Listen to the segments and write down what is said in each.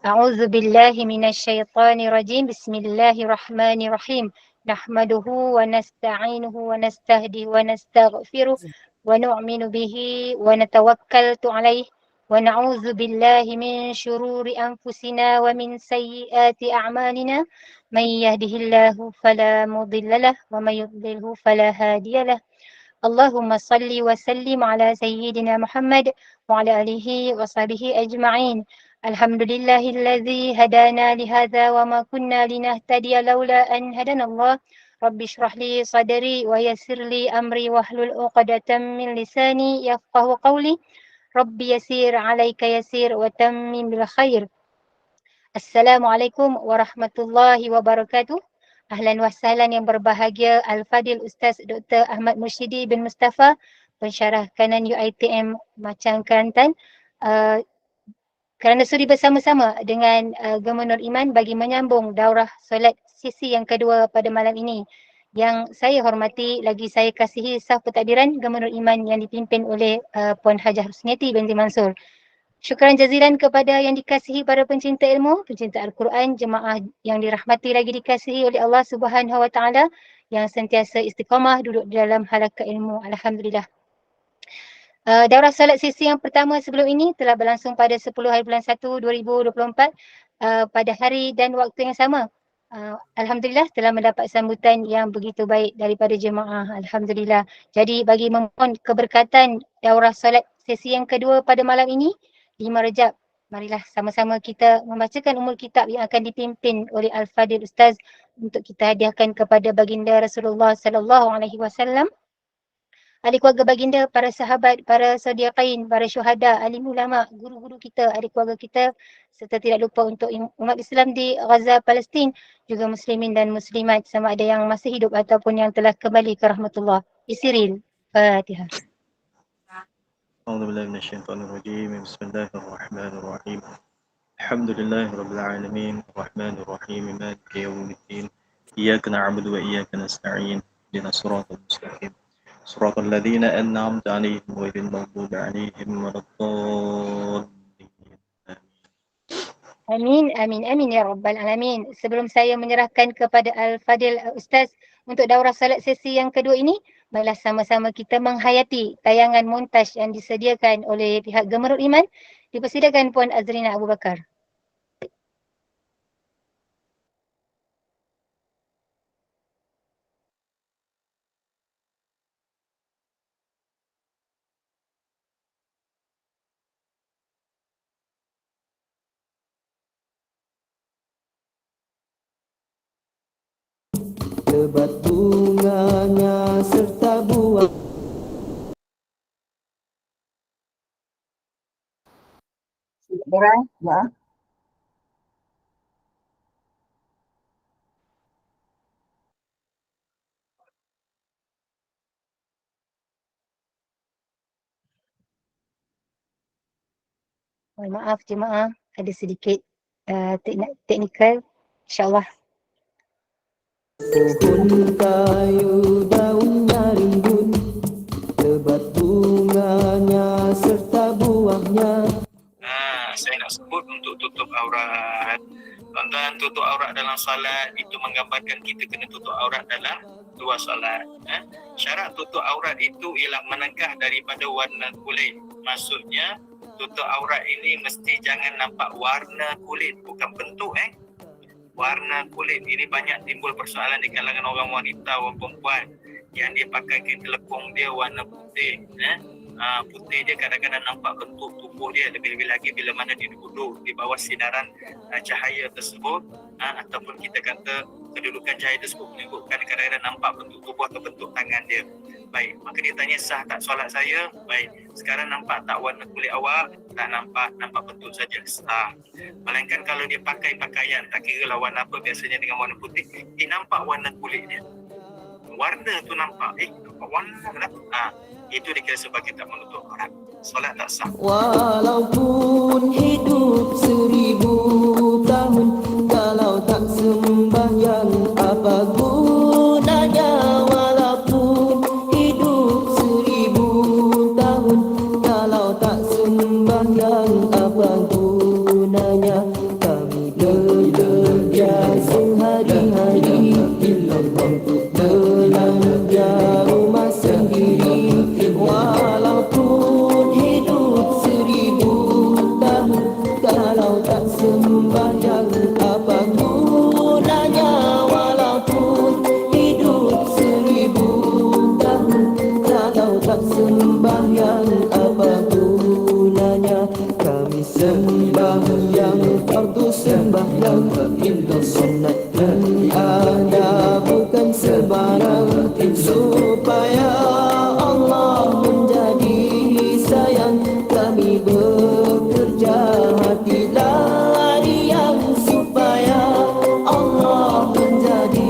أعوذ بالله من الشيطان الرجيم بسم الله الرحمن الرحيم نحمده ونستعينه ونستهديه ونستغفره ونؤمن به ونتوكل عليه ونعوذ بالله من شرور أنفسنا ومن سيئات أعمالنا من يهده الله فلا مضل له ومن يضلله فلا هادي له اللهم صل وسلم على سيدنا محمد وعلى آله وصحبه أجمعين الحمد لله الذي هدانا لهذا وما كنا لنهتدي لولا أن هدانا الله رب اشرح لي صدري ويسر لي أمري واحلل عقدة من لساني يفقه قولي رب يسير عليك يسير وتمم بالخير Assalamualaikum warahmatullahi wabarakatuh. Ahlan wa sahlan yang berbahagia Al-Fadil Ustaz Dr. Ahmad Mursyidi bin Mustafa, pensyarah kanan UiTM Macang Kelantan. Kerana sudi bersama-sama dengan Gubernur Iman bagi menyambung daurah solat sesi yang kedua pada malam ini. Yang saya hormati lagi saya kasihi saf pentadbiran Gubernur Iman yang dipimpin oleh Puan Hajah Rusniati binti Mansur. Syukran jazilan kepada yang dikasihi para pencinta ilmu, pencinta Al-Quran, jemaah yang dirahmati lagi dikasihi oleh Allah Subhanahu Wa Taala yang sentiasa istiqamah duduk dalam halaqah ilmu. Alhamdulillah. Daurah solat sesi yang pertama sebelum ini telah berlangsung pada 10 hari bulan 1 2024 pada hari dan waktu yang sama. Alhamdulillah telah mendapat sambutan yang begitu baik daripada jemaah. Alhamdulillah. Jadi bagi memohon keberkatan daurah solat sesi yang kedua pada malam ini, 5 Rejab, marilah sama-sama kita membacakan umul kitab yang akan dipimpin oleh Al-Fadil Ustaz untuk kita hadiahkan kepada baginda Rasulullah sallallahu alaihi wasallam, ahli keluarga baginda, para sahabat, para sadiqain, para syuhada, alim ulama, guru-guru kita, ahli keluarga kita, serta tidak lupa untuk umat Islam di Gaza, Palestin, juga muslimin dan muslimat sama ada yang masih hidup ataupun yang telah kembali ke rahmatullah. Isiril. Fatihah. أعوذ بالله من الشيطان الرجيم بسم الله الرحمن الرحيم الحمد لله رب العالمين الرحمن الرحيم مالك يوم الدين إياك نعبد وإياك نستعين اهدنا الصراط المستقيم صراط الذين أنعمت عليهم غير المغضوب عليهم ولا الضالين Amin, amin, amin ya Rabbal Alamin. Sebelum saya menyerahkan kepada Al-Fadil Ustaz untuk daurah salat sesi yang kedua ini, marilah sama-sama kita menghayati tayangan montaj yang disediakan oleh pihak Gubernur Iman. Dipersilakan Puan Azrina Abu Bakar. Lebat bunganya serta buah. Orang, ya. Mohon maaf jemaah, ada sedikit teknikal. InsyaAllah. Pohon kayu daunnya rimbun, lebat bunganya serta buahnya. Saya nak sebut untuk tutup aurat. Tuan-tuan, tutup aurat dalam solat itu menggambarkan kita kena tutup aurat dalam dua solat. Syarat tutup aurat itu ialah menegah daripada warna kulit. Maksudnya tutup aurat ini mesti jangan nampak warna kulit, bukan bentuk warna kulit. Ini banyak timbul persoalan di kalangan orang wanita, orang perempuan yang dia pakai kain telepong dia warna putih. Putih dia kadang-kadang nampak bentuk tubuh dia, lebih-lebih lagi bila mana dia duduk di bawah sinaran cahaya tersebut, ataupun kita kata kedudukan cahaya tersebut menunjukkan kadang-kadang nampak bentuk tubuh atau bentuk tangan dia. Baik, maka dia tanya sah tak solat saya? Baik, sekarang nampak tak warna kulit awak? Tak nampak, nampak bentuk saja, sah. Melainkan kalau dia pakai pakaian, tak kira lah warna apa, biasanya dengan warna putih, nampak warna kulit dia. Warna tu nampak, nampak warna lah. Itu dikira sebagai tak menutup aurat. Solat tak sah. Walaupun hidup 1000 tahun, kalau tak sembahyang apa gunanya? Walaupun hidup 1000 tahun, kalau tak sembahyang apa gunanya? tak sembahyang apa gunanya walaupun hidup 1000 tahun. Kalau tak sembahyang apa gunanya. Kami sembahyang fardu sembahyang sunat dan ada bukan sembarang, supaya Allah menjadi sayang. Kami bekerja hati lariang supaya Allah menjadi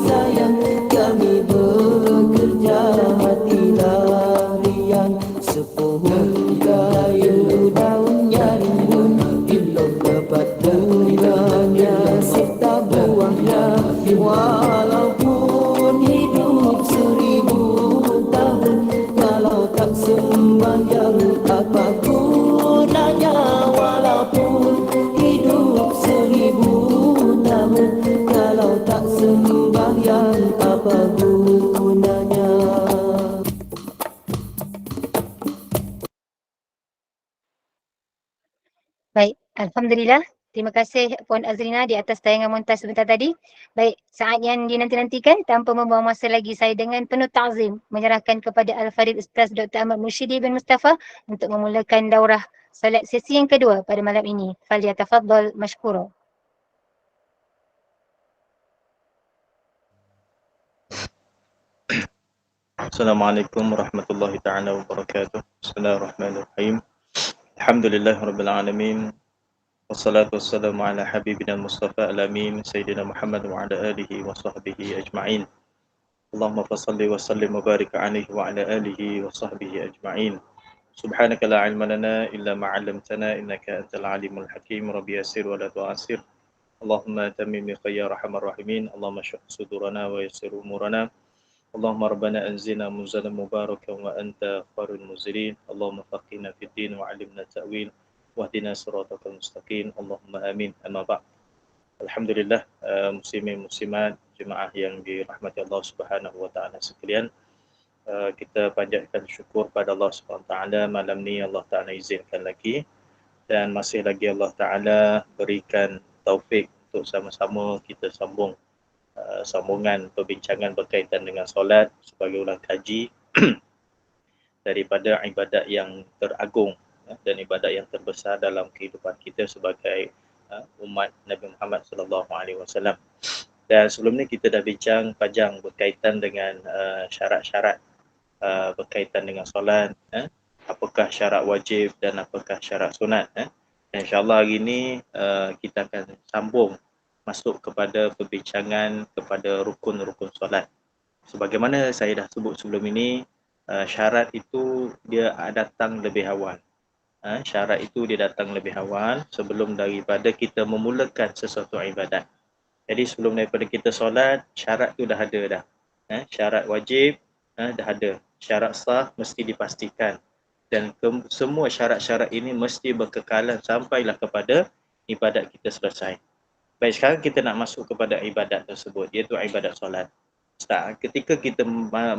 sayang. Kami bekerja hati lariang. Sepohon kayu daunnya rimbun, belum dapat bunganya serta buahnya. Walaupun hidup 1000 tahun, kalau tak sembahyang apa gunanya. Walaupun hidup 1000 tahun, kalau tak sembahyang apa gunanya. Baik, Alhamdulillah. Terima kasih Puan Azrina di atas tayangan montaj sebentar tadi. Baik, saat yang dinanti-nantikan, tanpa membuang masa lagi, saya dengan penuh ta'zim menyerahkan kepada Al-Fadhil Ustaz Dr. Ahmad Mursyidi bin Mustafa untuk memulakan daurah solat sesi yang kedua pada malam ini. Falyatafaddal mashkura. Assalamualaikum warahmatullahi ta'ala wabarakatuh. Bismillahirrahmanirrahim. Alhamdulillahirabbil alamin. Wassalatu wassalamu ala habibina Mustafa al-amin Sayyidina Muhammad wa ala alihi wa sahbihi ajma'in. Allahumma fasalli wa sallim wa barik alaihi wa ala alihi wa sahbihi ajma'in. Subhanaka la ilma lana illa ma 'allamtana innaka antal alimul hakim. Rabbi yassir wa la tu'assir. Allahumma tammim bi khayri arhamar rahimin. Allahumma shrah sudurana wa yassir umurana. Allahumma rabbana anzilna munzalan mubarakan wa anta khairul munzilin. Allahumma faqihna fid din wa 'allimna ta'wil. Wahdina siratal mustaqim. Allahumma amin. Amma ba'd. Alhamdulillah, muslimin muslimat, jemaah yang dirahmati Allah Subhanahu wa taala sekalian. Kita panjatkan syukur pada Allah Subhanahu wa taala, malam ni Allah taala izinkan lagi dan masih lagi Allah taala berikan taufik untuk sama-sama kita sambung sambungan perbincangan berkaitan dengan solat sebagai ulang kaji daripada ibadat yang teragung dan ibadat yang terbesar dalam kehidupan kita sebagai umat Nabi Muhammad sallallahu alaihi wasallam. Dan sebelum ni kita dah bincang panjang berkaitan dengan syarat-syarat berkaitan dengan solat, apakah syarat wajib dan apakah syarat sunat. Dan insya-Allah hari ni kita akan sambung masuk kepada perbincangan kepada rukun-rukun solat. Sebagaimana saya dah sebut sebelum ini, syarat itu dia datang lebih awal. Syarat itu dia datang lebih awal sebelum daripada kita memulakan sesuatu ibadat. Jadi sebelum daripada kita solat, syarat tu dah ada dah. Syarat wajib dah ada. Syarat sah mesti dipastikan. Dan semua syarat-syarat ini mesti berkekalan sampailah kepada ibadat kita selesai. Baik, sekarang kita nak masuk kepada ibadat tersebut, iaitu ibadat solat. Ketika kita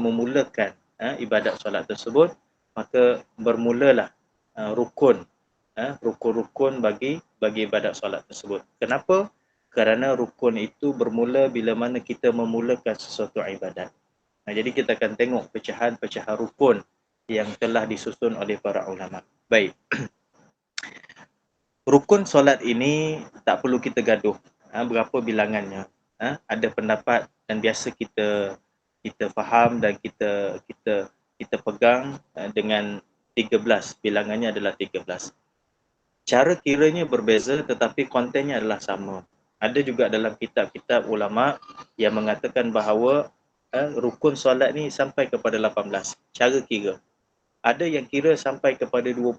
memulakan ibadat solat tersebut, maka bermulalah rukun-rukun bagi ibadat solat tersebut. Kenapa? Kerana rukun itu bermula bila mana kita memulakan sesuatu ibadat. Jadi kita akan tengok pecahan-pecahan rukun yang telah disusun oleh para ulama. Baik. Rukun solat ini tak perlu kita gaduh berapa bilangannya. Ada pendapat dan biasa kita faham dan kita pegang dengan 13, bilangannya adalah 13. Cara kiranya berbeza tetapi kontennya adalah sama. Ada juga dalam kitab-kitab ulama yang mengatakan bahawa rukun solat ni sampai kepada 18. Cara kira. Ada yang kira sampai kepada 20.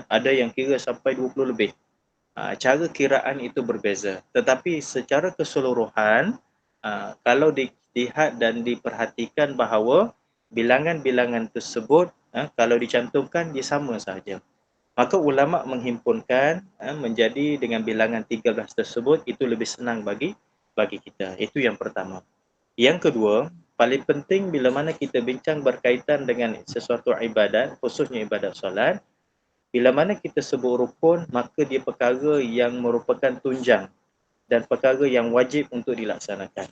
Ada yang kira sampai 20 lebih. Cara kiraan itu berbeza. Tetapi secara keseluruhan, kalau dilihat dan diperhatikan bahawa bilangan-bilangan tersebut kalau dicantumkan dia sama sahaja. Maka ulama menghimpunkan menjadi dengan bilangan 13 tersebut itu lebih senang bagi kita. Itu yang pertama. Yang kedua, paling penting bila mana kita bincang berkaitan dengan sesuatu ibadat, khususnya ibadat solat, Bila mana kita sebut rukun, maka dia perkara yang merupakan tunjang dan perkara yang wajib untuk dilaksanakan.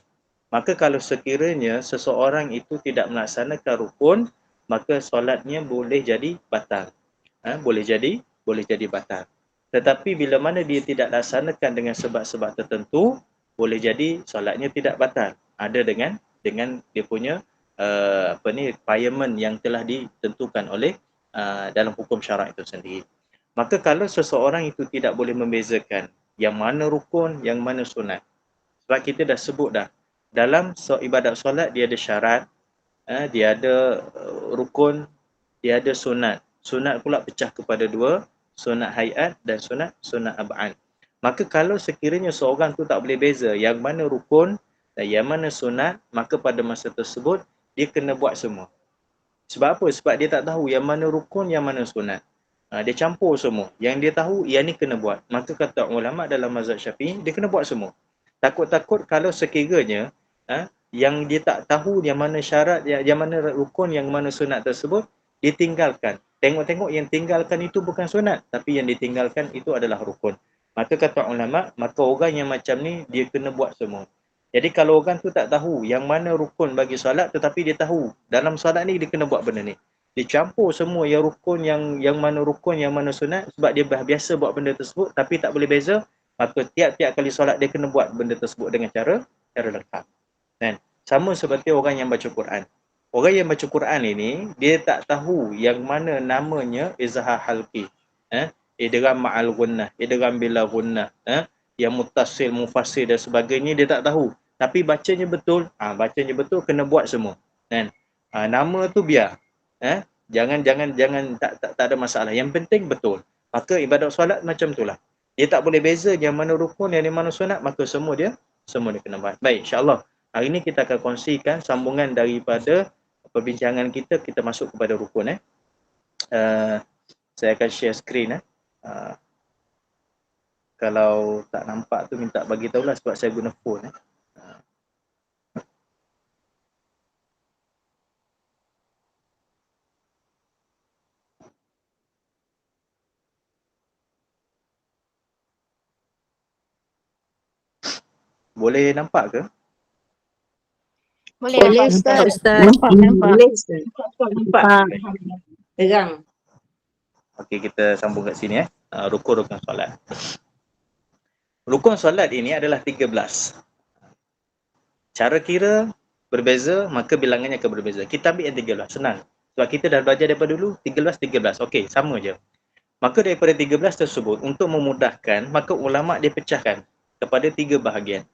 Maka kalau sekiranya seseorang itu tidak melaksanakan rukun, maka solatnya boleh jadi batal. Boleh jadi batal. Tetapi bila mana dia tidak laksanakan dengan sebab-sebab tertentu, boleh jadi solatnya tidak batal. Ada dengan dia punya requirement yang telah ditentukan oleh dalam hukum syarak itu sendiri. Maka kalau seseorang itu tidak boleh membezakan yang mana rukun, yang mana sunat. Sebab kita dah sebut dah, dalam ibadat solat dia ada syarat, dia ada rukun, dia ada sunat. Sunat pula pecah kepada dua, sunat hayat dan sunat ab'ad. Maka kalau sekiranya seorang tu tak boleh beza yang mana rukun dan yang mana sunat, maka pada masa tersebut dia kena buat semua. Sebab apa? Sebab dia tak tahu yang mana rukun, yang mana sunat. Dia campur semua. Yang dia tahu, yang ni kena buat. Maka kata ulama dalam mazhab Syafi'i, dia kena buat semua. Takut-takut kalau sekiranya yang dia tak tahu yang mana syarat, yang mana rukun, yang mana sunat tersebut, dia tinggalkan. Tengok-tengok yang tinggalkan itu bukan sunat, tapi yang ditinggalkan itu adalah rukun. Maka kata ulama, maka orang yang macam ni, dia kena buat semua. Jadi kalau orang tu tak tahu yang mana rukun bagi solat, tetapi dia tahu dalam solat ni dia kena buat benda ni. Dia campur semua yang rukun, yang mana rukun, yang mana sunat, sebab dia biasa buat benda tersebut tapi tak boleh beza, maka tiap-tiap kali solat dia kena buat benda tersebut dengan cara lengkap. Kan? Sama seperti orang yang baca Quran. Orang yang baca Quran ini, dia tak tahu yang mana namanya izhar halqi. Idgham ma'al gunnah, idgham bila gunnah, yang muttasil, mufassir dan sebagainya dia tak tahu. Tapi bacanya betul, kena buat semua. Kan? Nama tu biar. Jangan tak ada masalah. Yang penting betul. Maka ibadat solat macam itulah. Dia tak boleh beza yang mana rukun, yang mana sunat, maka semua dia kena buat. Baik, insya-Allah. Hari ini kita akan kongsikan sambungan daripada perbincangan kita masuk kepada rukun. Saya akan share screen. Kalau tak nampak tu minta bagi tahulah sebab saya guna phone. Boleh nampak ke? Boleh Ustaz. nampak. Boleh Ustaz. Nampak. Terang. Okey, kita sambung kat sini. Rukun-rukun solat. Rukun solat ini adalah 13. Cara kira berbeza, maka bilangannya akan berbeza. Kita ambil yang 13, senang. Sebab kita dah belajar daripada dulu, 13. Okey, sama je. Maka daripada 13 tersebut, untuk memudahkan, maka ulama' dia pecahkan kepada 3 bahagian.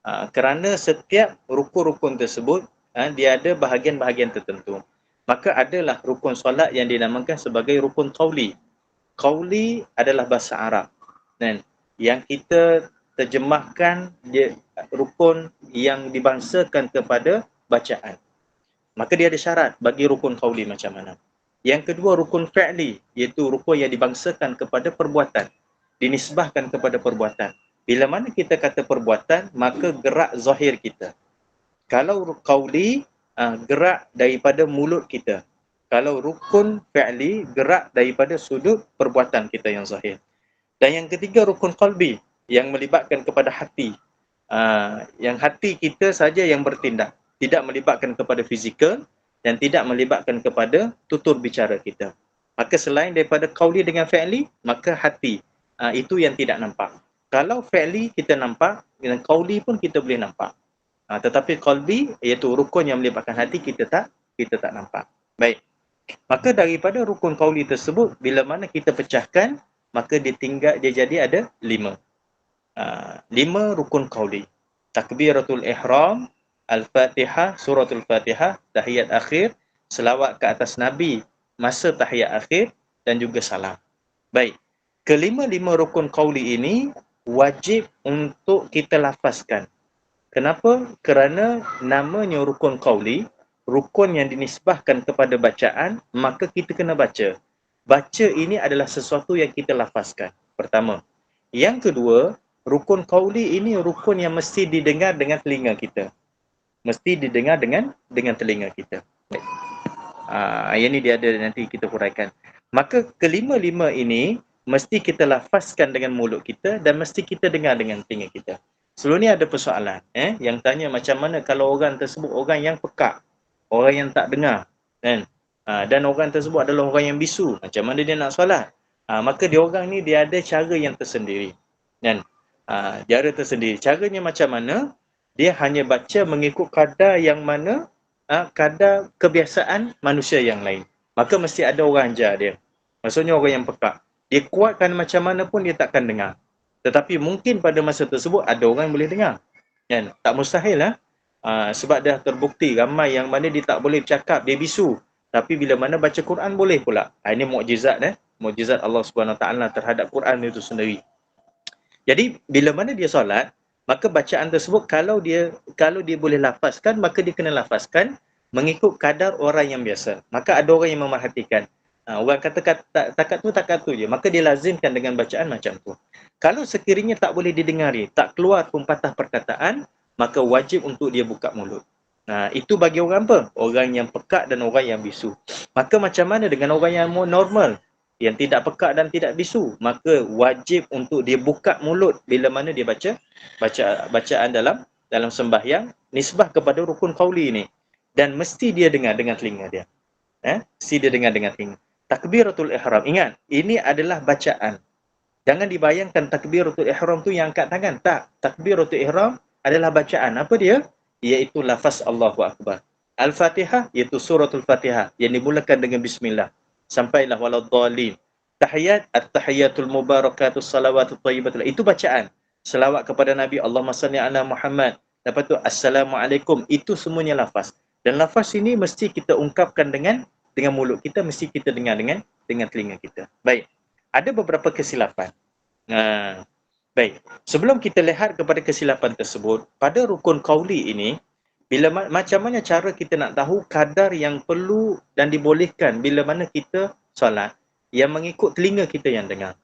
Kerana setiap rukun-rukun tersebut, dia ada bahagian-bahagian tertentu. Maka adalah rukun solat yang dinamakan sebagai rukun qauli. Qauli adalah bahasa Arab. Dan yang kita terjemahkan dia rukun yang dibangsakan kepada bacaan. Maka dia ada syarat bagi rukun qauli macam mana. Yang kedua rukun fi'li, iaitu rukun yang dibangsakan kepada perbuatan, dinisbahkan kepada perbuatan. Bila mana kita kata perbuatan, maka gerak zahir kita. Kalau qauli, gerak daripada mulut kita. Kalau rukun fi'li, gerak daripada sudut perbuatan kita yang zahir. Dan yang ketiga rukun qalbi, yang melibatkan kepada hati. Yang hati kita saja yang bertindak, tidak melibatkan kepada fizikal dan tidak melibatkan kepada tutur bicara kita. Maka selain daripada qauli dengan fi'li, maka hati itu yang tidak nampak. Kalau fi'li kita nampak, dengan qauli pun kita boleh nampak. Tetapi qalbi, iaitu rukun yang melibatkan hati, kita tak nampak. Baik. Maka daripada rukun qauli tersebut, bila mana kita pecahkan, maka dia jadi ada 5. 5 rukun qauli. Takbiratul ihram, al-Fatihah, suratul Fatihah, tahiyat akhir, selawat ke atas Nabi masa tahiyat akhir dan juga salam. Baik. Kelima-lima rukun qauli ini wajib untuk kita lafazkan. Kenapa? Kerana namanya rukun qauli, rukun yang dinisbahkan kepada bacaan, maka kita kena baca. Baca ini adalah sesuatu yang kita lafazkan. Pertama. Yang kedua, rukun qauli ini rukun yang mesti didengar dengan telinga kita. Mesti didengar dengan telinga kita. Yang ini dia ada nanti kita huraikan. Maka kelima-lima ini mesti kita lafazkan dengan mulut kita dan mesti kita dengar dengan telinga kita. Sebelum ni ada persoalan yang tanya macam mana kalau orang tersebut orang yang pekak, orang yang tak dengar, kan? Dan orang tersebut adalah orang yang bisu, macam mana dia nak solat? Maka dia orang ni dia ada cara yang tersendiri, kan? Cara tersendiri. Caranya macam mana? Dia hanya baca mengikut kadar yang mana kadar kebiasaan manusia yang lain. Maka mesti ada orang ajar dia. Maksudnya orang yang pekak. Dia kuatkan macam mana pun dia takkan dengar. Tetapi mungkin pada masa tersebut ada orang yang boleh dengar. Kan? Tak mustahil lah. Sebab dah terbukti ramai yang mana dia tak boleh bercakap, dia bisu. Tapi bila mana baca Quran boleh pula. Ini mukjizat mukjizat Allah Subhanahu Taala terhadap Quran itu sendiri. Jadi bila mana dia solat, maka bacaan tersebut kalau dia boleh lafazkan, maka dia kena lafazkan mengikut kadar orang yang biasa. Maka ada orang yang memerhatikan. Orang kata takat tu je, maka dia lazimkan dengan bacaan macam tu. Kalau sekiranya tak boleh didengari, tak keluar pun patah perkataan, maka wajib untuk dia buka mulut. Itu bagi orang apa? Orang yang pekak dan orang yang bisu. Maka macam mana dengan orang yang normal, yang tidak pekak dan tidak bisu? Maka wajib untuk dia buka mulut bila mana dia bacaan dalam sembahyang nisbah kepada rukun qauli ni. Dan mesti dia dengar dengan telinga dia. Mesti dia dengar dengan telinga. Takbiratul ihram. Ingat, ini adalah bacaan. Jangan dibayangkan takbiratul ihram tu yang angkat tangan. Tak. Takbiratul ihram adalah bacaan. Apa dia? Iaitu lafaz Allahu Akbar. Al-Fatihah iaitu suratul Fatihah yang dimulakan dengan bismillah. Sampailah waladhdallin. Tahiyat, at-tahiyatul mubarakatus salawatut thayyibatul. Itu bacaan. Selawat kepada Nabi, Allahumma salli ala Muhammad. Lepas tu assalamualaikum. Itu semuanya lafaz. Dan lafaz ini mesti kita ungkapkan dengan mulut kita, mesti kita dengar dengan telinga kita. Baik. Ada beberapa kesilapan. Baik. Sebelum kita lihat kepada kesilapan tersebut, pada rukun qauli ini, macam mana cara kita nak tahu kadar yang perlu dan dibolehkan bila mana kita solat yang mengikut telinga kita yang dengar.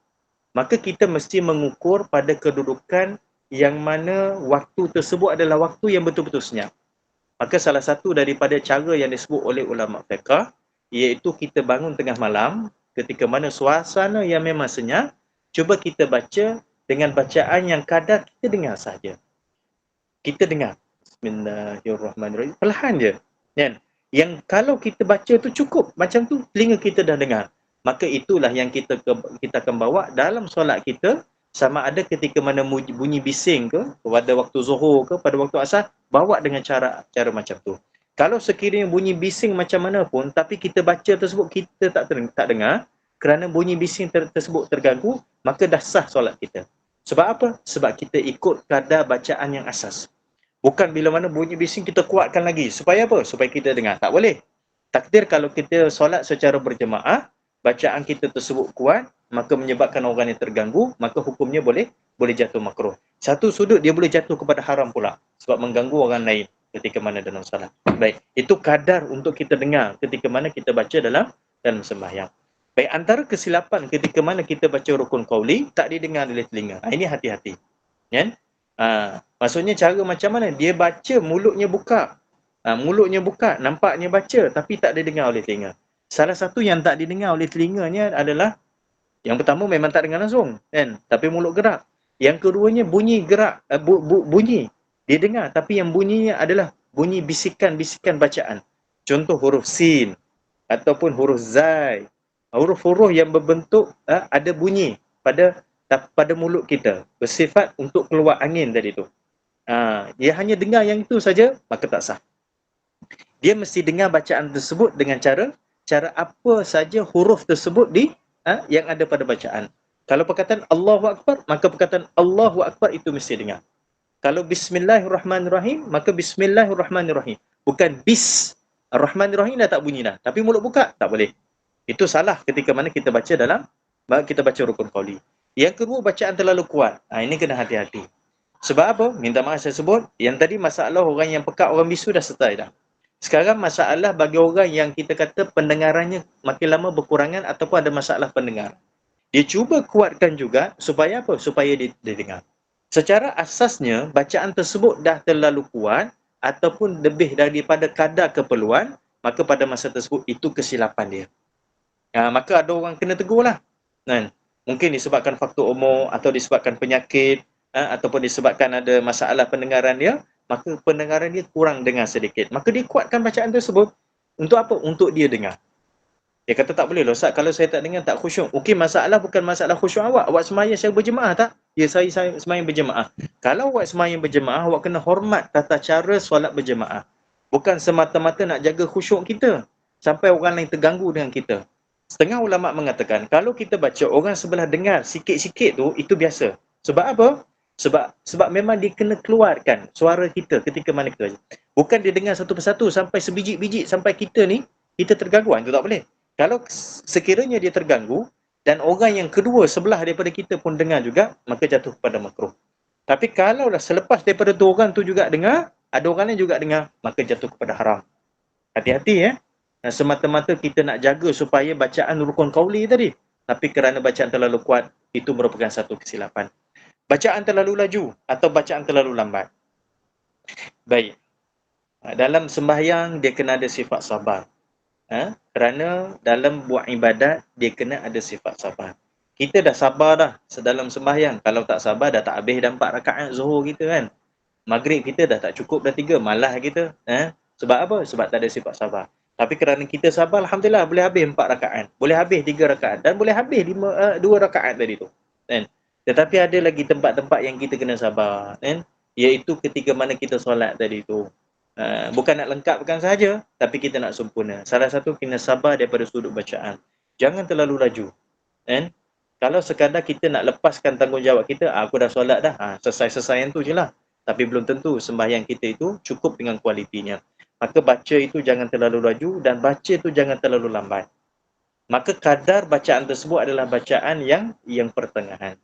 Maka kita mesti mengukur pada kedudukan yang mana waktu tersebut adalah waktu yang betul-betul senyap. Maka salah satu daripada cara yang disebut oleh ulama fiqh iaitu kita bangun tengah malam ketika mana suasana yang memang senyap, cuba kita baca dengan bacaan yang kadar kita dengar saja. Kita dengar. Bismillahirrahmanirrahim. Perlahan je. Kan? Yang kalau kita baca tu cukup. Macam tu telinga kita dah dengar. Maka itulah yang kita akan bawa dalam solat kita, sama ada ketika mana bunyi bising ke, pada waktu zuhur ke, pada waktu asar, bawa dengan cara macam tu. Kalau sekiranya bunyi bising macam mana pun, tapi kita baca tersebut kita tak dengar, kerana bunyi bising tersebut terganggu, maka dah sah solat kita. Sebab apa? Sebab kita ikut kadar bacaan yang asas. Bukan bila mana bunyi bising kita kuatkan lagi. Supaya apa? Supaya kita dengar. Tak boleh. Takdir kalau kita solat secara berjemaah, bacaan kita tersebut kuat, maka menyebabkan orang yang terganggu, maka hukumnya boleh jatuh makruh. Satu sudut dia boleh jatuh kepada haram pula. Sebab mengganggu orang lain ketika mana dalam solat. Baik. Itu kadar untuk kita dengar ketika mana kita baca dalam sembahyang. Baik, antara kesilapan ketika mana kita baca rukun qauli tak didengar oleh telinga. Ini hati-hati. Kan? Maksudnya cara macam mana? Dia baca mulutnya buka. Mulutnya buka, nampaknya baca tapi tak didengar oleh telinga. Salah satu yang tak didengar oleh telinganya adalah yang pertama memang tak dengar langsung, kan? Tapi mulut gerak. Yang keduanya bunyi gerak, bunyi. Dia dengar tapi yang bunyinya adalah bunyi bisikan-bisikan bacaan. Contoh huruf sin ataupun huruf zai. Huruf-huruf yang berbentuk ada bunyi pada mulut kita, bersifat untuk keluar angin tadi tu. Dia hanya dengar yang itu saja, maka tak sah. Dia mesti dengar bacaan tersebut dengan cara apa saja huruf tersebut yang ada pada bacaan. Kalau perkataan Allahu Akbar, maka perkataan Allahu Akbar itu mesti dengar. Kalau Bismillahirrahmanirrahim, maka Bismillahirrahmanirrahim. Bukan Bismillahirrahmanirrahim dah tak bunyi dah. Tapi mulut buka, tak boleh. Itu salah ketika mana kita baca rukun qauli. Yang kedua, bacaan terlalu kuat. Ini kena hati-hati. Sebab apa? Minta maaf saya sebut. Yang tadi masalah orang yang pekak, orang bisu dah selesai dah. Sekarang masalah bagi orang yang kita kata pendengarannya makin lama berkurangan ataupun ada masalah pendengar. Dia cuba kuatkan juga supaya apa? Supaya dia dengar. Secara asasnya, bacaan tersebut dah terlalu kuat ataupun lebih daripada kadar keperluan, maka pada masa tersebut itu kesilapan dia. Maka ada orang kena tegur lah. Kan? Mungkin disebabkan faktor umur atau disebabkan penyakit ataupun disebabkan ada masalah pendengaran dia, maka pendengaran dia kurang dengar sedikit. Maka dia kuatkan bacaan tersebut. Untuk apa? Untuk dia dengar. Dia kata tak boleh loh Ustaz, kalau saya tak dengar tak khusyuk. Okey, masalah bukan masalah khusyuk awak. Awak sembahyang secara berjemaah tak? Ya, saya sembahyang berjemaah. Kalau awak sembahyang berjemaah, awak kena hormat tata cara solat berjemaah. Bukan semata-mata nak jaga khusyuk kita sampai orang lain terganggu dengan kita. Setengah ulama mengatakan kalau kita baca orang sebelah dengar sikit-sikit tu, itu biasa. Sebab apa? Sebab memang dia kena keluarkan suara kita ketika mana kita baca. Bukan dia dengar satu persatu sampai sebiji-biji sampai kita ni kita terganggu. Itu tak boleh. Kalau sekiranya dia terganggu dan orang yang kedua sebelah daripada kita pun dengar juga, maka jatuh kepada makruh. Tapi kalau dah selepas daripada tu orang tu juga dengar, ada orang lain juga dengar, maka jatuh kepada haram. Hati-hati ya. Semata-mata kita nak jaga supaya bacaan rukun qauli tadi. Tapi kerana bacaan terlalu kuat, itu merupakan satu kesilapan. Bacaan terlalu laju atau bacaan terlalu lambat. Baik. Dalam sembahyang dia kena ada sifat sabar. Kerana dalam buat ibadat dia kena ada sifat sabar. Kita dah sabar dah sedalam sembahyang. Kalau tak sabar dah tak habis dah 4 rakaat zuhur kita kan. Maghrib kita dah tak cukup dah 3, malah kita. Sebab apa? Sebab tak ada sifat sabar. Tapi kerana kita sabar, alhamdulillah boleh habis 4 rakaat. Boleh habis 3 rakaat dan boleh habis 2 rakaat tadi tu. Kan? Tetapi ada lagi tempat-tempat yang kita kena sabar, kan? Iaitu ketika mana kita solat tadi tu. Bukan nak lengkapkan saja, tapi kita nak sempurna. Salah satu kena sabar daripada sudut bacaan. Jangan terlalu laju. Kan? Kalau sekadar kita nak lepaskan tanggungjawab kita, aku dah solat dah, selesai-selesai yang tu je lah. Tapi belum tentu sembahyang kita itu cukup dengan kualitinya. Maka baca itu jangan terlalu laju dan baca itu jangan terlalu lambat. Maka kadar bacaan tersebut adalah bacaan yang pertengahan.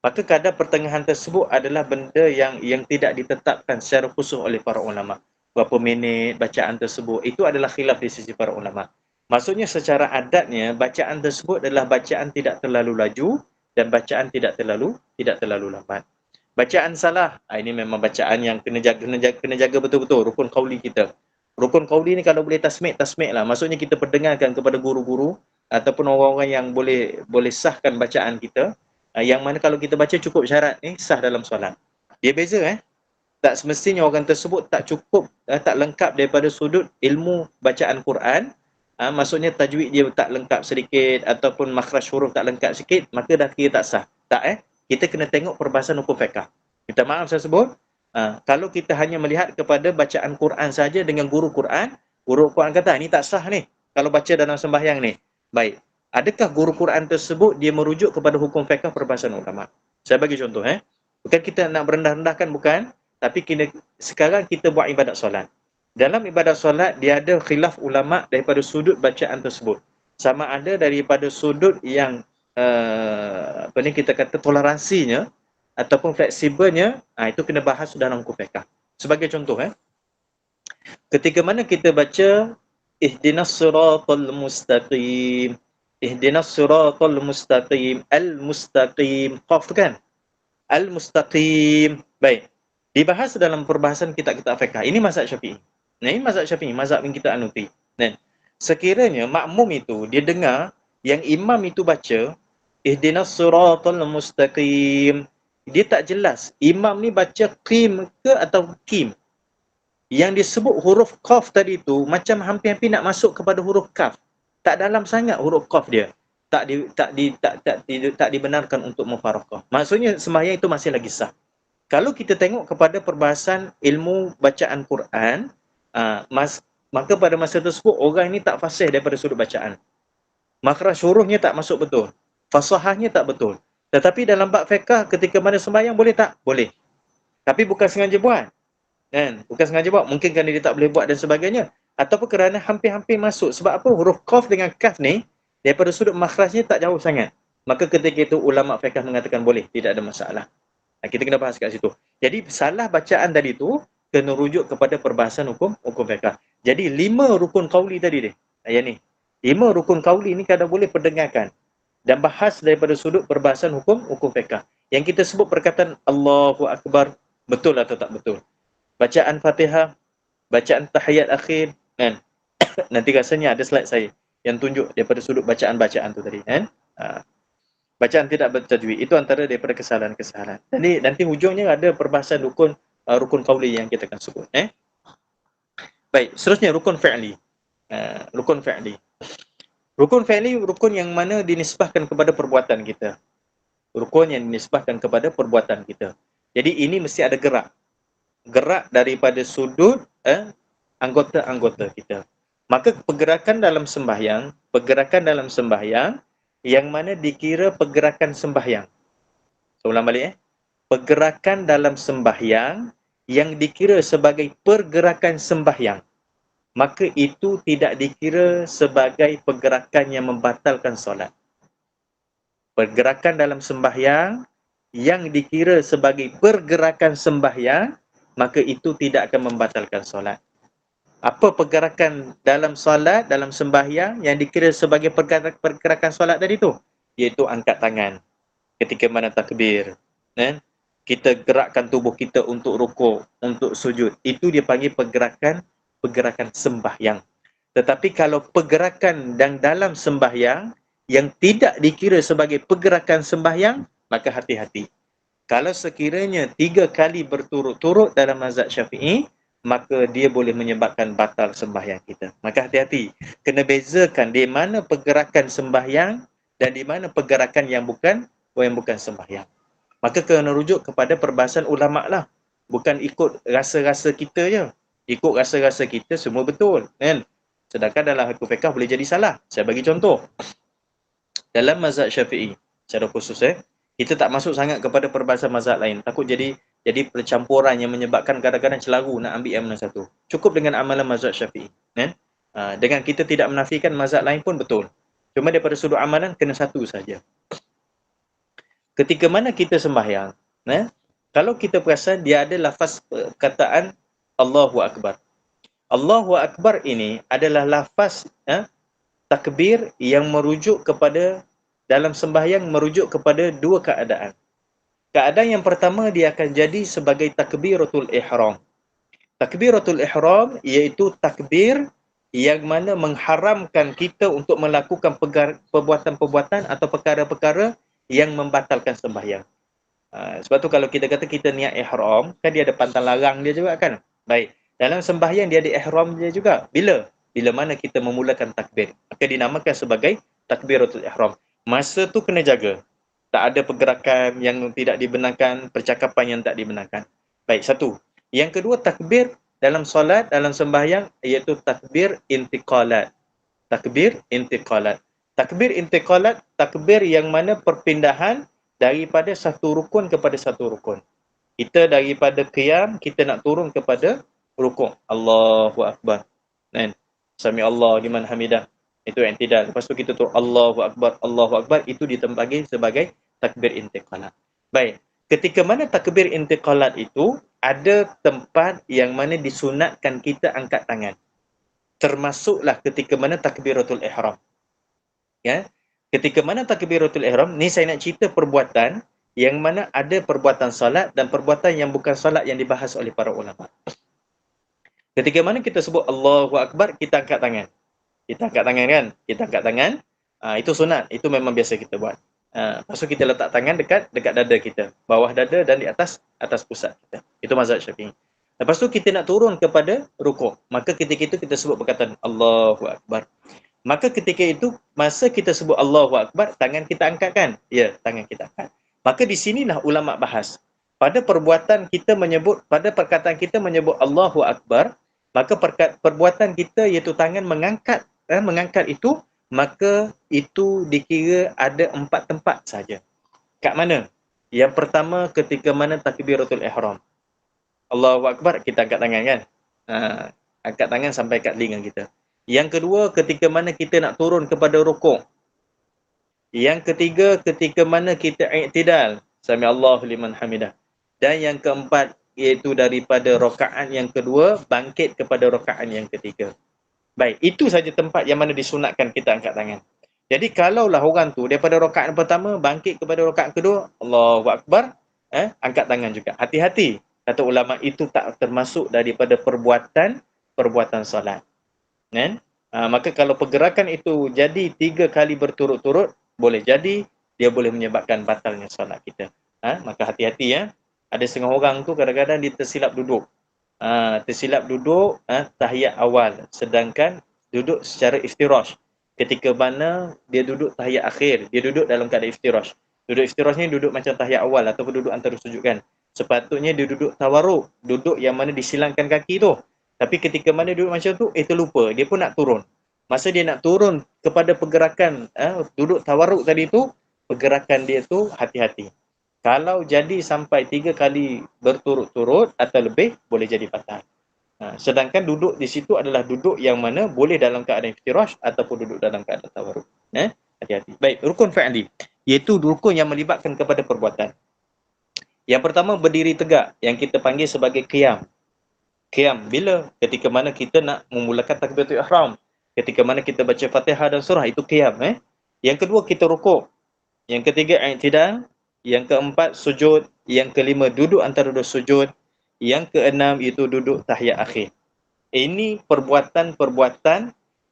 Maka kadar pertengahan tersebut adalah benda yang tidak ditetapkan secara khusus oleh para ulama. Berapa minit bacaan tersebut, itu adalah khilaf di sisi para ulama. Maksudnya secara adatnya bacaan tersebut adalah bacaan tidak terlalu laju dan bacaan tidak terlalu lambat. Bacaan salah, ini memang bacaan yang kena jaga betul-betul rukun qauli kita. Rukun qauli ni kalau boleh tasmik lah. Maksudnya kita perdengarkan kepada guru-guru ataupun orang-orang yang boleh sahkan bacaan kita. Yang mana kalau kita baca cukup syarat ni sah dalam solat. Dia beza tak semestinya orang tersebut tak cukup, tak lengkap daripada sudut ilmu bacaan Quran. Maksudnya tajwid dia tak lengkap sedikit ataupun makhraj huruf tak lengkap sikit, maka dah kira tak sah. Tak kita kena tengok perbahasan hukum fiqh. Minta maaf saya sebut, kalau kita hanya melihat kepada bacaan Quran saja dengan guru Quran kata ni tak sah ni kalau baca dalam sembahyang ni. Baik. Adakah guru Quran tersebut dia merujuk kepada hukum fiqh perbahasan ulama? Saya bagi contoh Bukan kita nak merendah-rendahkan, bukan. Tapi sekarang kita buat ibadat solat. Dalam ibadat solat, dia ada khilaf ulama' daripada sudut bacaan tersebut. Sama ada daripada sudut yang kita kata toleransinya ataupun fleksibelnya, itu kena bahas dalam hukum fiqh. Sebagai contoh, ketika mana kita baca ihdinas siratal mustaqim, ihdinas siratal mustaqim, al-mustaqim, qaf kan? Al-mustaqim. Baik. Dibahas dalam perbahasan kitab-kitab fiqh. Ini mazhab Syafi'i. Ini mazhab Syafi'i, mazhab yang kita anuti. Dan sekiranya makmum itu dia dengar yang imam itu baca ihdinas siratal mustaqim, dia tak jelas imam ni baca qim ke atau kim. Yang disebut huruf qaf tadi tu macam hampir-hampir nak masuk kepada huruf kaf. Tak dalam sangat huruf qaf dia. Tak dibenarkan untuk mufaraqah. Maksudnya sembahyang itu masih lagi sah. Kalau kita tengok kepada perbahasan ilmu bacaan Quran, maka pada masa tersebut orang ini tak fasih daripada sudut bacaan. Makhraj hurufnya tak masuk betul. Fasahahnya tak betul. Tetapi dalam bab fiqh ketika mana sembahyang boleh tak? Boleh. Tapi bukan sengaja buat. Kan? Bukan sengaja buat. Mungkin kerana dia tak boleh buat dan sebagainya. Ataupun kerana hampir-hampir masuk. Sebab apa? Huruf qaf dengan kaf ni daripada sudut makhrajnya tak jauh sangat. Maka ketika itu ulama fiqh mengatakan boleh. Tidak ada masalah. Kita kena bahas kat situ. Jadi salah bacaan tadi tu kena rujuk kepada perbahasan hukum fiqh. Jadi 5 rukun qauli tadi dia. Yang ni. 5 rukun qauli ni kadang boleh perdengarkan dan bahas daripada sudut perbahasan hukum fiqh. Yang kita sebut perkataan Allahu Akbar, betul atau tak betul? Bacaan Fatihah, bacaan tahiyat akhir, kan? Nanti rasanya ada slide saya. yang tunjuk daripada sudut bacaan-bacaan tu tadi kan. Bacaan tidak bertajwid itu antara daripada kesalahan-kesalahan. Jadi nanti hujungnya ada perbahasan rukun qauli yang kita akan sebut. Baik, seterusnya rukun fi'li. Rukun fi'li. Rukun fi'li rukun yang mana dinisbahkan kepada perbuatan kita. Rukun yang dinisbahkan kepada perbuatan kita. Jadi ini mesti ada gerak. Gerak daripada sudut anggota-anggota kita. Maka pergerakan dalam sembahyang yang mana dikira pergerakan sembahyang. So, ulang balik pergerakan dalam sembahyang yang dikira sebagai pergerakan sembahyang, maka itu tidak dikira sebagai pergerakan yang membatalkan solat. Pergerakan dalam sembahyang yang dikira sebagai pergerakan sembahyang, maka itu tidak akan membatalkan solat. Apa pergerakan dalam solat, dalam sembahyang yang dikira sebagai pergerakan solat tadi tu? Iaitu angkat tangan ketika mana takbir. Kita gerakkan tubuh kita untuk rukuk, untuk sujud. Itu dia panggil pergerakan sembahyang. Tetapi kalau pergerakan dalam sembahyang yang tidak dikira sebagai pergerakan sembahyang, maka hati-hati. Kalau sekiranya 3 kali berturut-turut dalam mazhab Syafi'i, maka dia boleh menyebabkan batal sembahyang kita. Maka hati-hati. Kena bezakan di mana pergerakan sembahyang dan di mana pergerakan yang bukan sembahyang. Maka kena rujuk kepada perbahasan ulama' lah. Bukan ikut rasa-rasa kita je. Ikut rasa-rasa kita semua betul. Kan? Sedangkan dalam hukum fiqh boleh jadi salah. Saya bagi contoh. Dalam mazhab Syafi'i, secara khusus kita tak masuk sangat kepada perbahasan mazhab lain. Takut jadi percampuran yang menyebabkan kadang-kadang celaru nak ambil yang mana satu. Cukup dengan amalan mazhab Syafi'i. Dengan kita tidak menafikan mazhab lain pun betul. Cuma daripada sudut amalan kena satu saja. Ketika mana kita sembahyang, kalau kita perasan dia ada lafaz perkataan Allahu Akbar. Allahu Akbar ini adalah lafaz takbir yang merujuk kepada, dalam sembahyang merujuk kepada 2 keadaan. Keadaan yang pertama dia akan jadi sebagai takbiratul ihram. Takbiratul ihram iaitu takbir yang mana mengharamkan kita untuk melakukan perbuatan-perbuatan atau perkara-perkara yang membatalkan sembahyang. Sebab tu kalau kita kata kita niat ihram, kan dia ada pantang larang dia juga kan. Baik, dalam sembahyang dia ada ihram dia juga. Bila mana kita memulakan takbir, maka dinamakan sebagai takbiratul ihram. Masa tu kena jaga. Tak ada pergerakan yang tidak dibenarkan, percakapan yang tak dibenarkan. Baik, satu. Yang kedua, takbir dalam solat, dalam sembahyang, iaitu takbir intiqalat. Takbir intiqalat. Takbir intiqalat, takbir yang mana perpindahan daripada satu rukun kepada satu rukun. Kita daripada qiyam, kita nak turun kepada rukuk. Allahu Akbar. Sami Allah liman hamidah. Itu i'tidal. Lepas tu kita tu Allahu Akbar, itu ditempagi sebagai takbir intiqalat. Baik, ketika mana takbir intiqalat itu ada tempat yang mana disunatkan kita angkat tangan. Termasuklah ketika mana takbiratul ihram. Ya. Ketika mana takbiratul ihram, ni saya nak cerita perbuatan yang mana ada perbuatan solat dan perbuatan yang bukan solat yang dibahas oleh para ulama. Ketika mana kita sebut Allahu Akbar, kita angkat tangan. Kita angkat tangan kan? Kita angkat tangan. Itu sunat. Itu memang biasa kita buat. Lepas tu kita letak tangan dekat dada kita. Bawah dada dan di atas pusat kita. Itu mazhab Syafi'i. Lepas tu kita nak turun kepada rukuk. Maka ketika itu kita sebut perkataan Allahu Akbar. Maka ketika itu, masa kita sebut Allahu Akbar, tangan kita angkat kan? Ya, tangan kita angkat. Maka di sinilah ulama bahas. Pada perbuatan kita menyebut, pada perkataan kita menyebut Allahu Akbar, maka perbuatan kita iaitu tangan mengangkat itu, maka itu dikira ada 4 tempat saja. Kat mana? Yang pertama ketika mana takbiratul ihram. Allahu Akbar, kita angkat tangan kan? Angkat tangan sampai kat telinga kita. Yang kedua ketika mana kita nak turun kepada rukuk. Yang ketiga ketika mana kita i'tidal. Sami Allahu liman hamidah. Dan yang keempat iaitu daripada rakaat yang kedua bangkit kepada rakaat yang ketiga. Baik, itu saja tempat yang mana disunatkan kita angkat tangan. Jadi kalaulah orang tu daripada rakaat pertama bangkit kepada rakaat kedua, Allahu Akbar, angkat tangan juga. Hati-hati, kata ulama, itu tak termasuk daripada perbuatan solat. Kan? Maka kalau pergerakan itu jadi 3 kali berturut-turut, boleh jadi dia boleh menyebabkan batalnya solat kita. Maka hati-hati ya. Ada setengah orang tu kadang-kadang dia tersilap duduk. Tahiyat awal, sedangkan duduk secara iftirash. Ketika mana dia duduk tahiyat akhir, dia duduk dalam keadaan iftirash. Duduk iftirash ni duduk macam tahiyat awal ataupun duduk antara sujud kan. Sepatutnya dia duduk tawarruk, duduk yang mana disilangkan kaki tu. Tapi ketika mana duduk macam tu, terlupa, dia pun nak turun. Masa dia nak turun kepada pergerakan duduk tawarruk tadi tu, pergerakan dia tu hati-hati. Kalau jadi sampai 3 kali berturut-turut atau lebih, boleh jadi batal. Sedangkan duduk di situ adalah duduk yang mana boleh dalam keadaan iftirash ataupun duduk dalam keadaan tawarruk. Hati-hati. Baik, rukun fi'li, iaitu rukun yang melibatkan kepada perbuatan. Yang pertama, berdiri tegak, yang kita panggil sebagai qiyam. Qiyam bila? Ketika mana kita nak memulakan takbiratul ihram. Ketika mana kita baca Fatihah dan surah, itu qiyam. Yang kedua, kita rukuk. Yang ketiga, i'tidal. Yang keempat, sujud. Yang kelima, duduk antara dua sujud. Yang keenam, itu duduk tahiyat akhir. Ini perbuatan-perbuatan,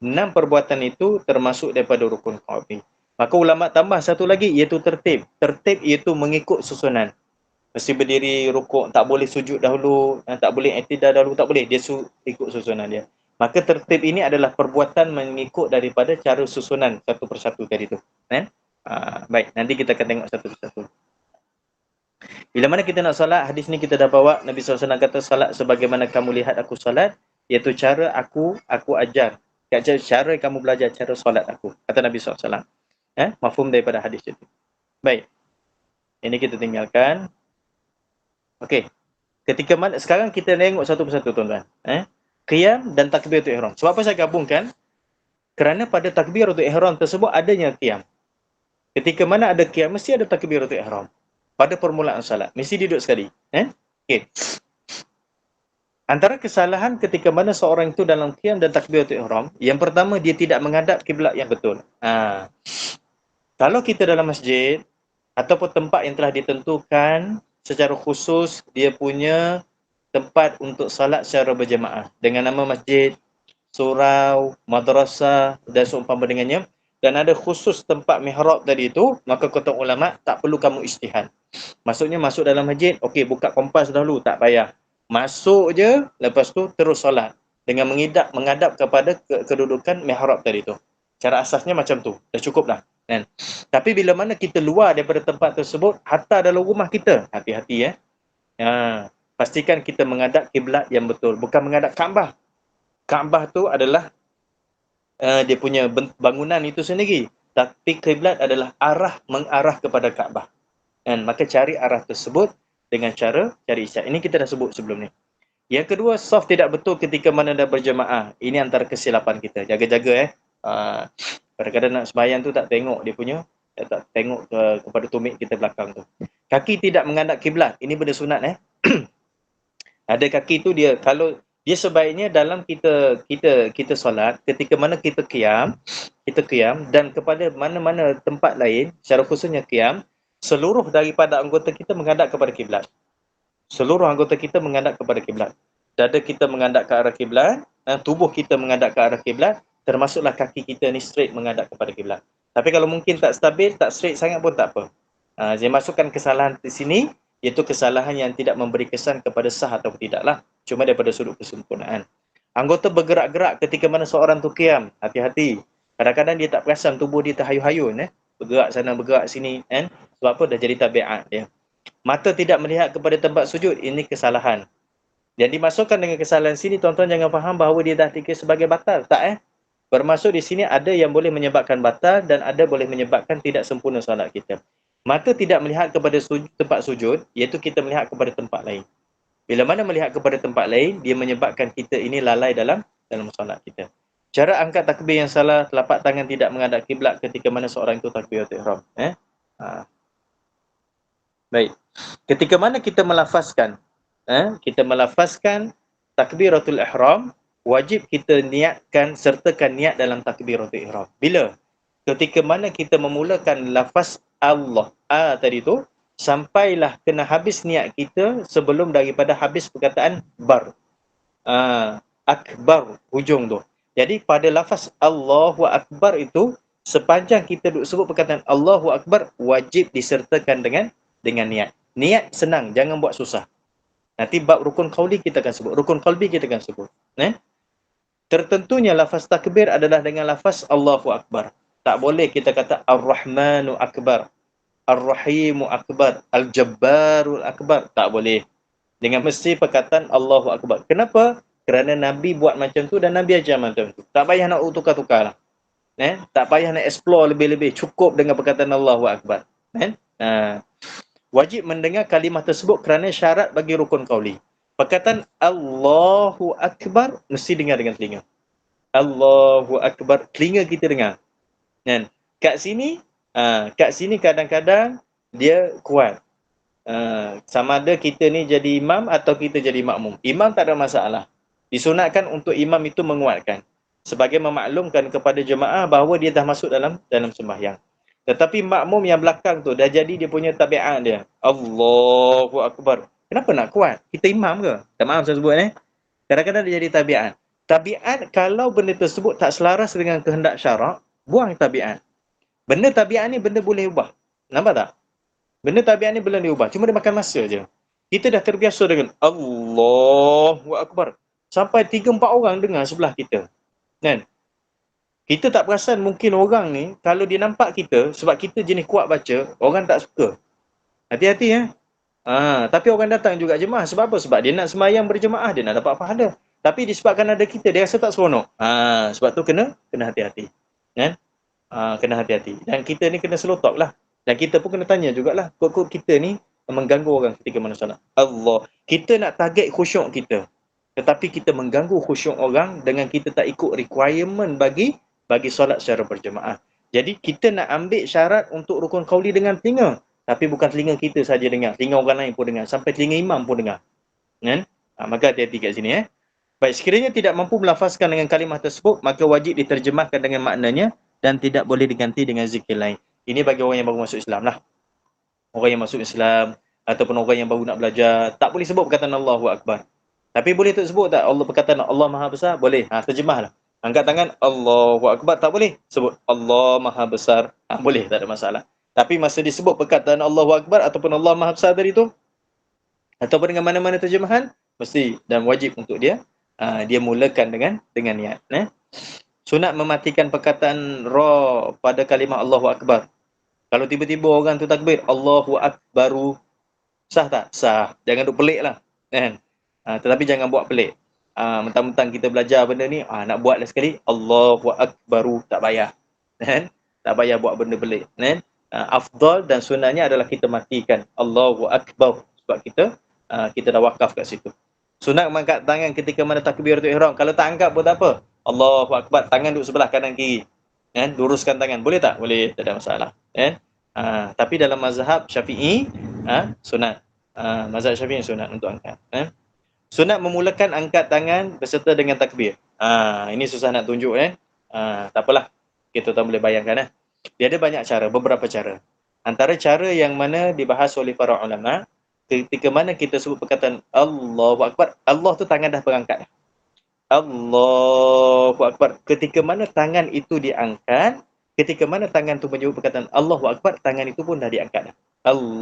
6 perbuatan itu termasuk daripada rukun fi'li. Maka ulama tambah satu lagi, iaitu tertib. Tertib iaitu mengikut susunan. Mesti berdiri rukuk, tak boleh sujud dahulu, tak boleh i'tidal dahulu, tak boleh. Dia ikut susunan dia. Maka tertib ini adalah perbuatan mengikut daripada cara susunan satu persatu tadi tu. Baik, nanti kita akan tengok satu persatu. Bila mana kita nak solat, hadis ni kita dah bawa. Nabi SAW kata, salat sebagaimana kamu lihat aku solat, iaitu cara aku ajar. Cara kamu belajar cara solat aku, kata Nabi SAW. Mafhum daripada hadis itu. Baik, ini kita tinggalkan. Okey, ketika mana sekarang kita tengok satu persatu tuan-tuan. Qiyam dan takbiratul ihram. Sebab apa saya gabungkan? Kerana pada takbiratul ihram tersebut adanya qiyam. Ketika mana ada qiyam, mesti ada takbiratul ihram. Pada permulaan salat, mesti duduk sekali. Okey. Antara kesalahan ketika mana seorang itu dalam qiyam dan takbiratul ihram, yang pertama, dia tidak menghadap kiblat yang betul. Kalau kita dalam masjid ataupun tempat yang telah ditentukan secara khusus, dia punya tempat untuk salat secara berjemaah dengan nama masjid, surau, madrasah dan seumpama dengannya, dan ada khusus tempat mihrab tadi itu, maka kata ulama tak perlu kamu ijtihad. Maksudnya masuk dalam masjid, okey, buka kompas dahulu, tak payah. Masuk je, lepas tu terus solat dengan menghadap kepada kedudukan mihrab tadi tu. Cara asasnya macam tu, dah cukup dah. Kan? Tapi bila mana kita luar daripada tempat tersebut, hatta dalam rumah kita, hati-hati pastikan kita menghadap kiblat yang betul, bukan menghadap Kaabah. Kaabah tu adalah dia punya bangunan itu sendiri, tapi kiblat adalah mengarah kepada Kaabah. Dan maka cari arah tersebut dengan cara cari isyarat. Ini kita dah sebut sebelum ni. Yang kedua, saf tidak betul ketika mana dah berjemaah. Ini antara kesilapan kita. Jaga-jaga kadang-kadang nak sembahyang tu tak tengok dia punya, tak tengok kepada tumit kita belakang tu. Kaki tidak menghadap kiblat. Ini benda sunat Ada kaki tu dia, kalau dia sebaiknya dalam kita solat, ketika mana kita qiyam dan kepada mana-mana tempat lain, secara khususnya qiyam, seluruh daripada anggota kita menghadap kepada kiblat. Seluruh anggota kita menghadap kepada kiblat. Dada kita menghadap ke arah kiblat, tubuh kita menghadap ke arah kiblat, termasuklah kaki kita ni straight menghadap kepada kiblat. Tapi kalau mungkin tak stabil, tak straight sangat pun tak apa. Saya masukkan kesalahan di sini, iaitu kesalahan yang tidak memberi kesan kepada sah atau tidaklah. Cuma daripada sudut kesempurnaan. Anggota bergerak-gerak ketika mana seorang tu qiyam, hati-hati. Kadang-kadang dia tak perasan tubuh dia terhayun-hayun. Bergerak sana, bergerak sini. Sebab apa? Dah jadi tabiat dia. Mata tidak melihat kepada tempat sujud, ini kesalahan. Yang dimasukkan dengan kesalahan sini, tuan-tuan jangan faham bahawa dia dah dikira sebagai batal. Tak Bermaksud di sini ada yang boleh menyebabkan batal dan ada boleh menyebabkan tidak sempurna solat kita. Mata tidak melihat kepada tempat sujud, iaitu kita melihat kepada tempat lain. Bila mana melihat kepada tempat lain, dia menyebabkan kita ini lalai dalam solat kita. Cara angkat takbir yang salah, telapak tangan tidak menghadap kiblat ketika mana seorang itu takbiratul ihram. Baik. Ketika mana kita melafazkan takbiratul ihram, wajib kita niatkan, sertakan niat dalam takbiratul ihram. Bila? Ketika mana kita memulakan lafaz Allah tadi tu, sampailah kena habis niat kita sebelum daripada habis perkataan bar. Akbar, hujung tu. Jadi pada lafaz Allahu Akbar itu, sepanjang kita duk sebut perkataan Allahu Akbar, wajib disertakan dengan niat. Niat senang, jangan buat susah. Nanti bab rukun qauli kita akan sebut, rukun qalbi kita akan sebut. Tertentunya lafaz takbir adalah dengan lafaz Allahu Akbar. Tak boleh kita kata Ar-Rahmanu Akbar, Ar-Rahimu Akbar, Al-Jabbarul Akbar. Tak boleh. Dengan mesti perkataan Allahu Akbar. Kenapa? Kerana Nabi buat macam tu dan Nabi ajar macam tu. Tak payah nak tukar-tukar lah. Tak payah nak explore lebih-lebih. Cukup dengan perkataan Allahu Akbar. Wajib mendengar kalimah tersebut kerana syarat bagi rukun qauli. Perkataan Allahu Akbar mesti dengar dengan telinga. Allahu Akbar, telinga kita dengar. Kat sini kadang-kadang dia kuat. Sama ada kita ni jadi imam atau kita jadi makmum. Imam tak ada masalah. Disunatkan untuk imam itu menguatkan sebagai memaklumkan kepada jemaah bahawa dia dah masuk dalam sembahyang. Tetapi makmum yang belakang tu dah jadi dia punya tabiat dia. Allahu Akbar. Kenapa nak kuat? Kita imam ke? Tak maaf saya sebut Kadang-kadang dia jadi tabiat. Tabiat kalau benda tersebut tak selaras dengan kehendak syarak, buang tabiat. Benda tabiat ni benda boleh ubah. Nampak tak? Benda tabiat ni boleh diubah. Cuma dia makan masa je. Kita dah terbiasa dengan Allahu Akbar. Sampai 3-4 orang dengar sebelah kita. Kita tak perasan mungkin orang ni, kalau dia nampak kita, sebab kita jenis kuat baca, orang tak suka. Hati-hati tapi orang datang juga jemaah. Sebab apa? Sebab dia nak sembahyang berjemaah, dia nak dapat pahala. Tapi disebabkan ada kita, dia rasa tak seronok. Sebab tu kena hati-hati. Kena hati-hati. Dan kita ni kena slow talk lah. Dan kita pun kena tanya jugalah. Kok kita ni mengganggu orang ketika mana solat. Allah. Kita nak target khusyuk kita. Tetapi kita mengganggu khusyuk orang dengan kita tak ikut requirement bagi solat secara berjemaah. Jadi kita nak ambil syarat untuk rukun qauli dengan telinga. Tapi bukan telinga kita saja dengar. Telinga orang lain pun dengar. Sampai telinga imam pun dengar. Maka hati-hati kat sini. Baik, sekiranya tidak mampu melafazkan dengan kalimah tersebut, maka wajib diterjemahkan dengan maknanya dan tidak boleh diganti dengan zikir lain. Ini bagi orang yang baru masuk Islam lah. Orang yang masuk Islam ataupun orang yang baru nak belajar, tak boleh sebut perkataan Allahu Akbar. Tapi boleh tak sebut tak Allah perkataan Allah Maha Besar? Boleh. Terjemahlah. Angkat tangan Allahu Akbar, tak boleh sebut Allah Maha Besar. Boleh, tak ada masalah. Tapi masa disebut perkataan Allahu Akbar ataupun Allah Maha Besar tadi tu, ataupun dengan mana-mana terjemahan, mesti dan wajib untuk dia mulakan dengan niat. Sunat mematikan perkataan ra pada kalimah Allahu Akbar. Kalau tiba-tiba orang tu takbir Allahu Akbaru, sah tak? Sah. Jangan duk pelik lah. Tetapi jangan buat pelik. Mentang-mentang kita belajar benda ni, nak buat lah sekali Allahu Akbaru, tak payah. Tak payah buat benda pelik. Afdal dan sunatnya adalah kita matikan Allahu Akbar, sebab kita dah wakaf kat situ. Sunat mengangkat tangan ketika mana takbiratul ihram. Kalau tak angkat pun tak apa. Allahu Akbar, tangan duduk sebelah kanan kiri. Luruskan tangan. Boleh tak? Boleh, tak ada masalah. Tapi dalam mazhab Syafi'i, sunat. Mazhab Syafi'i sunat untuk angkat. Sunat memulakan angkat tangan berserta dengan takbir. Ini susah nak tunjuk. Tak apalah. Kita tak boleh bayangkan. Dia ada banyak cara, beberapa cara. Antara cara yang mana dibahas oleh para ulama, ketika mana kita sebut perkataan Allahu Akbar, Allah tu tangan dah berangkat. Allahu Akbar. Ketika mana tangan itu diangkat, ketika mana tangan tu menyebut perkataan Allahu Akbar, tangan itu pun dah diangkat. Allahu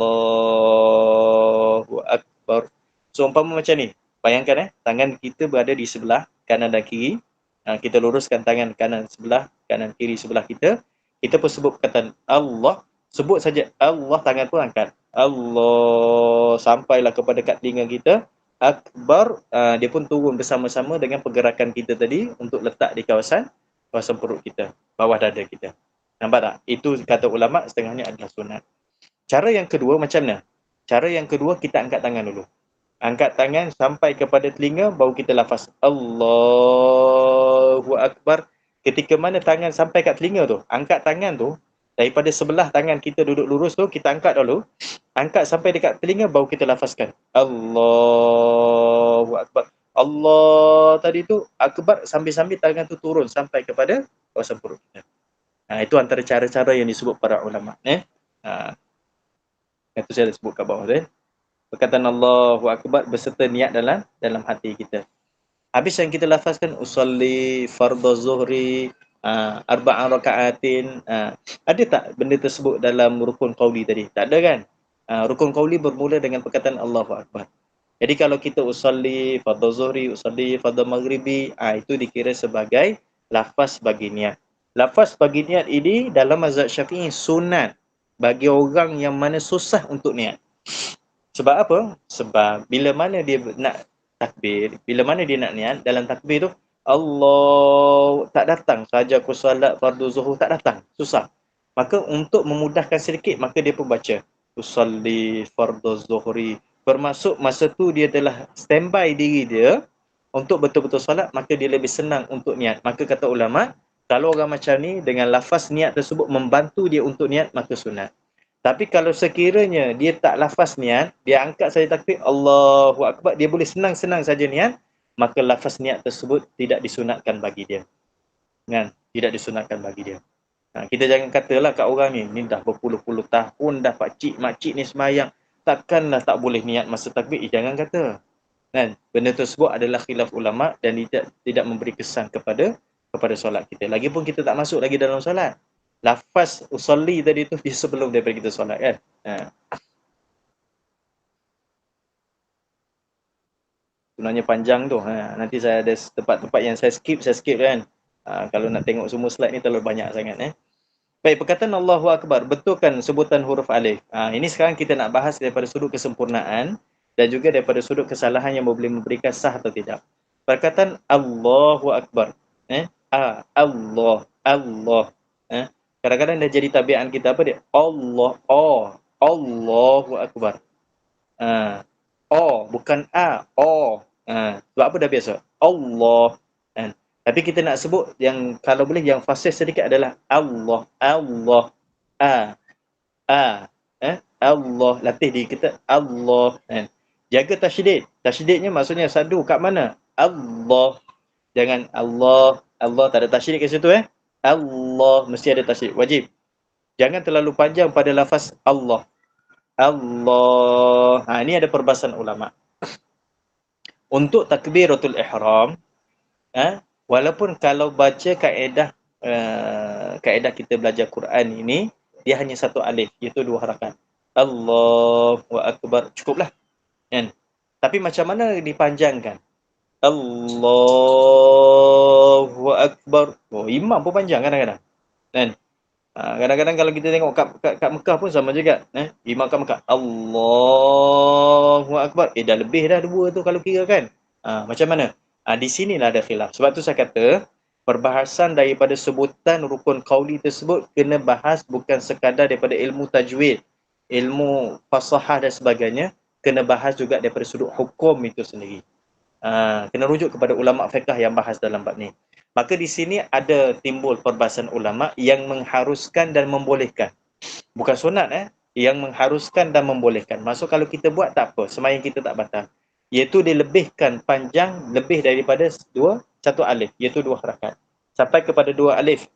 Akbar. So, umpama macam ni. Bayangkan tangan kita berada di sebelah kanan dan kiri. Kita luruskan tangan kanan sebelah, kanan kiri sebelah kita. Kita pun sebut perkataan Allah. Sebut saja Allah, tangan pun angkat. Allah, sampailah kepada kat telinga kita. Akbar, dia pun turun bersama-sama dengan pergerakan kita tadi untuk letak di kawasan perut kita, bawah dada kita. Nampak tak? Itu kata ulama, setengahnya adalah sunat. Cara yang kedua macam mana? Cara yang kedua, kita angkat tangan dulu. Angkat tangan sampai kepada telinga, baru kita lafaz Allahu Akbar. Ketika mana tangan sampai kat telinga tu, angkat tangan tu, daripada sebelah tangan kita duduk lurus tu, kita angkat dulu. Angkat sampai dekat telinga, baru kita lafazkan Allahu Akbar. Allah tadi tu, Akbar, sambil-sambil tangan tu turun sampai kepada kawasan perut kita. Itu antara cara-cara yang disebut para ulama. Itu saya sebut kat bawah tu. Perkataan Allahu Akbar berserta niat dalam hati kita. Habis yang kita lafazkan usolli fardhu zuhri arba'an raka'atin, ada tak benda tersebut dalam rukun qauli tadi? Tak ada kan? Rukun qauli bermula dengan perkataan Allahu Akbar. Jadi kalau kita usolli fardhu zuhri, usolli fardhu maghribi, itu dikira sebagai lafaz bagi niat. Lafaz bagi niat ini dalam mazhab Syafi'i sunat bagi orang yang mana susah untuk niat. Sebab apa? Sebab bila mana dia nak takbir, bila mana dia nak niat, dalam takbir tu Allah tak datang saja aku solat fardu zuhur, tak datang, susah. Maka untuk memudahkan sedikit, maka dia pun baca usolli fardu zuhri. Bermaksud masa tu dia telah standby diri dia untuk betul-betul solat, maka dia lebih senang untuk niat. Maka kata ulama, kalau orang macam ni dengan lafaz niat tersebut membantu dia untuk niat, maka sunat. Tapi kalau sekiranya dia tak lafaz niat, dia angkat saja takbir Allahu Akbar, dia boleh senang-senang saja niat, maka lafaz niat tersebut tidak disunatkan bagi dia. Kan? Tidak disunatkan bagi dia. Kita jangan katalah kat orang ni dah berpuluh-puluh tahun dah pakcik makcik ni sembahyang, takkanlah tak boleh niat masa takbir. Jangan kata. Kan? Benda tersebut adalah khilaf ulama dan tidak memberi kesan kepada solat kita. Lagipun kita tak masuk lagi dalam solat. Lafaz usolli tadi tu dia sebelum daripada kita solat kan. Sebenarnya panjang tu. Nanti saya ada tempat-tempat yang saya skip kan. Kalau nak tengok semua slide ni terlalu banyak sangat. Baik, perkataan Allahu Akbar, betulkan sebutan huruf alif. Ini sekarang kita nak bahas daripada sudut kesempurnaan dan juga daripada sudut kesalahan yang boleh memberikan sah atau tidak. Perkataan Allahu Akbar. Allah. Kadang-kadang dah jadi tabiat kita apa dia? Allahu Akbar. Bukan sebab apa dah biasa? Allah. Tapi kita nak sebut yang kalau boleh yang fasih sedikit adalah Allah. Allah. Latih diri kita Allah. Jaga tasydid. Tasydidnya maksudnya sadu kat mana? Allah. Jangan Allah tak ada tasydid kat situ Allah mesti ada tasydid, wajib. Jangan terlalu panjang pada lafaz Allah. Ini ada perbahasan ulama. Untuk takbiratul ihram, walaupun kalau baca kaedah kita belajar Quran ini, dia hanya satu alif, iaitu 2 harakat. Allahu Akbar, cukuplah. Kan? Tapi macam mana dipanjangkan? Allahu Akbar. Imam pun panjang kadang-kadang. Kan? Kadang-kadang kalau kita tengok kat Mekah pun sama juga. Imam kat Mekah. Allahu Akbar. Dah lebih dah 2 tu kalau kira kan. Macam mana? Di sinilah ada khilaf. Sebab tu saya kata, perbahasan daripada sebutan rukun qauli tersebut kena bahas bukan sekadar daripada ilmu tajwid, ilmu fasahah dan sebagainya. Kena bahas juga daripada sudut hukum itu sendiri. Kena rujuk kepada ulama fiqh yang bahas dalam bab ni. Maka di sini ada timbul perbahasan ulama yang mengharuskan dan membolehkan. Bukan sunat yang mengharuskan dan membolehkan. Maksud kalau kita buat tak apa, sembahyang kita tak batal. Iaitu dilebihkan panjang lebih daripada 1 alif, iaitu 2 harakat. Sampai kepada 2 alif,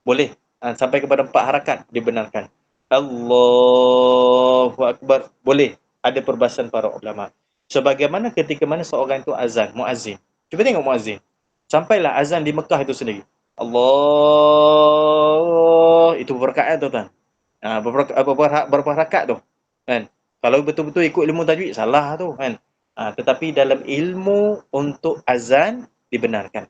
boleh. Sampai kepada 4 harakat dibenarkan. Allahu Akbar, boleh. Ada perbahasan para ulama. Sebagaimana ketika mana seorang itu azan, muazzin. Cuba tengok muazzin. Sampailah azan di Mekah itu sendiri. Allah, itu berapa rakaat tu kan? Berapa rakaat tu? Kan? Kalau betul-betul ikut ilmu tajwid, salah tu kan? Tetapi dalam ilmu untuk azan, dibenarkan.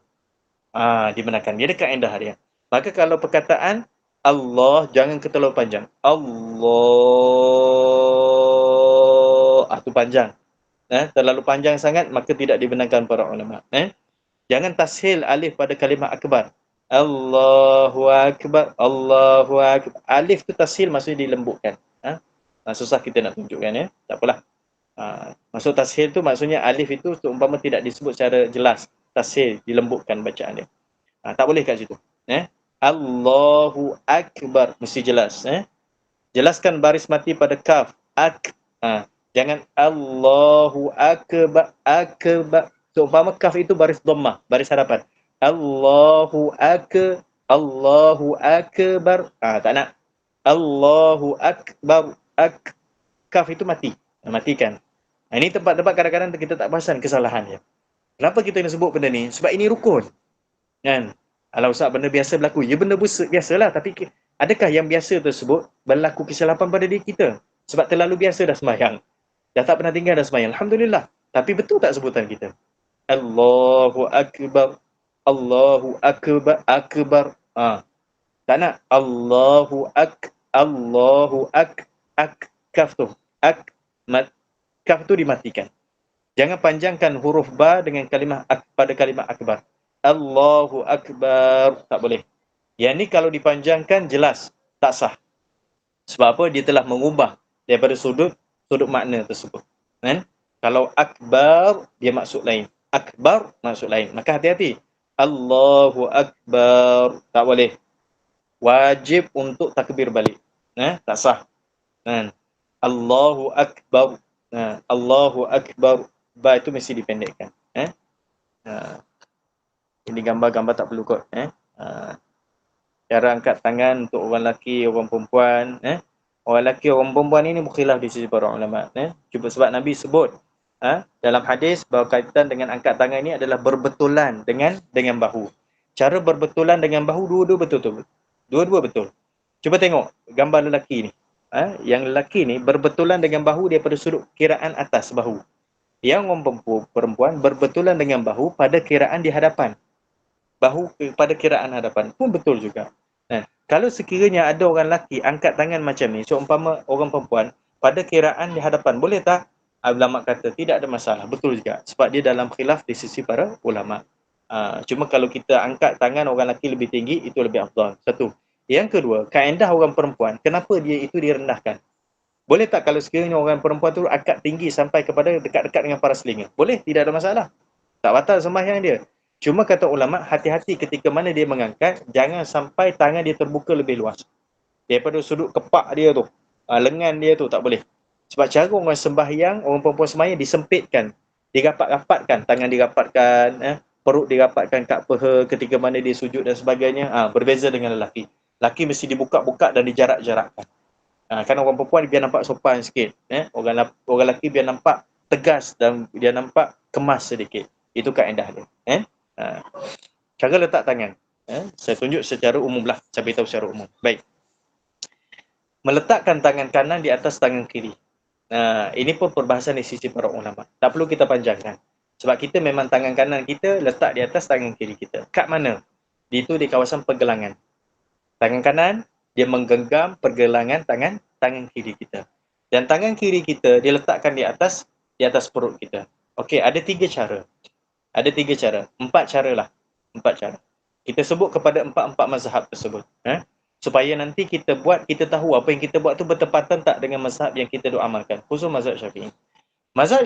Dibenarkan. Dia ada kaedah dia. Maka kalau perkataan Allah, jangan terlalu panjang. Allah, tu panjang. Terlalu panjang sangat, maka tidak dibenarkan para ulama. Jangan tashil alif pada kalimah akbar. Allahu Akbar, Allahu Akbar. Alif tu tashil maksudnya dilembutkan. Susah kita nak tunjukkan tak apalah. Maksud tashil tu maksudnya alif itu seumpama tidak disebut secara jelas. Tashil, dilembutkan bacaan dia. Tak boleh kat situ. Allahu Akbar, mesti jelas. Jelaskan baris mati pada kaf. Jangan Allahu Akbar, Akbar. Seumpama kaf itu baris dhammah, baris harapan. Allahu Akbar. Tak nak. Allahu Akbar. Kaf itu mati. Matikan. Ini tempat-tempat kadang-kadang kita tak perasan kesalahannya. Kenapa kita nak sebut benda ni? Sebab ini rukun. Kan? Alah Ustaz, benda biasa berlaku. Ya benda biasalah, tapi adakah yang biasa tersebut berlaku kesilapan pada diri kita? Sebab terlalu biasa dah sembahyang. Dah tak pernah tinggal dah sembahyang. Alhamdulillah. Tapi betul tak sebutan kita? Allahu Akbar. Allahu Akbar. Akbar. Tak nak. Allahu Kaf tu. Kaf tu dimatikan. Jangan panjangkan huruf ba dengan kalimah pada kalimah akbar. Allahu Akbar. Tak boleh. Yang ni kalau dipanjangkan jelas tak sah. Sebab apa? Dia telah mengubah daripada sudut makna tersebut. Kan? Kalau akbar, dia maksud lain. Akbar, maksud lain. Maka hati-hati. Allahu Akbar. Tak boleh. Wajib untuk takbir balik. Tak sah. Allahu Akbar. Allahu Akbar. Ba itu mesti dipendekkan. Ini gambar-gambar tak perlu kot. Cara angkat tangan untuk orang lelaki, orang perempuan. Orang lelaki, orang perempuan ini berkhilaf di sisi para ulama. Cuba sebab Nabi sebut dalam hadis bahawa kaitan dengan angkat tangan ini adalah berbetulan dengan bahu. Cara berbetulan dengan bahu dua-dua betul. Dua-dua betul. Cuba tengok gambar lelaki ni. Yang lelaki ni berbetulan dengan bahu daripada sudut kiraan atas bahu. Yang orang perempuan berbetulan dengan bahu pada kiraan di hadapan. Bahu pada kiraan hadapan pun betul juga. Kalau sekiranya ada orang lelaki angkat tangan macam ni, seumpama orang perempuan pada kiraan di hadapan, boleh tak? Ulama kata tidak ada masalah, betul juga. Sebab dia dalam khilaf di sisi para ulama. Cuma kalau kita angkat tangan orang lelaki lebih tinggi, itu lebih afdal. Satu. Yang kedua, kaedah orang perempuan, kenapa dia itu direndahkan? Boleh tak kalau sekiranya orang perempuan tu angkat tinggi sampai kepada dekat-dekat dengan para selinga? Boleh, tidak ada masalah. Tak batal sembahyang dia. Cuma kata ulama, hati-hati ketika mana dia mengangkat, jangan sampai tangan dia terbuka lebih luas. Daripada sudut kepak dia tu, lengan dia tu, tak boleh. Sebab cara orang sembahyang, orang perempuan sembahyang disempitkan. Dirapat-rapatkan, tangan dirapatkan, perut dirapatkan kat peha ketika mana dia sujud dan sebagainya. Berbeza dengan lelaki. Lelaki mesti dibuka-buka dan dijarak-jarakkan. Kan orang perempuan biar nampak sopan sikit. Orang lelaki biar nampak tegas dan biar nampak kemas sedikit. Itu kaedah dia. Cara letak tangan. Saya tunjuk secara umum lah. Saya beritahu secara umum. Baik. Meletakkan tangan kanan di atas tangan kiri. Ini pun perbahasan di sisi para ulama. Tak perlu kita panjangkan. Sebab kita memang tangan kanan kita letak di atas tangan kiri kita. Kat mana? Itu di kawasan pergelangan. Tangan kanan, dia menggenggam pergelangan tangan kiri kita. Dan tangan kiri kita dia letakkan di atas perut kita. Okey, ada 3 cara. Ada 3 cara. 4 cara lah. 4 cara. Kita sebut kepada 4 mazhab tersebut. Supaya nanti kita tahu apa yang kita buat tu bertepatan tak dengan mazhab yang kita amalkan. Khusus mazhab Syafi'i. Mazhab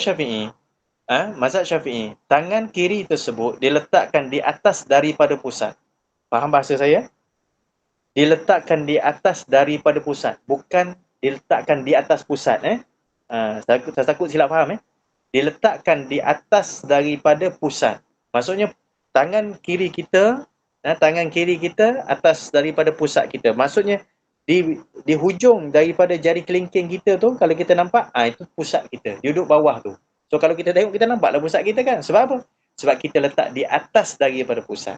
Syafi'i, tangan kiri tersebut diletakkan di atas daripada pusat. Faham bahasa saya? Diletakkan di atas daripada pusat. Bukan diletakkan di atas pusat. Saya takut silap faham. Diletakkan di atas daripada pusat. Maksudnya tangan kiri kita atas daripada pusat kita. Maksudnya di hujung daripada jari kelingking kita tu, kalau kita nampak, itu pusat kita. Dia duduk bawah tu. So kalau kita tengok, kita nampaklah pusat kita kan. Sebab apa? Sebab kita letak di atas daripada pusat.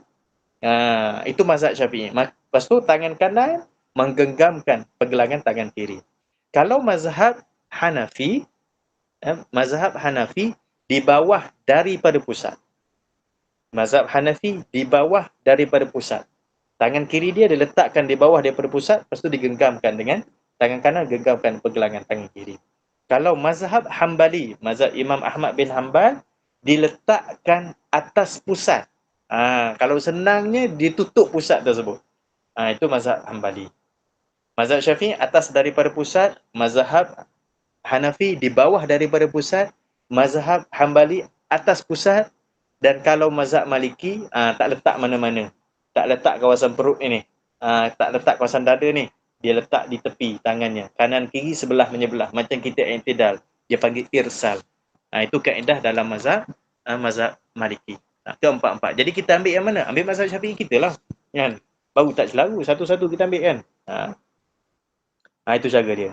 Itu mazhab Syafi'i. Lepas tu tangan kanan menggenggamkan pergelangan tangan kiri. Kalau mazhab Hanafi, di bawah daripada pusat. Mazhab Hanafi di bawah daripada pusat. Tangan kiri dia diletakkan di bawah daripada pusat, lepas tu digenggamkan dengan tangan kanan, genggamkan pergelangan tangan kiri. Kalau mazhab Hambali, mazhab Imam Ahmad bin Hanbal, diletakkan atas pusat. Kalau senangnya ditutup pusat tersebut. Itu mazhab Hambali. Mazhab Syafi'i atas daripada pusat, mazhab Hanafi di bawah daripada pusat, mazhab Hambali atas pusat, dan kalau mazhab Maliki tak letak mana-mana. Tak letak kawasan perut ini. Tak letak kawasan dada ni. Dia letak di tepi tangannya. Kanan kiri sebelah menyebelah. Macam kita i'tidal. Dia panggil irsal. Itu kaedah dalam mazhab Maliki. Keempat-empat. Jadi kita ambil yang mana? Ambil mazhab Syafi'i kita lah. Kan? Baru tak selalu. Satu-satu kita ambil kan. Itu cara dia.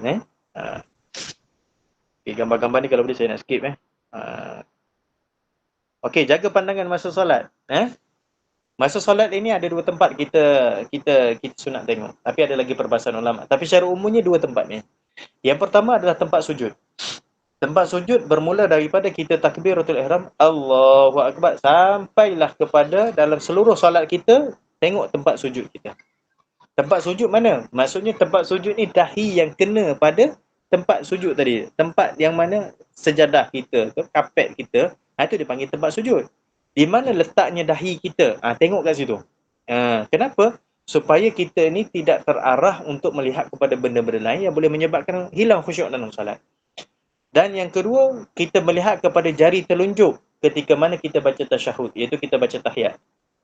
Okay, gambar-gambar ni kalau boleh saya nak skip. Okey, jaga pandangan masa solat. Masa solat ini ada dua tempat kita sunat tengok. Tapi ada lagi perbahasan ulama. Tapi secara umumnya dua tempat ni. Yang pertama adalah tempat sujud. Tempat sujud bermula daripada kita takbiratul ihram, Allahu Akbar, sampailah kepada dalam seluruh solat kita, tengok tempat sujud kita. Tempat sujud mana? Maksudnya tempat sujud ni dahi yang kena pada tempat sujud tadi. Tempat yang mana sejadah kita, kapet kita, itu dipanggil tempat sujud. Di mana letaknya dahi kita? Tengok kat situ. Kenapa? Supaya kita ni tidak terarah untuk melihat kepada benda-benda lain yang boleh menyebabkan hilang khusyuk dalam solat. Dan yang kedua, kita melihat kepada jari telunjuk ketika mana kita baca tasyahud, iaitu kita baca tahiyat.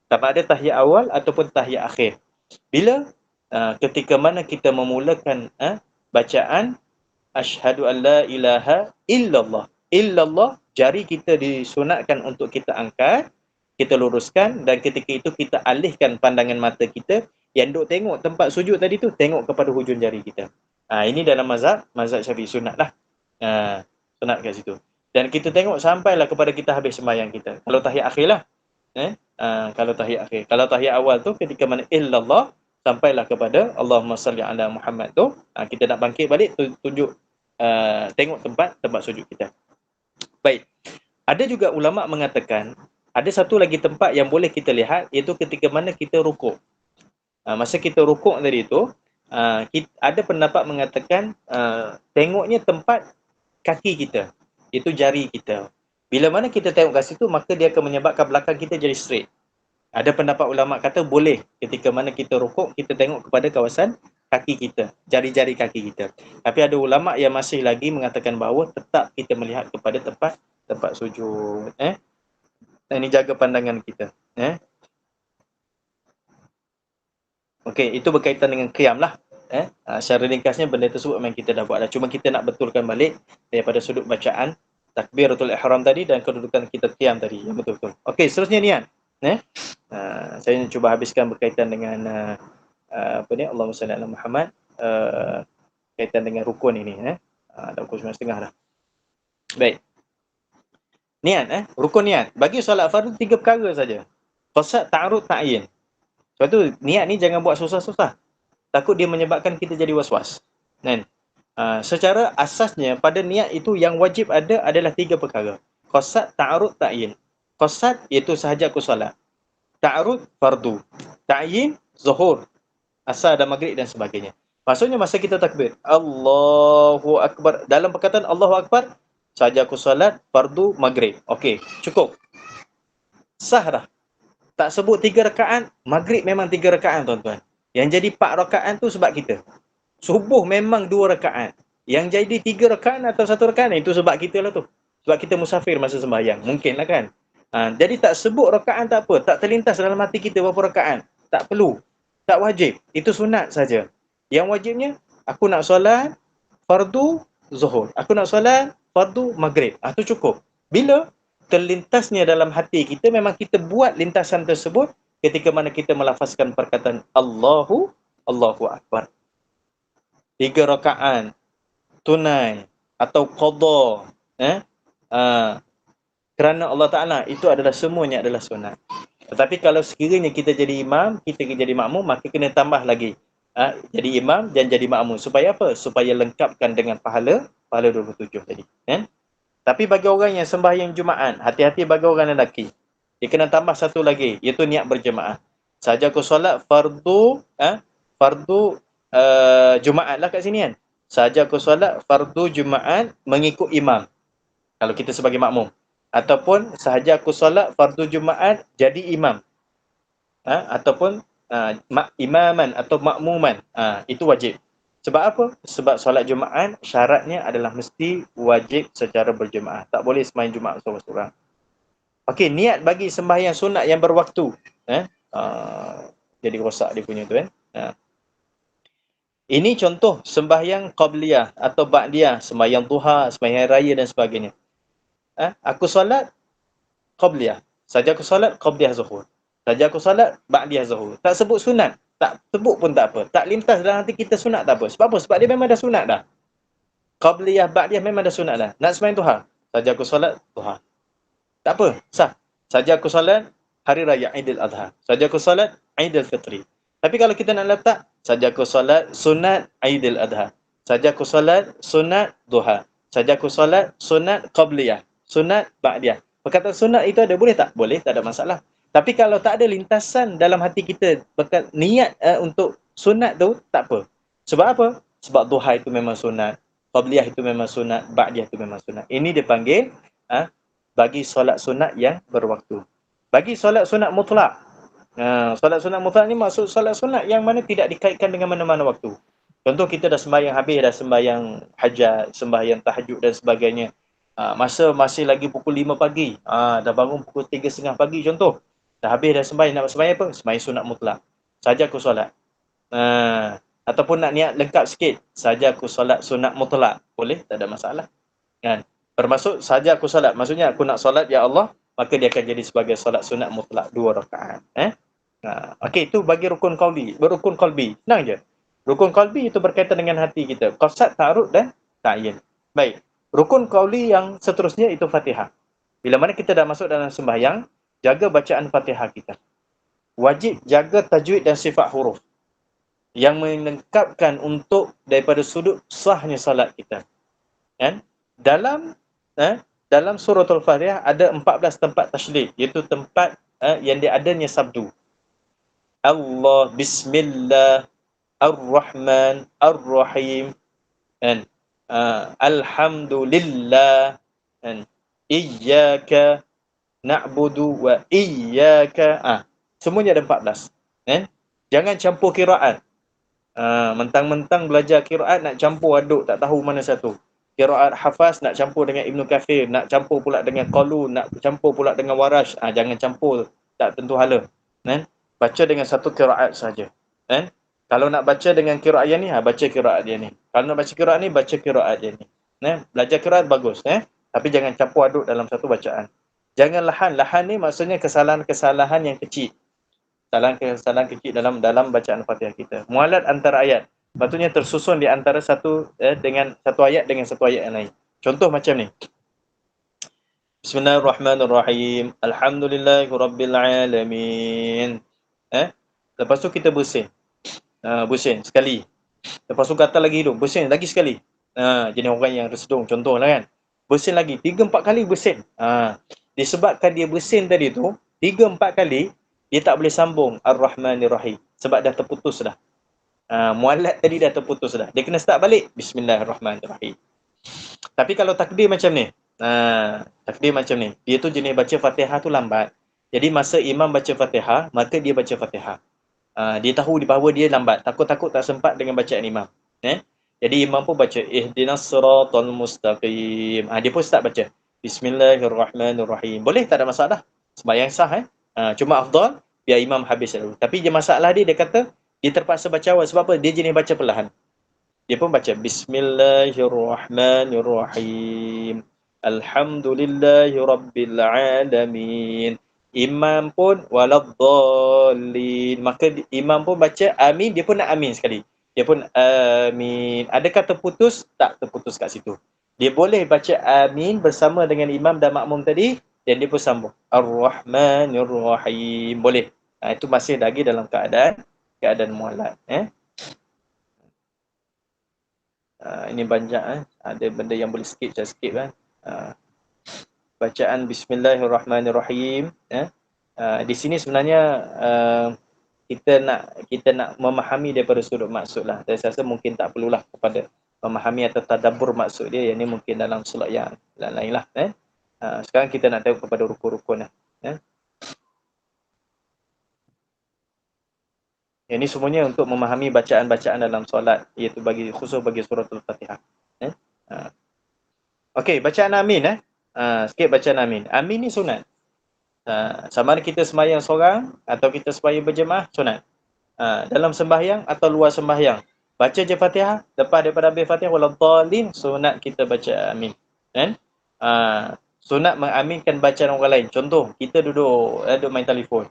Sama ada tahiyat awal ataupun tahiyat akhir. Bila? Ketika mana kita memulakan bacaan asyhadu an la ilaha illallah. Illallah, jari kita disunatkan untuk kita angkat, kita luruskan, dan ketika itu kita alihkan pandangan mata kita yang duk tengok tempat sujud tadi tu, tengok kepada hujung jari kita. Ini dalam mazhab Syafi'i sunat lah. Sunat kat situ. Dan kita tengok sampailah kepada kita habis sembahyang kita. Kalau tahiyat akhir lah. Kalau tahiyat akhir. Kalau tahiyat awal tu ketika mana illallah, sampailah kepada Allahumma salli ala Muhammad tu. Kita nak bangkit balik, tunjuk tengok tempat sujud kita. Baik. Ada juga ulama mengatakan ada satu lagi tempat yang boleh kita lihat, iaitu ketika mana kita rukuk. Masa kita rukuk tadi tu, ada pendapat mengatakan tengoknya tempat kaki kita, iaitu jari kita. Bila mana kita tengok kat situ, maka dia akan menyebabkan belakang kita jadi straight. Ada pendapat ulama kata boleh ketika mana kita rukuk, kita tengok kepada kawasan kaki kita, jari-jari kaki kita. Tapi ada ulama yang masih lagi mengatakan bahawa tetap kita melihat kepada tempat sujud. Ini jaga pandangan kita. Okey, itu berkaitan dengan qiyam lah. Secara ringkasnya benda tersebut memang kita dah buat dah. Cuma kita nak betulkan balik daripada sudut bacaan takbiratul ihram tadi dan kedudukan kita qiyam tadi yang betul-betul. Okey, seterusnya niat. Saya cuba habiskan berkaitan dengan Allahumma salli ala Muhammad, kaitan dengan rukun ini. Dah pukul 9.30 dah. Baik. Niat, rukun niat. Bagi solat fardu 3 perkara saja. Qasad, ta'arud, ta'yin. Sebab tu niat ni jangan buat susah-susah. Takut dia menyebabkan kita jadi was-was. Secara asasnya pada niat itu yang wajib ada adalah 3 perkara. Qasad, ta'arud, ta'yin. Qasad iaitu sahaja aku solat. Ta'arud, fardu. Ta'yin, zuhur, asar dan maghrib dan sebagainya. Maksudnya masa kita takbir, Allahu Akbar. Dalam perkataan Allahu Akbar, sahaja aku solat, fardu, maghrib. Okey, cukup. Sah dah. Tak sebut 3 rakaat, maghrib memang 3 rakaat tuan-tuan. Yang jadi 4 rakaat tu sebab kita. Subuh memang 2 rakaat. Yang jadi 3 rakaat atau 1 rakaat, itu sebab kita lah tu. Sebab kita musafir masa sembahyang. Mungkin lah kan. Jadi tak sebut rakaat tak apa. Tak terlintas dalam hati kita berapa rakaat. Tak perlu. Tak wajib. Itu sunat saja. Yang wajibnya, aku nak solat fardu zuhur. Aku nak solat fardu maghrib. Itu cukup. Bila terlintasnya dalam hati kita, memang kita buat lintasan tersebut ketika mana kita melafazkan perkataan Allahu Akbar. 3 rakaat tunai atau qada, kerana Allah Ta'ala, itu adalah semuanya adalah sunat. Tetapi kalau sekiranya kita jadi imam, kita jadi makmum, maka kena tambah lagi. Jadi imam dan jadi makmum. Supaya apa? Supaya lengkapkan dengan pahala 27 tadi. Tapi bagi orang yang sembahyang Jumaat, hati-hati bagi orang lelaki. Dia kena tambah satu lagi, iaitu niat berjemaah. Sahaja aku solat fardu Jumaat lah kat sini kan. Sahaja aku solat fardu Jumaat mengikut imam. Kalau kita sebagai makmum. Ataupun sahaja aku solat fardu Jumaat jadi imam. Ataupun imaman atau makmuman. Itu wajib. Sebab apa? Sebab solat Jumaat syaratnya adalah mesti wajib secara berjemaah. Tak boleh sembahyang Jumaat seorang-seorang. Okey, niat bagi sembahyang sunat yang berwaktu. Jadi rosak dia punya tu kan. Ini contoh sembahyang qabliyah atau ba'diyah, sembahyang duha, sembahyang raya dan sebagainya. Aku solat qabliyah. Saja aku solat qabliyah zuhur. Saja aku solat ba'diyah zuhur. Tak sebut sunat. Tak sebut pun tak apa. Tak lintas dalam hati kita sunat tak apa. Sebab apa? Sebab dia memang dah sunat dah. Qabliyah, ba'diyah memang dah sunat dah. Nak sembahyang duha. Saja aku solat duha. Tak apa, sah. saja aku solat hari raya Aidil Adha, saja aku solat Aidil Fitri. Tapi kalau kita nak letak, saja aku solat sunat Aidil Adha, saja aku solat sunat duha, saja aku solat sunat qabliyah, sunat ba'diyah. Perkataan sunat itu ada, boleh tak? Boleh, tak ada masalah. Tapi kalau tak ada lintasan dalam hati kita niat untuk sunat tu, tak apa. Sebab apa? Sebab duha itu memang sunat, qabliyah itu memang sunat, ba'diyah itu memang sunat. Ini dipanggil bagi solat sunat yang berwaktu. Bagi solat sunat mutlak, solat sunat mutlak ni maksud solat sunat yang mana tidak dikaitkan dengan mana-mana waktu. Contoh kita dah sembahyang habis, dah sembahyang hajat, sembahyang tahajud dan sebagainya. Masa masih lagi pukul 5 pagi, dah bangun pukul 3.30 pagi contoh. Dah habis dah sembahyang, nak sembahyang apa? Sembahyang sunat mutlak. Saja aku solat. Ataupun nak niat lengkap sikit, saja aku solat sunat mutlak. Boleh, tak ada masalah. Kan? Bermaksud saja aku solat, maksudnya aku nak solat ya Allah, maka dia akan jadi sebagai solat sunat mutlak 2 rakaat. Okey, itu bagi rukun qauli. Berukun qalbi, senang je. Rukun qalbi itu berkaitan dengan hati kita. Qasad, ta'arud dan ta'yin. Baik. Rukun qauli yang seterusnya itu Fatihah. Bila mana kita dah masuk dalam sembahyang, jaga bacaan Fatihah kita. Wajib jaga tajwid dan sifat huruf yang melengkapkan untuk daripada sudut sahnya salat kita. Kan? Dalam suratul Fatihah ada 14 tempat tasydid, iaitu tempat yang dia adanya sabdu. Allah, Bismillah, Ar-Rahman, Ar-Rahim, and Alhamdulillah, and Iyyaka na'budu wa iyyaka. Semuanya ada 14. Jangan campur qiraat. Mentang-mentang belajar qiraat nak campur aduk, tak tahu mana satu. Qiraat Hafaz nak campur dengan Ibnu Kathir, nak campur pula dengan Qalun, nak campur pula dengan Warash. Jangan campur, tak tentu hala. Baca dengan satu qiraat saja. Kalau nak baca dengan qiraat yang ni, baca qiraat dia ni. Kalau nak baca qiraat ni, baca qiraat dia ni. Belajar qiraat bagus, tapi jangan campur aduk dalam satu bacaan. Jangan lahan. Lahan ni maksudnya kesalahan-kesalahan yang kecil. Kesalahan kecil dalam bacaan Fatihah kita. Mualat antara ayat. Patutnya tersusun di antara satu ayat dengan satu ayat yang lain. Contoh macam ni. Bismillahirrahmanirrahim. Alhamdulillahirabbil alamin. Lepas tu kita bersin. Bersin sekali. Lepas tu gatal lagi hidung, bersin lagi sekali. Jenis orang yang tersedung contohlah kan. Bersin lagi 3-4 kali bersin. Disebabkan dia bersin tadi tu 3-4 kali, dia tak boleh sambung Ar-Rahmanir-Rahim sebab dah terputus dah. Mualat tadi dah terputus dah. Dia kena start balik Bismillahirrahmanirrahim. Tapi kalau takbir macam ni, dia tu jenis baca Fatihah tu lambat. Jadi masa imam baca Fatihah, maka dia baca Fatihah. Dia tahu bahawa dia lambat, takut-takut tak sempat dengan bacaan imam. Jadi imam pun baca ihdinas siratal mustaqim. Dia pun start baca Bismillahirrahmanirrahim. Boleh, tak ada masalah. Sembahyang sah. Cuma afdal biar imam habis dulu. Tapi je masalah dia kata dia terpaksa baca awal. Sebab apa? Dia jenis baca perlahan. Dia pun baca Bismillahirrahmanirrahim. Alhamdulillahirabbil alamin. Imam pun waladdallin. Maka imam pun baca amin, dia pun nak amin sekali. Dia pun amin. Adakah terputus? Tak terputus kat situ. Dia boleh baca amin bersama dengan imam dan makmum tadi, dan dia pun sambung Ar-Rahmanir-Rahim. Boleh. Itu masih lagi dalam keadaan mualat. Ini banyak. Ada benda yang boleh skip, saya skip kan. Bacaan Bismillahirrahmanirrahim. Di sini sebenarnya kita nak memahami daripada sudut maksud lah. Dan saya rasa mungkin tak perlulah kepada memahami atau tadabbur maksud dia. Yang ini mungkin dalam solat yang lain lah. Sekarang kita nak tahu kepada rukun-rukun lah. Yang ini semuanya untuk memahami bacaan-bacaan dalam solat, iaitu khusus bagi suratul Fatihah. Okey, bacaan amin. Sikit bacaan amin. Amin ni sunat. Sama ada kita sembahyang seorang atau kita sembahyang berjemaah, sunat. Dalam sembahyang atau luar sembahyang, baca je Fatihah. Lepas daripada habis Fatihah waladdallin, sunat kita baca amin. Sunat mengaminkan bacaan orang lain. Contoh, kita duduk main telefon,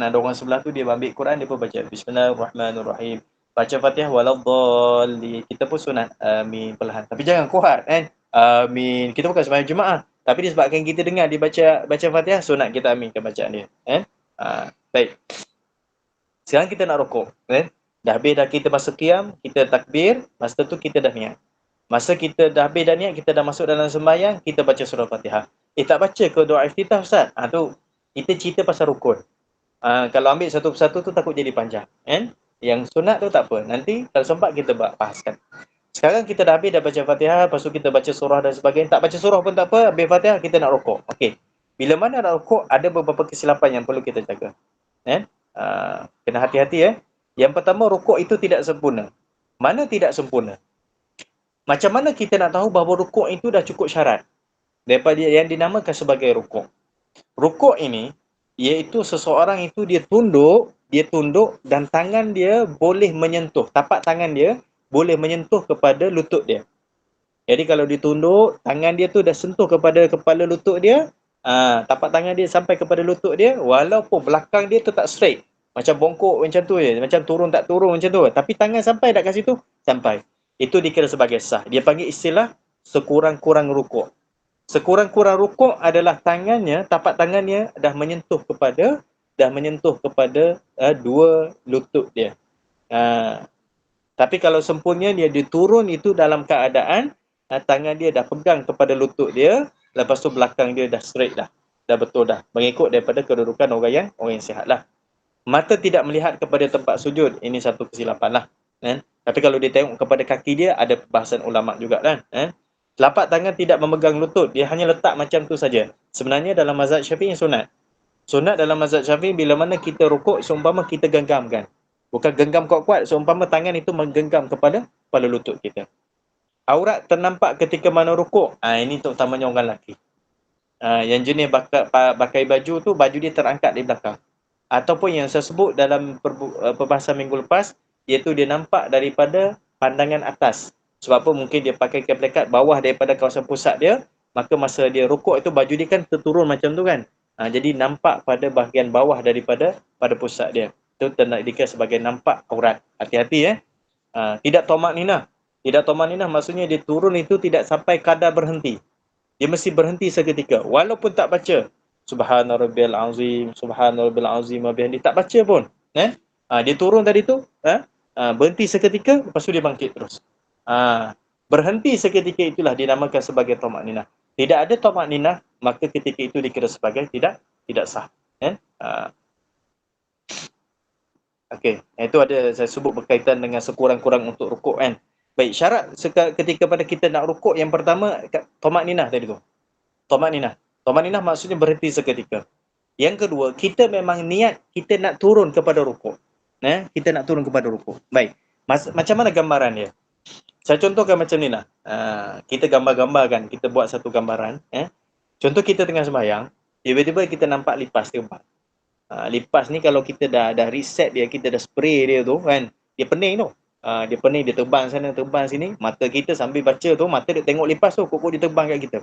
ada orang sebelah tu dia ambil Quran, dia pun baca Bismillahirrahmanirrahim, baca Fatihah waladdallin, kita pun sunat amin perlahan. Tapi jangan kuat amin. Kita bukan sembahyang jemaah, Tapi disebabkan kita dengar dia baca Fatihah, sunat kita aminkan bacaan dia. Baik. Sekarang kita nak rukuk. Dah habis dah kita masuk qiyam, kita takbir, masa tu kita dah niat. Masa kita dah habis dah niat, kita dah masuk dalam sembahyang, kita baca surah Fatihah. Tak baca ke doa iftitah Ustaz? Tu kita cerita pasal rukun. Kalau ambil satu persatu tu takut jadi panjang. Yang sunat tu tak apa. Nanti kalau sempat kita bahaskan. Sekarang kita dah habis dah baca Fatihah, lepas tu kita baca surah dan sebagainya. Tak baca surah pun tak apa, habis Fatihah kita nak rukuk. Okey. Bila mana nak rukuk, ada beberapa kesilapan yang perlu kita jaga. Kena hati-hati Yang pertama, rukuk itu tidak sempurna. Mana tidak sempurna? Macam mana kita nak tahu bahawa rukuk itu dah cukup syarat? Daripada yang dinamakan sebagai rukuk. Rukuk ini, iaitu seseorang itu dia tunduk dan tangan dia boleh menyentuh, tapak tangan dia boleh menyentuh kepada lutut dia. Jadi kalau ditunduk, tangan dia tu dah sentuh kepada kepala lutut dia, tapak tangan dia sampai kepada lutut dia, walaupun belakang dia tu tak straight, macam bongkok macam tu je, macam turun tak turun macam tu, tapi tangan sampai tak kat situ? Sampai. Itu dikira sebagai sah. Dia panggil istilah sekurang-kurang rukuk. Sekurang-kurang rukuk adalah tangannya, tapak tangannya dah menyentuh kepada dua lutut dia. Tapi kalau sempurna dia diturun itu dalam keadaan tangan dia dah pegang kepada lutut dia, lepas tu belakang dia dah straight dah betul dah, mengikut daripada kedudukan orang yang sihat lah. Mata tidak melihat kepada tempat sujud, ini satu kesilapan lah. Tapi kalau dia tengok kepada kaki dia, ada perbahasan ulama' juga kan. Telapak tangan tidak memegang lutut, dia hanya letak macam tu saja. Sebenarnya dalam mazhab Syafi'i sunat. Sunat dalam mazhab Syafi'i bila mana kita rukuk, seumpama kita genggamkan. Bukan genggam kuat-kuat, seumpama tangan itu menggenggam kepada kepala lutut kita. Aurat ternampak ketika mana rukuk. Ini terutamanya orang lelaki. Yang jenis pakai baju tu, baju dia terangkat di belakang. Ataupun yang saya sebut dalam perbahasan minggu lepas, iaitu dia nampak daripada pandangan atas. Sebab apa? Mungkin dia pakai keplekat bawah daripada kawasan pusat dia, maka masa dia rukuk itu baju dia kan terturun macam tu kan. Jadi nampak pada bahagian bawah daripada pusat dia. Itu dikira sebagai nampak aurat. Hati-hati Tidak tomak ninah. Tidak tomak ninah maksudnya dia turun itu tidak sampai kadar berhenti. Dia mesti berhenti seketika. Walaupun tak baca Subhana Rabbiyal Azim, Subhana Rabbiyal Azim, dia tak baca pun. Dia turun tadi tu, berhenti seketika, lepas tu dia bangkit terus. Berhenti seketika itulah dinamakan sebagai tomak ninah. Tidak ada tomak ninah, maka ketika itu dikira sebagai tidak sah. Okey, itu ada saya sebut berkaitan dengan sekurang-kurang untuk rukuk kan. Baik, syarat ketika pada kita nak rukuk, yang pertama tomak ninah tadi tu. Tomak ninah. Tomak ninah maksudnya berhenti seketika. Yang kedua, kita memang niat kita nak turun kepada rukuk. Kita nak turun kepada rukuk. Baik. Macam mana gambaran dia? Saya contohkan macam ni lah. Kita gambar-gambarkan, kita buat satu gambaran. Contoh kita tengah sembahyang, tiba-tiba kita nampak lipas terbang. Lipas ni kalau kita dah reset dia, kita dah spray dia tu kan, dia pening tu. Dia pening, dia terbang sana, terbang sini. Mata kita sambil baca tu, mata dia tengok lipas tu, kok dia terbang kat kita.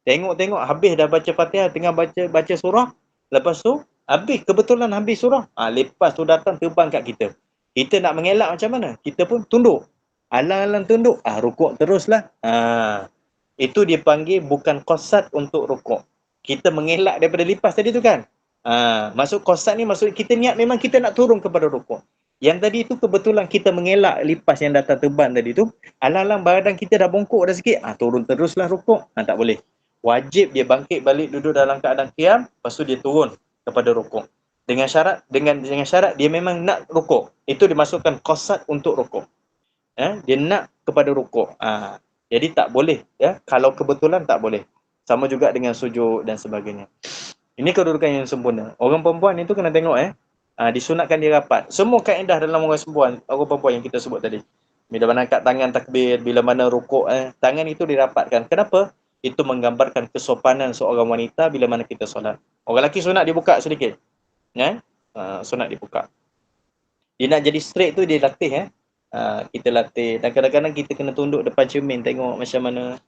Tengok-tengok, habis dah baca Fatihah, tengah baca surah. Lepas tu, kebetulan habis surah. Lipas tu datang terbang kat kita. Kita nak mengelak macam mana? Kita pun tunduk. Alang-alang tunduk, rukuk teruslah. Itu dia panggil bukan qasad untuk rukuk. Kita mengelak daripada lipas tadi tu kan. Maksud qasad ni maksud kita niat memang kita nak turun kepada rukuk. Yang tadi tu kebetulan kita mengelak lipas yang datang terbang tadi tu, alang-alang badan kita dah bongkok dah sikit, turun teruslah rukuk. Tak boleh. Wajib dia bangkit balik duduk dalam keadaan qiyam, lepas tu dia turun kepada rukuk. Dengan syarat dia memang nak rukuk. Itu dimasukkan qasad untuk rukuk. Dia nak kepada rukuk. Jadi tak boleh kalau kebetulan tak boleh. Sama juga dengan sujud dan sebagainya. Ini kedudukan yang sempurna. Orang perempuan itu kena tengok disunatkan dia rapat. Semua kaedah dalam orang perempuan yang kita sebut tadi. Bila mana angkat tangan takbir, bila mana rukuk, tangan itu dirapatkan. Kenapa? Itu menggambarkan kesopanan seorang wanita bila mana kita solat. Orang lelaki sunat dibuka sedikit. Sunat dibuka. Dia nak jadi straight tu dia latih kita latih. Dan kadang-kadang kita kena tunduk depan cermin tengok macam mana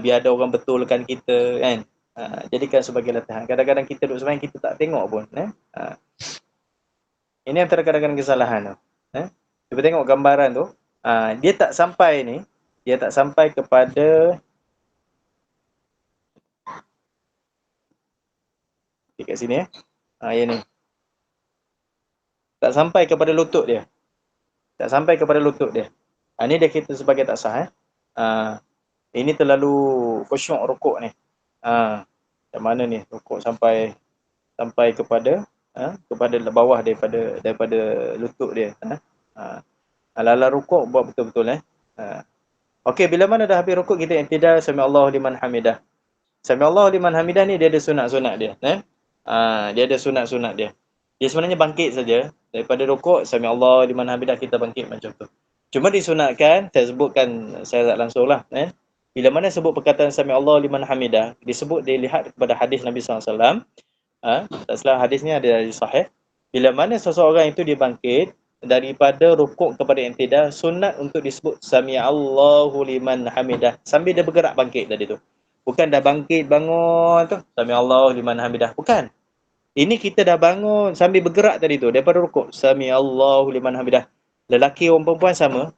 biar ada orang betulkan kita kan. Jadikan sebagai latihan. Kadang-kadang kita duduk sembahyang kita tak tengok pun. Ini antara kadang-kadang kesalahan tu. Cuba tengok gambaran tu. Dia tak sampai kepada sikit kat sini yang ni. Tak sampai kepada lutut dia. Tak sampai kepada lutut dia. Ni dia kita sebagai tak sah ini terlalu khusyuk rukuk ni. Macam mana ni rukuk sampai kepada kepada bawah daripada lutut dia. Ala-ala rukuk buat betul-betul Okey, bila mana dah habis rukuk kita i'tidal, sami Allahu liman hamidah. Sami Allahu liman hamidah ni dia ada sunat-sunat dia. Dia ada sunat-sunat dia. Dia sebenarnya bangkit saja daripada rukuk, sami Allahu liman hamidah, kita bangkit macam tu. Cuma disunatkan, saya sebutkan saya tak langsung lah. Bila mana sebut perkataan sami Allahu liman hamidah, disebut dilihat kepada hadis Nabi SAW. Tak salah hadisnya ada dari sahih. Bila mana seseorang itu dia bangkit daripada rukuk kepada i'tidal, sunat untuk disebut sami Allahu liman hamidah sambil dia bergerak bangkit tadi tu. Bukan dah bangkit bangun tu sami Allahu liman hamidah, bukan. Ini kita dah bangun sambil bergerak tadi tu daripada rukuk, sami Allahu liman hamidah. Lelaki orang perempuan sama.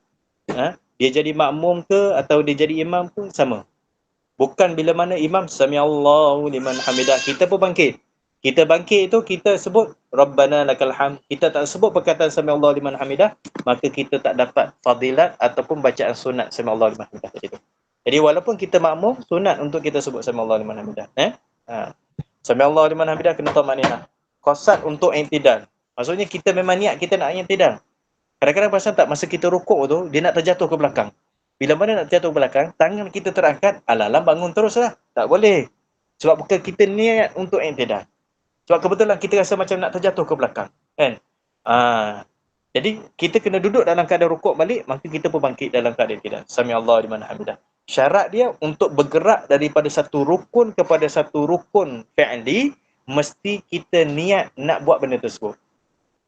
Dia jadi makmum ke atau dia jadi imam pun sama. Bukan bila mana imam sami Allahu liman hamidah kita pun bangkit. Kita bangkit itu kita sebut Rabbana lakal hamd. Kita tak sebut perkataan sami Allahu liman hamidah, maka kita tak dapat fadilat ataupun bacaan sunat sami Allahu liman hamidah tadi tu. Jadi walaupun kita makmum, sunat untuk kita sebut sami Allahu liman hamidah. Sami Allahu liman hamidah kena tamanina. Qasad untuk i'tidal. Maksudnya kita memang niat kita nak i'tidal. Kadang-kadang pasal tak, masa kita rukuk tu dia nak terjatuh ke belakang. Bila mana nak terjatuh ke belakang, tangan kita terangkat, alalam bangun teruslah. Tak boleh. Sebab bukan kita niat untuk i'tidal. Sebab kebetulan kita rasa macam nak terjatuh ke belakang. Kan? Jadi kita kena duduk dalam keadaan rukuk balik, maka kita pun bangkit dalam keadaan i'tidal. Sami Allahu liman hamidah. Syarat dia untuk bergerak daripada satu rukun kepada satu rukun fi'li, mesti kita niat nak buat benda tersebut.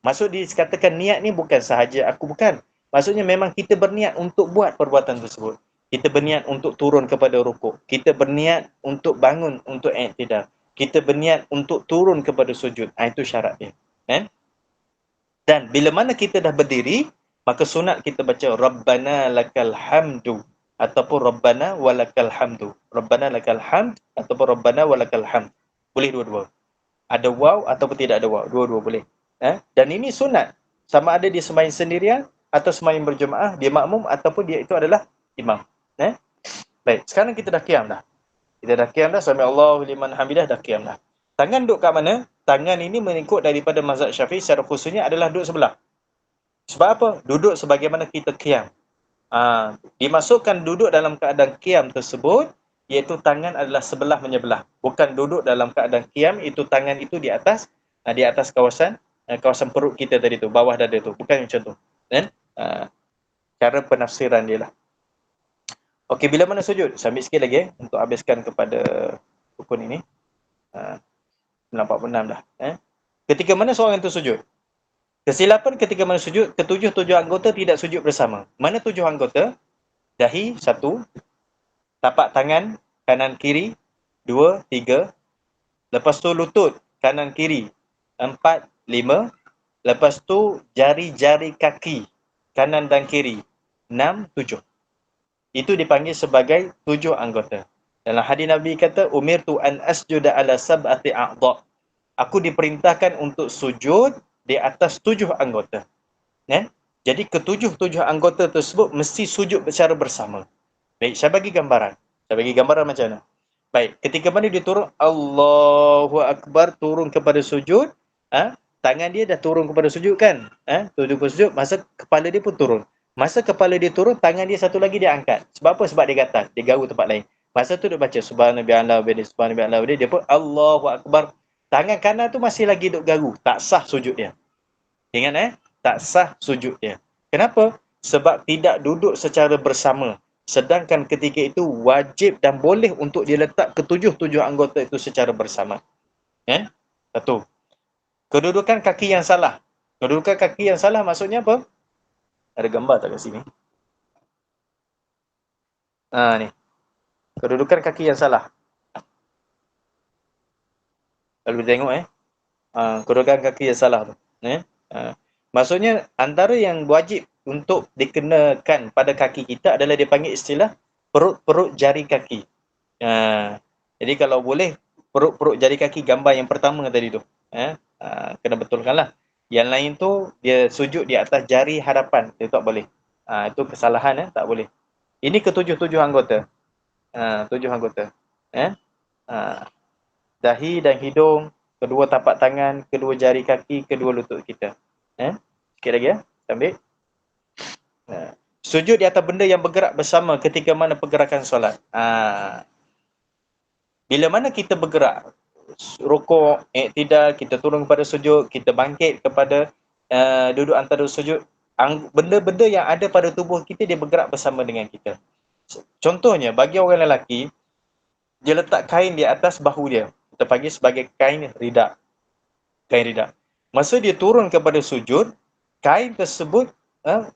Maksud dikatakan niat ni bukan sahaja aku bukan. Maksudnya memang kita berniat untuk buat perbuatan tersebut. Kita berniat untuk turun kepada rukuk. Kita berniat untuk bangun untuk i'tidal. Kita berniat untuk turun kepada sujud. Itu syarat dia. Dan bila mana kita dah berdiri, maka sunat kita baca Rabbana lakal hamdu ataupun Rabbana walakal hamdu. Rabbana lakal hamd ataupun Rabbana walakal hamd. Boleh dua-dua. Ada waw ataupun tidak ada waw. Dua-dua boleh. Dan ini sunat. Sama ada dia sembahyang sendirian atau sembahyang berjemaah, dia makmum ataupun dia itu adalah imam. Baik, sekarang kita dah qiyam dah. Kita dah qiyam dah, sami Allahu liman hamidah, dah qiyam dah. Tangan duduk kat mana? Tangan ini mengikut daripada mazhab Syafi'i secara khususnya adalah duduk sebelah. Sebab apa? Duduk sebagaimana kita qiyam. Dimasukkan duduk dalam keadaan qiyam tersebut, iaitu tangan adalah sebelah menyebelah. Bukan duduk dalam keadaan qiyam, itu tangan itu di atas kawasan perut kita tadi tu, bawah dada tu. Bukan macam tu. Cara penafsiran dia lah. Okey, bila mana sujud? Sambil sikit lagi untuk habiskan kepada rukun ini. 46 dah. Ketika mana seorang itu sujud? Kesilapan ketika mana sujud, ketujuh anggota tidak sujud bersama. Mana 7 anggota? Dahi 1, tapak tangan kanan kiri 2, 3. Lepas tu lutut kanan kiri 4, 5. Lepas tu jari-jari kaki kanan dan kiri 6, 7. Itu dipanggil sebagai 7 anggota. Dalam hadis Nabi kata, umirtu an asjuda ala sab'ati a'dha. Aku diperintahkan untuk sujud di atas 7 anggota. Jadi ketujuh anggota tersebut mesti sujud secara bersama. Baik, saya bagi gambaran. Macam mana? Baik, ketika mana dia turun, Allahu Akbar, turun kepada sujud. Tangan dia dah turun kepada sujud kan? Turun kepada sujud, masa kepala dia pun turun. Masa kepala dia turun, tangan dia satu lagi dia angkat. Sebab apa? Sebab dia gatal. Dia garu tempat lain. Masa tu dia baca Subhanallah wa bihamdihi, Subhanallah wa bihamdihi, dia pun Allahu Akbar. Tangan kanan tu masih lagi duk garu. Tak sah sujud dia. Ingat tak sah sujud dia. Kenapa? Sebab tidak duduk secara bersama. Sedangkan ketika itu wajib dan boleh untuk dia letak ketujuh anggota itu secara bersama. Satu. Kedudukan kaki yang salah. Kedudukan kaki yang salah maksudnya apa? Ada gambar tak kat sini? Ni. Kedudukan kaki yang salah. Kalau kita tengok kedudukan kaki yang salah tu. Maksudnya antara yang wajib untuk dikenakan pada kaki kita adalah dia panggil istilah perut jari kaki. Jadi kalau boleh perut jari kaki gambar yang pertama tadi tu. Kena betulkanlah. Yang lain tu dia sujud di atas jari hadapan, dia tak boleh. Itu kesalahan, tak boleh. Ini ketujuh anggota. 7 anggota. Dahi dan hidung, kedua tapak tangan, kedua jari kaki, kedua lutut kita. Sikit lagi ambil. Sujud di atas benda yang bergerak bersama ketika mana pergerakan solat. Bila mana kita bergerak, rukuk, iktidal, kita turun kepada sujud, kita bangkit kepada duduk antara sujud, benda-benda yang ada pada tubuh kita dia bergerak bersama dengan kita. Contohnya bagi orang lelaki, dia letak kain di atas bahu dia. Kita panggil sebagai kain rida. Kain rida. Masa dia turun kepada sujud, kain tersebut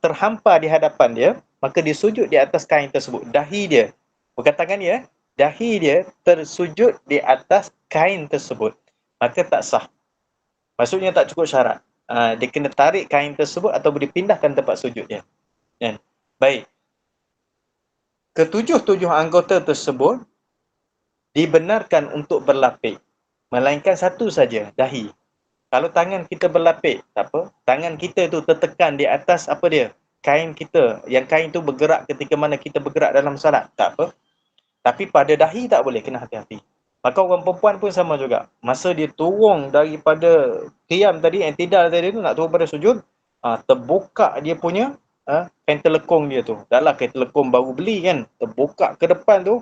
terhampar di hadapan dia, maka dia sujud di atas kain tersebut. Dahi dia, bukan tangan dia, dahi dia tersujud di atas kain tersebut. Maka tak sah. Maksudnya tak cukup syarat. Dia kena tarik kain tersebut atau dipindahkan tempat sujud dia. Baik. Ketujuh anggota tersebut dibenarkan untuk berlapik. Melainkan satu saja, dahi. Kalau tangan kita berlapik, tak apa. Tangan kita tu tertekan di atas apa dia? Kain kita. Yang kain tu bergerak ketika mana kita bergerak dalam salat. Tak apa. Tapi pada dahi tak boleh, kena hati-hati. Maka orang perempuan pun sama juga. Masa dia turun daripada qiyam tadi, i'tidal tadi tu, nak turun pada sujud, terbuka dia punya kain telekung dia tu. Dah lah kain telekung baru beli kan. Terbuka ke depan tu,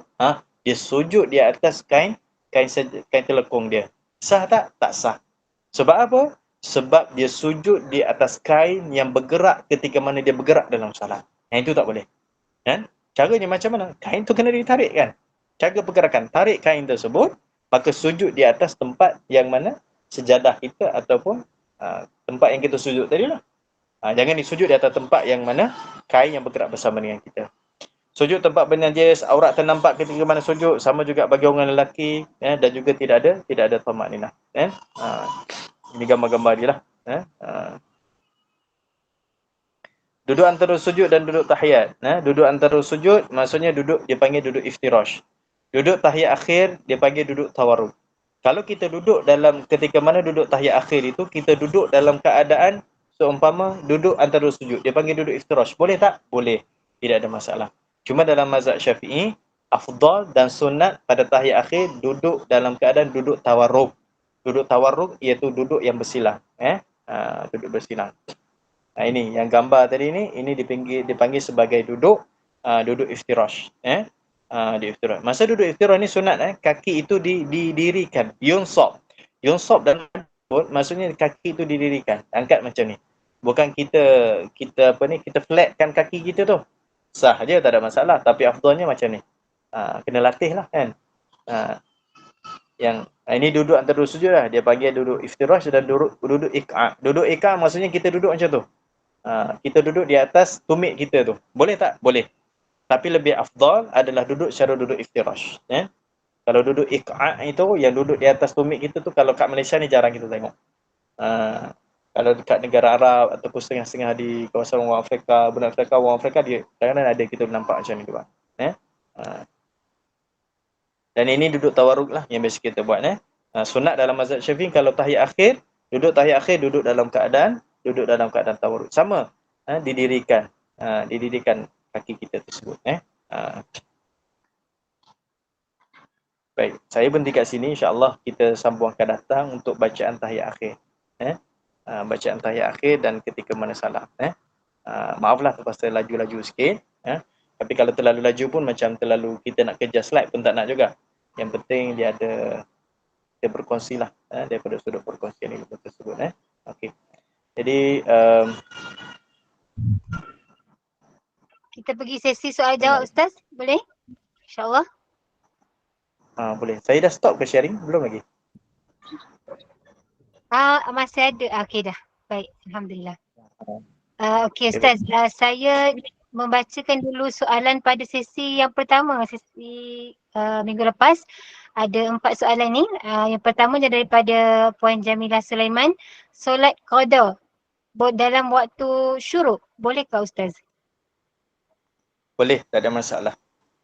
dia sujud di atas kain telekung dia. Sah tak? Tak sah. Sebab apa? Sebab dia sujud di atas kain yang bergerak ketika mana dia bergerak dalam salat. Yang itu tak boleh. Kan? Caranya macam mana? Kain tu kena ditarik kan? Cara pergerakan, tarik kain tersebut, maka sujud di atas tempat yang mana sejadah kita ataupun tempat yang kita sujud tadi lah. Jangan disujud di atas tempat yang mana kain yang bergerak bersama dengan kita. Sujud tempat bernajis, aurat ternampak ketika mana sujud, sama juga bagi orang lelaki, dan juga tidak ada tamakninah. Ini gambar-gambar dia lah. Duduk antara sujud dan duduk tahiyat. Duduk antara sujud maksudnya duduk, dia panggil duduk iftirash. Duduk tahiyat akhir dia panggil duduk tawarruk. Kalau kita duduk dalam ketika mana duduk tahiyat akhir itu, kita duduk dalam keadaan seumpama duduk antara sujud, dia panggil duduk iftirash. Boleh tak? Boleh. Tidak ada masalah. Cuma dalam mazhab Syafi'i, afdal dan sunat pada tahiyat akhir duduk dalam keadaan duduk tawarruk. Duduk tawarruk iaitu duduk yang bersilang. Duduk bersilang. Ini yang gambar tadi ini dipanggil sebagai duduk iftirash. Di iftirash. Masa duduk iftirash ni sunat, kaki itu didirikan. Yunsab dan maksudnya kaki itu didirikan. Angkat macam ni. Bukan kita flatkan kaki kita tu. Sah je, tak ada masalah. Tapi afdalnya macam ni. Kena latih lah kan. Yang ini duduk antara sujud lah. Dia panggil duduk iftirash dan duduk iqa'. Duduk iqa' maksudnya kita duduk macam tu. Kita duduk di atas tumit kita tu. Boleh tak? Boleh. Tapi lebih afdal adalah duduk secara duduk iftirash. Kalau duduk iqa' itu, yang duduk di atas tumit kita tu, kalau kat Malaysia ni jarang kita tengok. Kalau dekat negara Arab ataupun setengah-setengah di kawasan orang Afrika, orang Afrika dia kadang-kadang ada kita nampak macam ni juga. Dan ini duduk tawarruk lah yang biasa kita buat. Sunat dalam mazhab Syafi'i kalau tahiyat akhir, duduk dalam keadaan tawarruk. Sama, didirikan kaki kita tersebut. Baik, saya berhenti kat sini, insya-Allah kita sambung akan datang untuk bacaan tahiyat akhir. Bacaan tahiyat akhir dan ketika mana salam. Maaflah terpaksa laju-laju sikit. Tapi kalau terlalu laju pun macam terlalu kita nak kejar slide pun tak nak juga. Yang penting dia berkongsi lah daripada sudut perkongsian ilmu tersebut. Okey. Jadi kita pergi sesi soal jawab Ustaz, boleh? InsyaAllah. Boleh. Saya dah stop ke sharing? Belum lagi? Masih ada. Okey dah. Baik, alhamdulillah. Okey Ustaz, saya membacakan dulu soalan pada sesi yang pertama, sesi minggu lepas. Ada 4 soalan ni. Yang pertama daripada Puan Jamilah Sulaiman. Solat qada dalam waktu syuruk, bolehkah Ustaz? Boleh, tak ada masalah.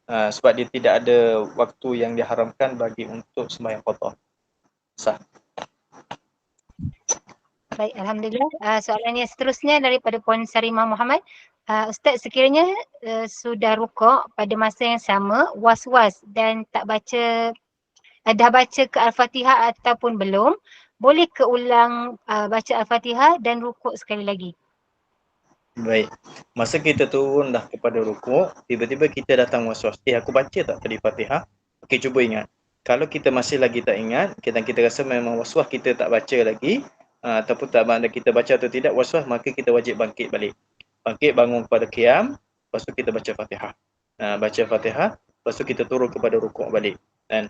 sebab dia tidak ada waktu yang diharamkan bagi untuk sembahyang qada. Sah. Baik, Alhamdulillah. Soalan yang seterusnya daripada Puan Sarimah Muhammad. Ustaz, sekiranya sudah rukuk pada masa yang sama, was-was dan tak baca, dah baca ke Al-Fatihah ataupun belum, boleh ke ulang baca Al-Fatihah dan rukuk sekali lagi? Baik. Masa kita turun dah kepada rukuk, tiba-tiba kita datang was-was. Aku baca tak tadi Fatihah? Okey, cuba ingat. Kalau kita masih lagi tak ingat, kita rasa memang was-was kita tak baca lagi, ataupun tak makna kita baca atau tidak was-was, maka kita wajib bangkit balik. Bangkit, bangun kepada qiyam, lepas tu kita baca Fatihah. Baca Fatihah, lepas tu kita turun kepada rukuk balik. Dan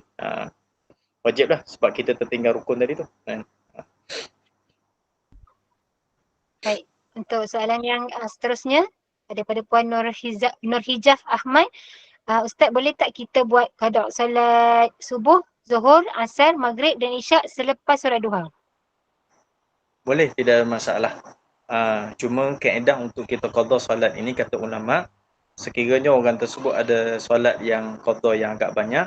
wajiblah sebab kita tertinggal rukun tadi tu. Dan Baik, untuk soalan yang seterusnya daripada Puan Nurhijaf Ahmad. Ustaz, boleh tak kita buat qada solat subuh, zuhur, asar, maghrib dan isyak selepas solat duha? boleh, tidak ada masalah. Cuma kaedah untuk kita qada solat ini, kata ulama, sekiranya orang tersebut ada solat yang qada yang agak banyak,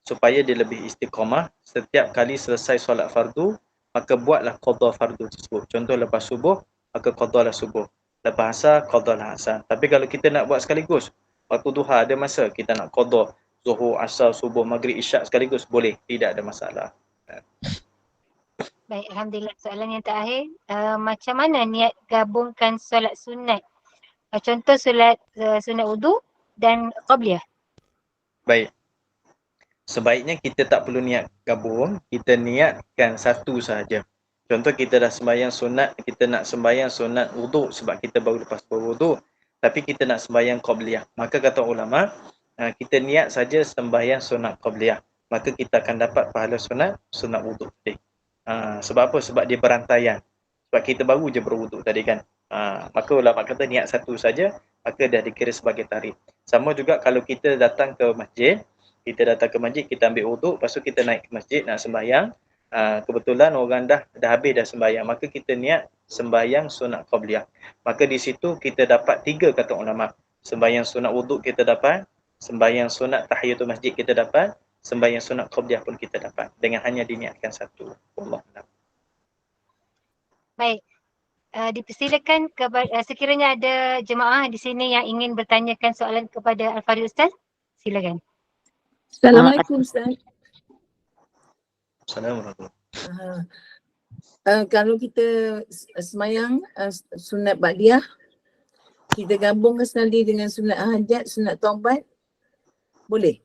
supaya dia lebih istiqamah, setiap kali selesai solat fardu, maka buatlah qada fardu tersebut. Contoh lepas subuh, maka qadalah subuh. Lepas asar, qadalah asar. Tapi kalau kita nak buat sekaligus, waktu duha ada masa kita nak qada zuhur, asar, subuh, maghrib, isyak sekaligus, boleh, tidak ada masalah. Baik, Alhamdulillah. Soalan yang terakhir, macam mana niat gabungkan solat sunat? Contoh solat sunat wudu dan qabliyah. Baik. Sebaiknya kita tak perlu niat gabung, kita niatkan satu sahaja. Contoh kita dah sembahyang sunat, kita nak sembahyang sunat wudu sebab kita baru lepas berwudu, tapi kita nak sembahyang qabliyah. Maka kata ulama, kita niat saja sembahyang sunat qabliyah, maka kita akan dapat pahala sunat wudu tadi. Sebab apa? Sebab dia berantaian. Sebab kita baru je berwudu tadi kan. Maka ulama kata niat satu saja, maka dah dikira sebagai tarik. Sama juga kalau kita datang ke masjid, kita ambil wuduk, lepas tu kita naik ke masjid nak sembahyang. Kebetulan orang dah habis dah sembahyang, maka kita niat sembahyang sunat qabliyah. Maka di situ kita dapat 3 kata ulama. Sembahyang sunat wuduk kita dapat, sembahyang sunat tahiyatul masjid kita dapat, sembahyang sunat qabliyah pun kita dapat dengan hanya diniatkan satu. Wallahu. Baik. Dipersilakan kepada sekiranya ada jemaah di sini yang ingin bertanyakan soalan kepada Al-Fadhil Ustaz, silakan. Assalamualaikum Ustaz. Assalamualaikum. Kalau kita semayang sunat ba'diyah, kita gabungkan sekali dengan sunat hajat, sunat taubat, boleh?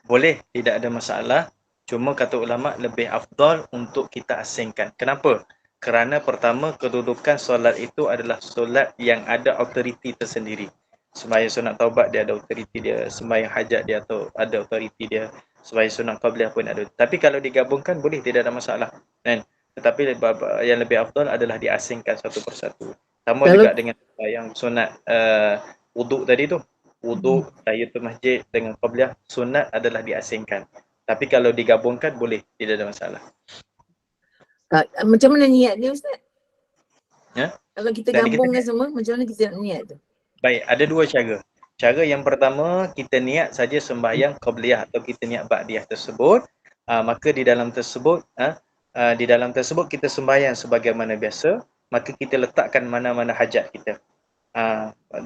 Boleh, tidak ada masalah. Cuma kata ulama lebih afdal untuk kita asingkan. Kenapa? Kerana pertama, kedudukan solat itu adalah solat yang ada autoriti tersendiri. Sembahyang sunat taubat dia ada autoriti dia, sembahyang hajat dia atau ada autoriti dia, sembahyang sunat qabliyah pun ada. Tapi kalau digabungkan boleh, tidak ada masalah. Kan? Tetapi yang lebih afdal adalah diasingkan satu persatu. Sama juga dengan yang sunat wuduk tadi tu. Wuduk, tahiyatul masjid dengan qabliyah, sunat adalah diasingkan. Tapi kalau digabungkan boleh, tidak ada masalah. Macam mana niat dia Ustaz? Ya? Kalau kita gabungkan semua, macam mana kita nak niat tu? Baik, ada 2 cara. Cara yang pertama, kita niat saja sembahyang qabliyah atau kita niat ba'diyah tersebut. Maka di dalam tersebut kita sembahyang sebagaimana biasa, maka kita letakkan mana-mana hajat kita.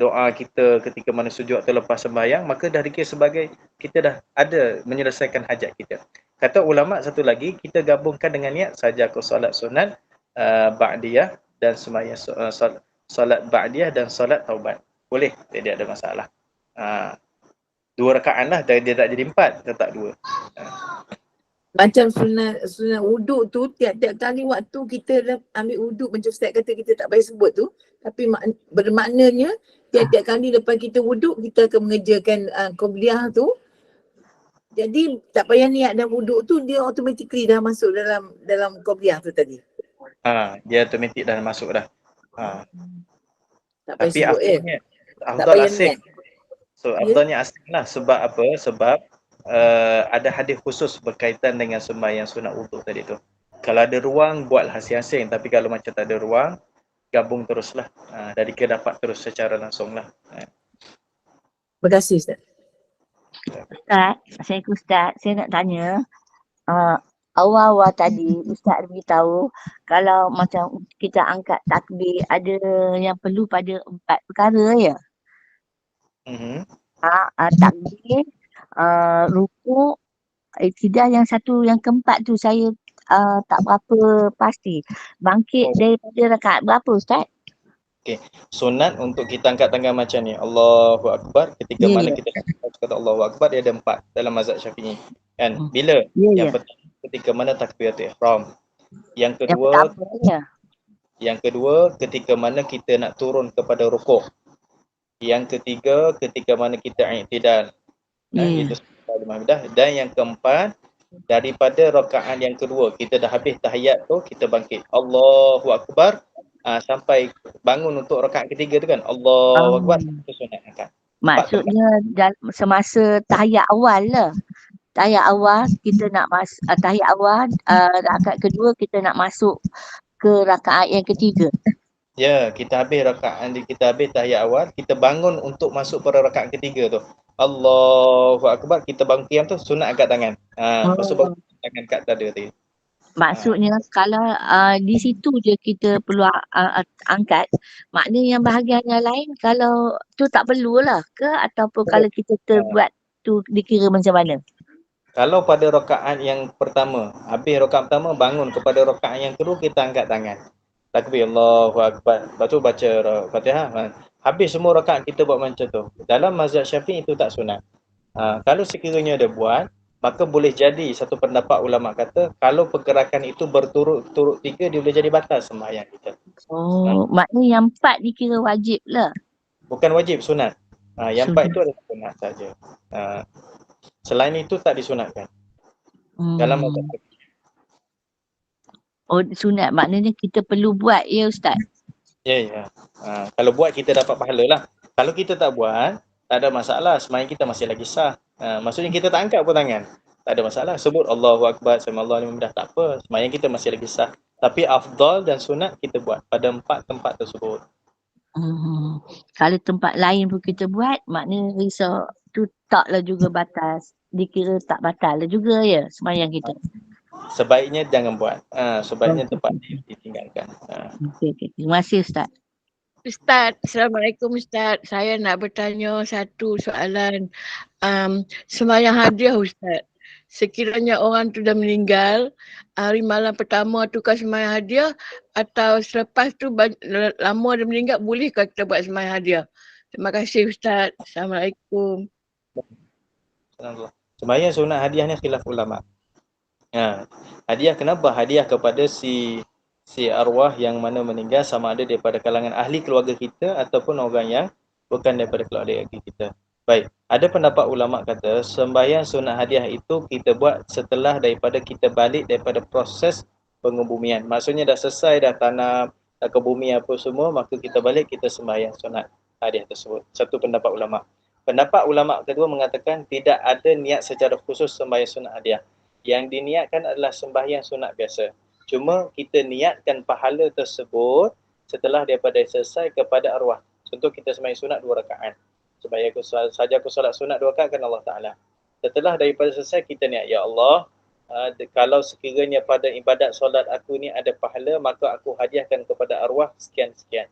Doa kita ketika mana sujud atau lepas sembahyang, maka dah dikira sebagai kita dah ada menyelesaikan hajat kita. Kata ulama satu lagi, kita gabungkan dengan niat saja ke solat sunat ba'diyah dan sembahyang solat ba'diyah dan solat taubat. Boleh, tidak ada masalah. 2 rakaat lah, dia tak jadi 4, tetap 2. Macam sunat wuduk tu, tiap-tiap kali waktu kita ambil wuduk, macam Ustaz kata kita tak payah sebut tu, tapi bermaknanya tiap-tiap kali lepas kita wuduk, kita akan mengerjakan qabliyah tu. Jadi tak payah niat dah wuduk tu, dia automatically dah masuk dalam qabliyah tu tadi. Dia automatik dah masuk dah. Tak payah Tapi sebut afdal asing. So afdalnya asing lah. Sebab apa? Sebab ada hadis khusus berkaitan dengan sembahyang sunat wuduk tadi tu. Kalau ada ruang, buatlah asing-asing. Tapi kalau macam tak ada ruang, gabung teruslah. Dari kita dapat terus secara langsung lah. Terima kasih Ustaz. Ustaz, Assalamualaikum Ustaz. Saya nak tanya, awal-awal tadi Ustaz beritahu kalau macam kita angkat takbir ada yang perlu pada 4 perkara ya. Takbir, rukuk, iktidah, yang satu yang keempat tu saya tak berapa pasti. Bangkit daripada rakaat berapa Ustaz? Okey, sunat untuk kita angkat tangan macam ni, Allahu Akbar, ketika mana kita kata Allahu Akbar, dia ada 4 dalam mazhab Syafi'i kan. Bila? Yang pertama ketika mana takbiratul ihram. Yang kedua ketika mana kita nak turun kepada rukuk. Yang ketiga ketika mana kita i'tidal. Itu dan yang keempat daripada rakaat yang kedua kita dah habis tahiyat tu, kita bangkit Allahu Akbar sampai bangun untuk rakaat ketiga tu kan, Allahu Akbar, itu sunat angkat. Maksudnya semasa tahiyat awal lah. Tahiyat awal kita nak tahiyat awal, rakaat kedua kita nak masuk ke rakaat yang ketiga. Ya, kita habis tahiyat awal, kita bangun untuk masuk pada rakaat ketiga tu. Allahu Akbar, kita bangkit tu sunat angkat tangan. Lepas tu bangun tangan kat dada tu. Maksudnya kalau di situ je kita perlu angkat, maknanya yang bahagian yang lain kalau tu tak perlulah ke, ataupun kalau kita terbuat tu dikira macam mana? Kalau pada rakaat yang pertama, habis rakaat pertama bangun kepada rakaat yang kedua, kita angkat tangan. Takbir Allahu Akbar. Lepas tu baca Fatihah. Habis semua rakaat kita buat macam tu. Dalam mazhab Syafi'i itu tak sunat. Kalau sekiranya ada buat, maka boleh jadi satu pendapat ulama kata kalau pergerakan itu berturut-turut 3, dia boleh jadi batal sembahyang kita. Maknanya yang 4 dikira wajib lah. Bukan wajib, sunat. Yang 4 itu adalah sunat saja. Selain itu tak disunatkan. Dalam mazhab Syafi'i. Sunat maknanya kita perlu buat ya Ustaz? Ya. Kalau buat kita dapat pahala lah. Kalau kita tak buat, tak ada masalah, sembahyang kita masih lagi sah. Maksudnya kita tak angkat pun tangan, tak ada masalah. Sebut Allahu Akbar, sami'allahu liman hamidah, tak apa, sembahyang kita masih lagi sah. Tapi afdal dan sunat kita buat pada 4 tempat tersebut. Kalau tempat lain pun kita buat, maknanya risau tu taklah juga batas, dikira tak batal lah juga ya sembahyang kita. Sebaiknya jangan buat. Sebaiknya tempat ditinggalkan. Okey. Terima kasih Ustaz. Ustaz, Assalamualaikum Ustaz. Saya nak bertanya satu soalan. Sembahyang hadiah Ustaz. Sekiranya orang tu dah meninggal, hari malam pertama tukar sembahyang hadiah atau selepas tu lama dia meninggal, bolehkah kita buat sembahyang hadiah? Terima kasih Ustaz. Assalamualaikum. Sembahyang sunat hadiah ni khilaf ulama. Hadiah, kenapa hadiah kepada si arwah yang mana meninggal, sama ada daripada kalangan ahli keluarga kita ataupun orang yang bukan daripada keluarga kita. Baik, ada pendapat ulama kata sembahyang sunat hadiah itu kita buat setelah daripada kita balik daripada proses pengebumian. Maksudnya dah selesai, dah tanam, dah kebumi apa semua, maka kita balik, kita sembahyang sunat hadiah tersebut. Satu pendapat ulama. Pendapat ulama kedua mengatakan tidak ada niat secara khusus sembahyang sunat hadiah. Yang diniatkan adalah sembahyang sunat biasa. Cuma kita niatkan pahala tersebut setelah daripada selesai kepada arwah. Contoh kita sembahyang sunat 2 rakaat. Aku solat sunat 2 rakaat kan Allah Ta'ala. Setelah daripada selesai kita niat, ya Allah, kalau sekiranya pada ibadat solat aku ni ada pahala, maka aku hadiahkan kepada arwah sekian-sekian.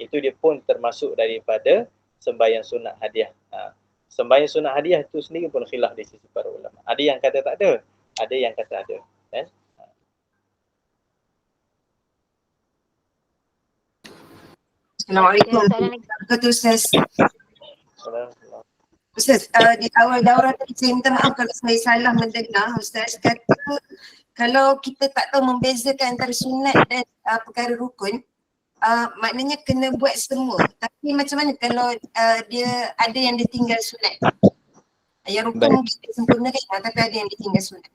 Itu dia pun termasuk daripada sembahyang sunat hadiah. Sembahyang sunat hadiah itu sendiri pun khilaf di sisi para ulama. Ada yang kata tak ada, ada yang kata ada. Kan? Assalamualaikum. Ustaz. Ustaz, di awal daurah tadi saya minta maaf kalau saya salah mendengar. Ustaz kata kalau kita tak tahu membezakan antara sunat dan perkara rukun, maknanya kena buat semua. Tapi macam mana kalau dia ada yang ditinggal sunat? Yang rukun kita sempurnakan, tapi ada yang ditinggal sunat.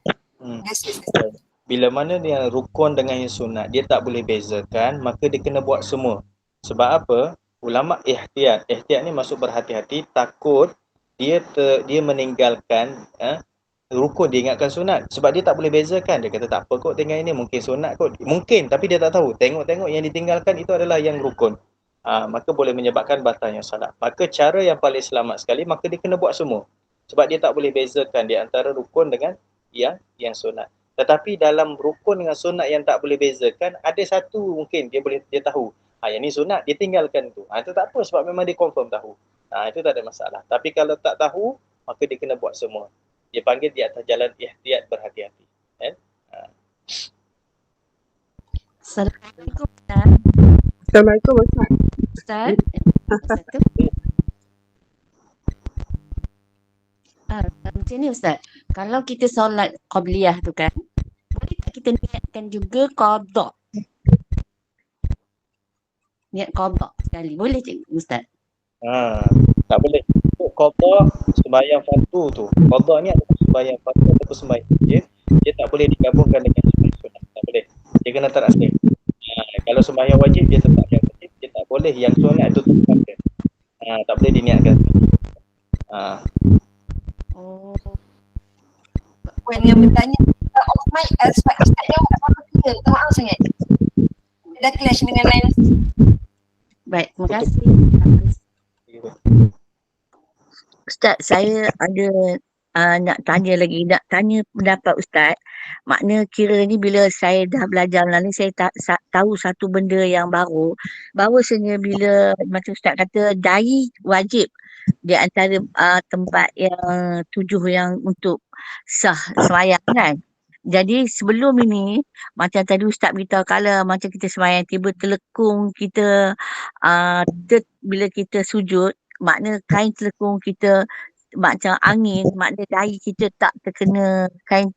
Bila mana dia rukun dengan yang sunat, dia tak boleh bezakan, maka dia kena buat semua. Sebab apa? Ulama ihtiyat. Ihtiyat ni maksud berhati-hati, takut dia meninggalkan rukun, dia ingatkan sunat. Sebab dia tak boleh bezakan. Dia kata tak apa kot tinggal ini, mungkin sunat kot. Mungkin, tapi dia tak tahu. Tengok-tengok yang ditinggalkan itu adalah yang rukun. Maka boleh menyebabkan batalnya salat. Maka cara yang paling selamat sekali, maka dia kena buat semua. Sebab dia tak boleh bezakan di antara rukun dengan yang sunat. Tetapi dalam rukun dengan sunat yang tak boleh bezakan, ada satu mungkin dia tahu. Yang ni sunat, dia tinggalkan tu. Itu tak apa sebab memang dia confirm tahu. Itu tak ada masalah. Tapi kalau tak tahu, maka dia kena buat semua. Dia panggil di atas jalan ihtiyat berhati-hati. Assalamualaikum Ustaz. Assalamualaikum Ustaz. Ustaz, satu. Macam ni Ustaz, kalau kita solat qabliyah tu kan, boleh tak kita niatkan juga qada? Niat qada sekali. Boleh cikgu Ustaz? Tak boleh. Qada sembahyang fardu tu. Qada ni adalah sembahyang fardu ataupun sembahyang wajib. Dia tak boleh digabungkan dengan sembahyang sunat. Tak boleh. Dia kena terakhir. Kalau sembahyang wajib, dia tetap yang wajib. Dia tak boleh yang sunat tu tetap. Tak boleh diniatkan. Puan yang bertanya off mic sebab Ustaz jawab apa clear. Maaf sangat. Dah clash dengan lain. Baik, terima kasih. Ustaz, saya ada nak tanya pendapat Ustaz. Makna kira ni bila saya dah belajar ni, saya tahu satu benda yang baru. Bahawasanya bila macam Ustaz kata, dai wajib di antara tempat yang 7 yang untuk sah sembahyang kan. Jadi sebelum ini, macam tadi Ustaz beritahu, kalau macam kita sembahyang tiba telekung kita, bila kita sujud, makna kain telekung kita macam angin, makna dahi kita tak terkena kain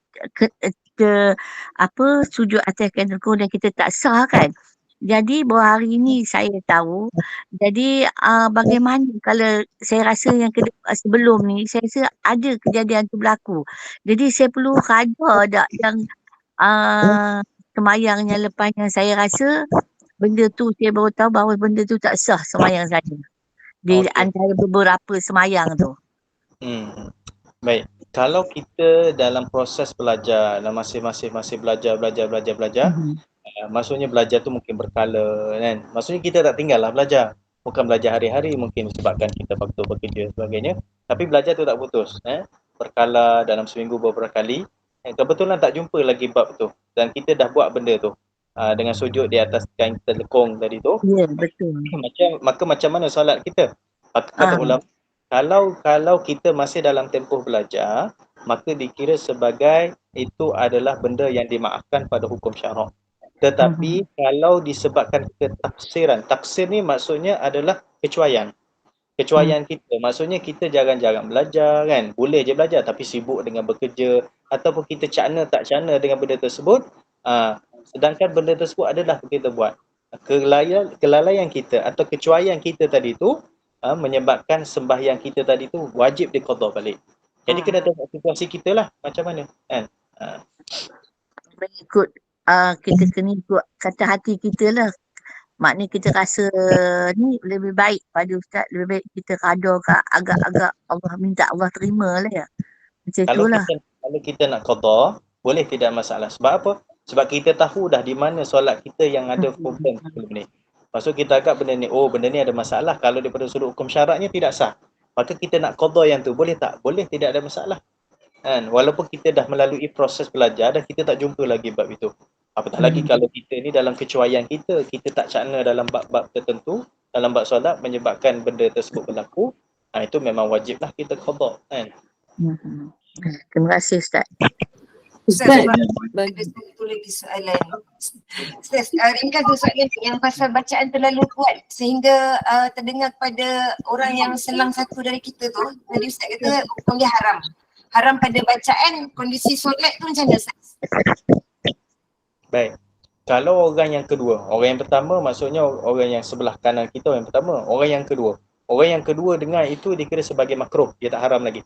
sujud atas kain telekung dan kita tak sah kan. Jadi baru hari ini saya tahu. Jadi bagaimana kalau saya rasa yang sebelum ni, saya rasa ada kejadian tu berlaku. Jadi saya perlu rada tak yang sembahyang yang lepas yang saya rasa benda tu saya baru tahu bahawa benda tu tak sah sembahyang saya. Di antara beberapa sembahyang tu. Baik. Kalau kita dalam proses belajar, masih belajar, maksudnya belajar tu mungkin berkala kan. Maksudnya kita tak tinggal lah belajar. Bukan belajar hari-hari mungkin sebabkan kita waktu bekerja sebagainya. Tapi belajar tu tak putus. Berkala dalam seminggu beberapa kali. Kebetulan tak jumpa lagi bab tu. Dan kita dah buat benda tu. Dengan sujud di atas kain telekung tadi tu. Ya, betul. Maka macam mana solat kita? Kata ulama, kalau kita masih dalam tempoh belajar, maka dikira sebagai itu adalah benda yang dimaafkan pada hukum syarak. Tetapi kalau disebabkan ketafsiran, tafsir ni maksudnya adalah kecuaian kita, maksudnya kita jarang-jarang belajar kan, boleh je belajar tapi sibuk dengan bekerja, ataupun kita tak cana dengan benda tersebut, sedangkan benda tersebut adalah kita buat, kelalaian kita atau kecuaian kita tadi tu menyebabkan sembahyang kita tadi tu wajib diqada balik. Jadi kena tengok situasi kita lah macam mana kan. Mengikut kita kena ikut kata hati kita lah. Maknanya kita rasa ni lebih baik pada Ustaz, lebih baik kita rada agak-agak Allah minta Allah terima lah ya. Macam itulah. Kalau kita nak qada, boleh, tidak masalah. Sebab apa? Sebab kita tahu dah di mana solat kita yang ada problem sebelum ni. Maksud kita agak benda ni ada masalah. Kalau daripada sudut hukum syaratnya tidak sah, maka kita nak qada yang tu, boleh tak? Boleh, tidak ada masalah kan? Walaupun kita dah melalui proses belajar dan kita tak jumpa lagi bab itu. Apatah lagi kalau kita ni dalam kecuaian kita tak cakna dalam bab-bab tertentu, dalam bab solat menyebabkan benda tersebut berlaku, itu memang wajiblah kita qada kan. Terima kasih Ustaz. Ustaz, ada satu lagi soalan. Ustaz, ringkas tu soalan yang pasal bacaan terlalu kuat sehingga terdengar kepada orang yang selang satu dari kita tu. Tadi Ustaz kata hukum dia haram. Haram pada bacaan, kondisi solat tu macam mana Ustaz? Baik. Kalau orang yang kedua, orang yang pertama maksudnya orang yang sebelah kanan kita orang yang pertama. Orang yang kedua dengar itu dikira sebagai makruh, dia tak haram lagi.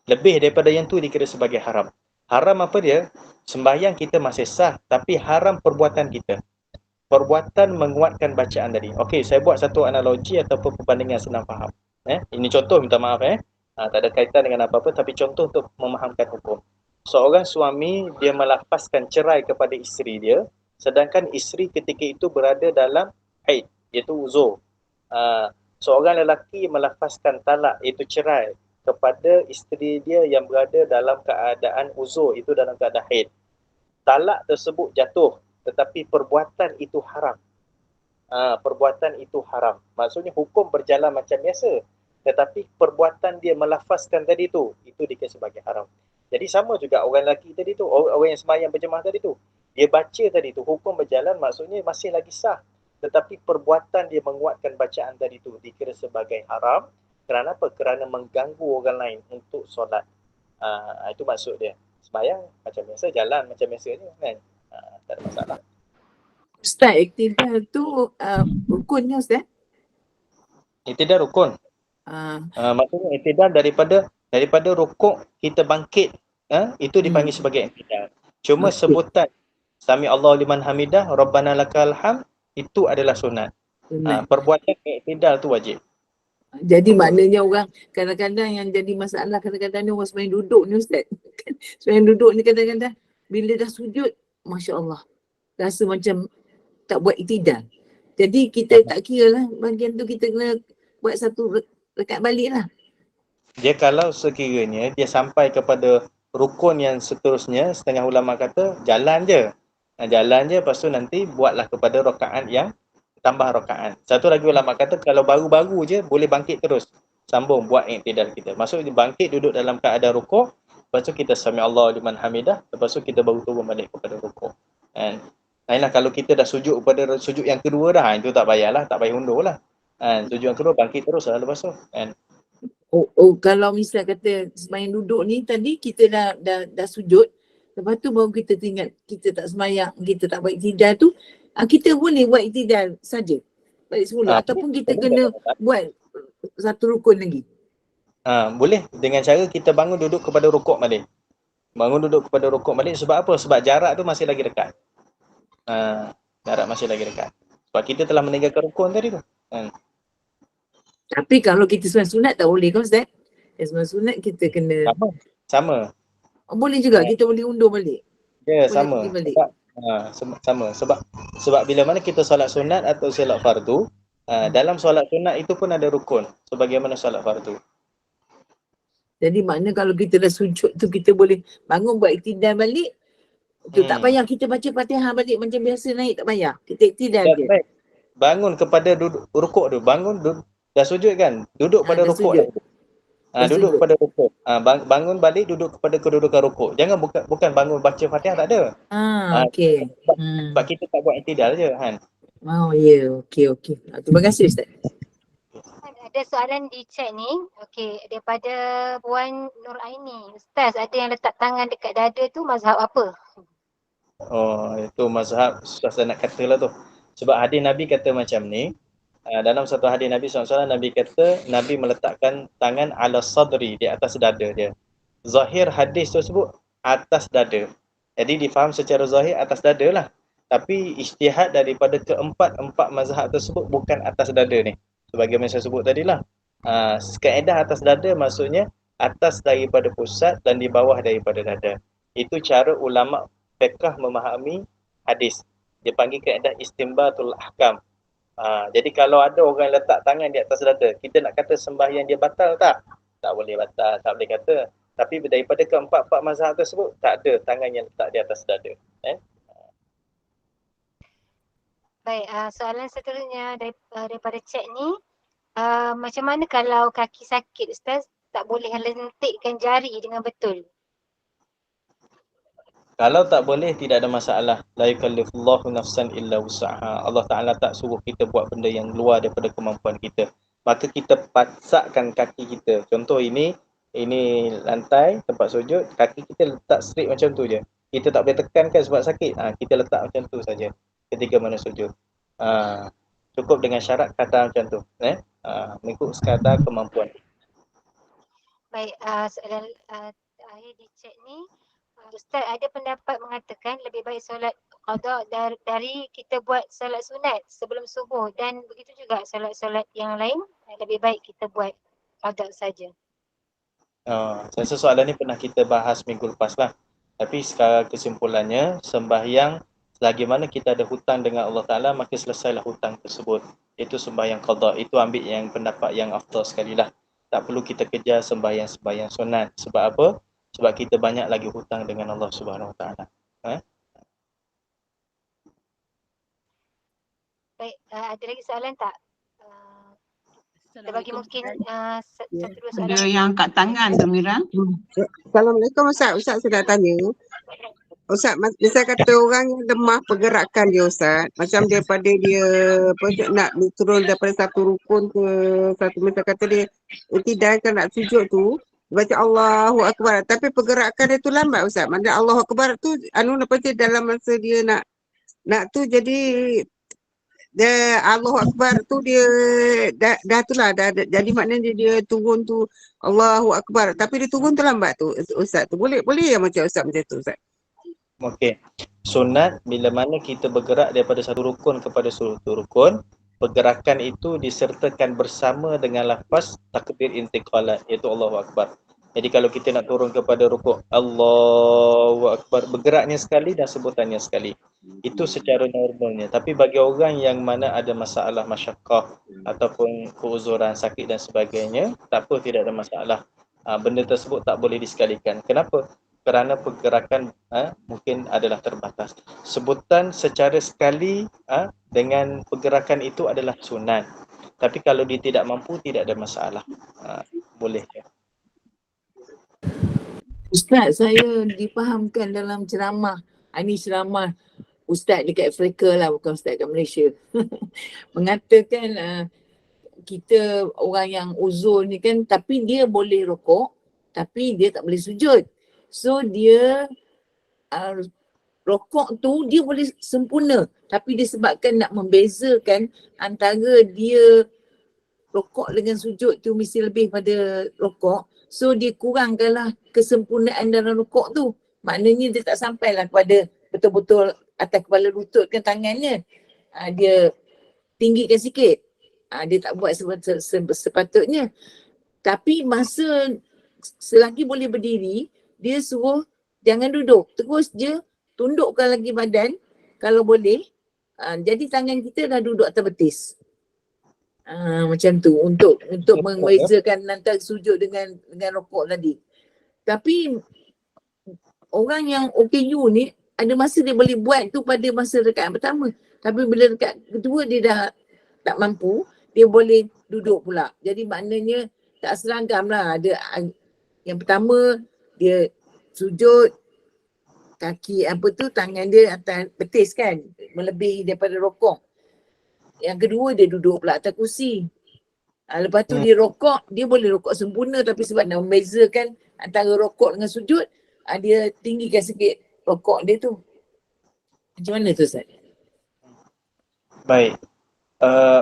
Lebih daripada yang tu dikira sebagai haram. Haram apa dia? Sembahyang kita masih sah, tapi haram perbuatan kita. Perbuatan menguatkan bacaan tadi. Okey, saya buat satu analogi ataupun perbandingan senang faham. Ini contoh, minta maaf tak ada kaitan dengan apa-apa, tapi contoh untuk memahamkan hukum. Seorang suami dia melafazkan cerai kepada isteri dia, sedangkan isteri ketika itu berada dalam haid, iaitu uzur. Seorang lelaki melafazkan talak, iaitu cerai, kepada isteri dia yang berada dalam keadaan uzur, itu dalam keadaan haid. Talak tersebut jatuh, tetapi perbuatan itu haram. Perbuatan itu haram. Maksudnya hukum berjalan macam biasa, tetapi perbuatan dia melafazkan tadi itu dikira sebagai haram. Jadi sama juga orang lelaki tadi tu, orang yang sembahyang berjemaah tadi tu, dia baca tadi tu, hukum berjalan maksudnya masih lagi sah, tetapi perbuatan dia menguatkan bacaan tadi tu dikira sebagai haram. Kerana apa? Kerana mengganggu orang lain untuk solat. Itu maksud dia. Sembahyang macam biasa, jalan macam biasa je kan. Tak ada masalah. Ustaz, iktidal tu rukunnya Ustaz? Iktidal rukun. Maksudnya iktidal daripada rukuk kita bangkit, itu dipanggil sebagai iktidal. Cuma sebutan Sami Allah liman hamidah, Rabbana lakal hamd, itu adalah sunat. Perbuatan iktidal tu wajib. Jadi maknanya orang kadang-kadang yang jadi masalah kadang-kadang ni orang sembahyang duduk ni Ustaz. Sembahyang duduk ni kadang-kadang bila dah sujud, Masya Allah, rasa macam tak buat iktidal. Jadi kita tak kira lah bahagian tu, kita kena buat satu rekat balik lah. Dia kalau sekiranya dia sampai kepada rukun yang seterusnya, setengah ulama kata jalan je. Jalan je, lepas tu nanti buatlah kepada rakaat yang tambah rakaat. Satu lagi ulama kata kalau baru-baru je boleh bangkit terus. Sambung buat iktidal kita. Maksudnya bangkit duduk dalam keadaan rukuk, lepas tu kita sami Allah liman hamidah, lepas tu kita baru turun balik kepada rukuk. Kan? Lainlah kalau kita dah sujud pada sujud yang kedua dah, itu tak payahlah, tak payah undur lah. Sujud yang kedua bangkit terus lah lepas tu. Kan? Kalau misal kata sembahyang duduk ni tadi kita dah sujud, lepas tu baru kita ingat kita tak sembahyang, kita tak buat iktidal tu, kita boleh buat iktidal saja balik semula ataupun kita kena buat satu rukun lagi. Boleh dengan cara kita bangun duduk kepada rukuk balik. Bangun duduk kepada rukuk balik sebab apa? Sebab jarak tu masih lagi dekat. Jarak masih lagi dekat. Sebab kita telah meninggalkan rukun tadi tu. Tapi kalau kita sembahyang sunat tak boleh kan Ustaz? Sembahyang sunat kita kena sama. Boleh juga, kita boleh undur balik. Ya, boleh sama. balik. Sama. Sebab bila mana kita solat sunat atau solat fardu, dalam solat sunat itu pun ada rukun sebagaimana solat fardu. Jadi makna kalau kita dah sujud tu kita boleh bangun buat iktidal balik. Tu tak payah kita baca Fatihah balik macam biasa naik, tak payah. Kita iktidal je. Baik. Bangun kepada rukuk tu. Bangun dah sujud kan? Duduk pada rukuk dah. Duduk kepada rukuk. Bangun balik duduk kepada kedudukan rukuk. Jangan bukan bangun baca Fatihah, tak ada. Okey. Sebab kita tak buat iktidal je kan. Okey. Terima kasih Ustaz. Ada soalan di chat ni. Okey, daripada Puan Nur Aini. Ustaz, ada yang letak tangan dekat dada tu mazhab apa? Itu mazhab susah saya nak kata lah tu. Sebab hadis Nabi kata macam ni. Dalam satu hadis Nabi SAW, Nabi kata Nabi meletakkan tangan ala sadri, di atas dada dia. Zahir hadis tersebut atas dada. Jadi difaham secara zahir atas dada lah. Tapi ijtihad daripada keempat mazhab tersebut bukan atas dada ni. Sebagaimana saya sebut tadi lah. Kaedah atas dada maksudnya atas daripada pusat dan di bawah daripada dada. Itu cara ulama fiqh memahami hadis. Dia panggil kaedah istinbatul ahkam. Jadi kalau ada orang letak tangan di atas dada, kita nak kata sembahyang dia batal tak? Tak boleh batal, tak boleh kata. Tapi daripada keempat mazhab tersebut, tak ada tangan yang letak di atas dada. Baik, soalan seterusnya daripada chat ni. Macam mana kalau kaki sakit Ustaz, tak boleh lentikkan jari dengan betul? Kalau tak boleh, tidak ada masalah. La yukallifullahu nafsan illa wus'aha. Allah Ta'ala tak suruh kita buat benda yang luar daripada kemampuan kita. Maka kita pasakkan kaki kita. Contoh ini lantai, tempat sujud. Kaki kita letak straight macam tu je. Kita tak boleh tekankan sebab sakit. Kita letak macam tu saja ketika mana sujud. Cukup dengan syarat kata macam tu. Mengikut sekadar kemampuan. Baik, soalan akhir di chat ni. Ustaz ada pendapat mengatakan lebih baik solat qada dari kita buat solat sunat sebelum subuh, dan begitu juga solat-solat yang lain lebih baik kita buat qada saja. Saya rasa soalan ni pernah kita bahas minggu lepas lah. Tapi sekarang kesimpulannya, sembahyang selagi mana kita ada hutang dengan Allah Ta'ala, maka selesailah hutang tersebut. Itu sembahyang qada. Itu ambil yang pendapat yang afdal sekali lah. tak perlu kita kejar sembahyang-sembahyang sunat. Sebab apa? Sebab kita banyak lagi hutang dengan Allah Subhanahu Wa Taala. Baik, ada lagi soalan tak? Kita bagi mungkin satu dua soalan. Ada yang kat tangan tu Mira. Assalamualaikum Ustaz. Ustaz saya nak tanya. Ustaz, misal kata orang yang lemah pergerakan dia Ustaz, macam daripada dia nak turun daripada satu rukun ke satu, misal kata dia tidak kan nak sujud tu, baca Allahu Akbar, tapi pergerakan dia tu lambat Ustaz. Maksudnya Allahu Akbar tu lepas dia dalam masa dia nak tu jadi dia Allahu Akbar tu dia dah jadi maknanya dia turun tu Allahu Akbar, tapi dia turun tu lambat tu Ustaz tu. Boleh ya macam Ustaz macam tu Ustaz? Okey. Sunat bila mana kita bergerak daripada satu rukun kepada satu rukun, pergerakan itu disertakan bersama dengan lafaz takbir intiqalat, iaitu Allahu Akbar. Jadi kalau kita nak turun kepada rukuk, Allahu Akbar, bergeraknya sekali dan sebutannya sekali. Itu secara normalnya. Tapi bagi orang yang mana ada masalah masyakkah ataupun keuzuran, sakit dan sebagainya, tak apa, tidak ada masalah. Benda tersebut tak boleh disekalikan. Kenapa? Kerana pergerakan mungkin adalah terbatas. Sebutan secara sekali dengan pergerakan itu adalah sunat. Tapi kalau dia tidak mampu, tidak ada masalah. Boleh. Ustaz, saya difahamkan dalam ceramah. Ini ceramah Ustaz dekat Afrika lah, bukan Ustaz kat Malaysia. Mengatakan kita orang yang uzur ni kan, tapi dia boleh rokok, tapi dia tak boleh sujud. So dia rokok tu dia boleh sempurna, tapi disebabkan nak membezakan antara dia rokok dengan sujud tu mesti lebih pada rokok, so dia kurangkanlah kesempurnaan dalam rokok tu. Maknanya dia tak sampailah kepada betul-betul atas kepala lutut kan tangannya. Dia tinggikan sikit. Dia tak buat sepatutnya. Tapi masa selagi boleh berdiri, dia suruh jangan duduk. Terus je tundukkan lagi badan kalau boleh. Jadi tangan kita dah duduk atas betis. Macam tu untuk membezakan antara sujud dengan rokok tadi. Tapi orang yang OKU ni ada masa dia boleh buat tu pada masa rakaat pertama. Tapi bila rakaat kedua dia dah tak mampu, dia boleh duduk pula. Jadi maknanya tak seragam lah. Ada yang pertama dia sujud, kaki tangan dia atas betis kan, melebihi daripada rokok. Yang kedua dia duduk pula atas kursi. Lepas tu dia rokok, dia boleh rokok sempurna, tapi sebab nak membezakan antara rokok dengan sujud, dia tinggikan sikit rokok dia tu. Macam mana tu Ustaz? Baik.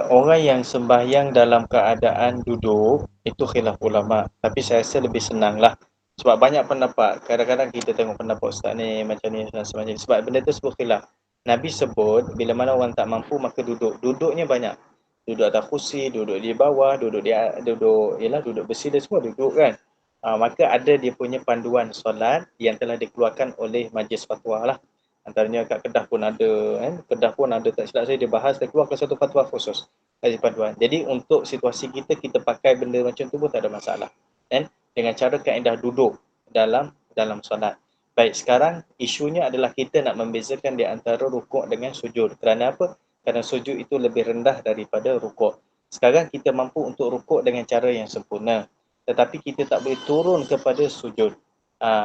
Orang yang sembahyang dalam keadaan duduk, itu khilaf ulama. Tapi saya rasa lebih senang lah. Sebab banyak pendapat. Kadang-kadang kita tengok pendapat Ustaz ni macam ni dan sebagainya. Sebab benda tu sebut khilaf. Nabi sebut bila mana orang tak mampu maka duduk. Duduknya banyak. Duduk atas kursi, duduk di bawah, duduk besi dan semua duduk kan. Maka ada dia punya panduan solat yang telah dikeluarkan oleh Majlis Fatwa lah. Antaranya kat Kedah pun ada kan. Kedah pun ada, tak silap saya dia bahas, dia keluarkan satu fatwa khusus. Panduan. Jadi untuk situasi kita pakai benda macam tu pun tak ada masalah. Kan? Dengan cara kaedah duduk dalam solat. Baik, sekarang isunya adalah kita nak membezakan di antara rukuk dengan sujud. Kerana apa? Kerana sujud itu lebih rendah daripada rukuk. Sekarang kita mampu untuk rukuk dengan cara yang sempurna. Tetapi kita tak boleh turun kepada sujud.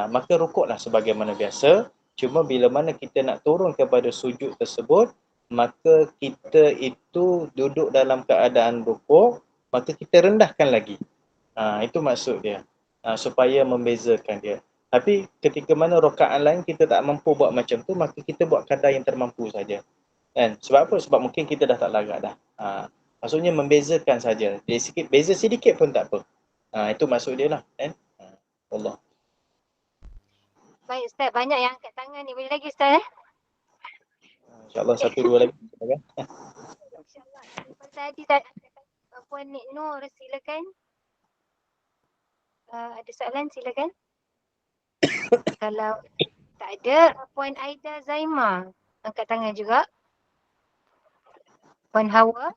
Maka rukuklah sebagaimana biasa. Cuma bila mana kita nak turun kepada sujud tersebut, maka kita itu duduk dalam keadaan rukuk, maka kita rendahkan lagi. Itu maksud dia. Supaya membezakan dia. Tapi ketika mana rakaat lain kita tak mampu buat macam tu, maka kita buat kadar yang termampu saja. Kan? Sebab apa? Sebab mungkin kita dah tak larat dah. Maksudnya membezakan saja. Beza sedikit pun tak apa. Itu maksud dia lah. Kan? Allah. Baik Ustaz, banyak yang angkat tangan ni. Boleh lagi Ustaz? InsyaAllah satu dua lagi. InsyaAllah. Tadi Puan Nik Nur, silakan. Ada soalan, silakan. Kalau tak ada, Puan Aida Zaima angkat tangan juga. Puan Hawa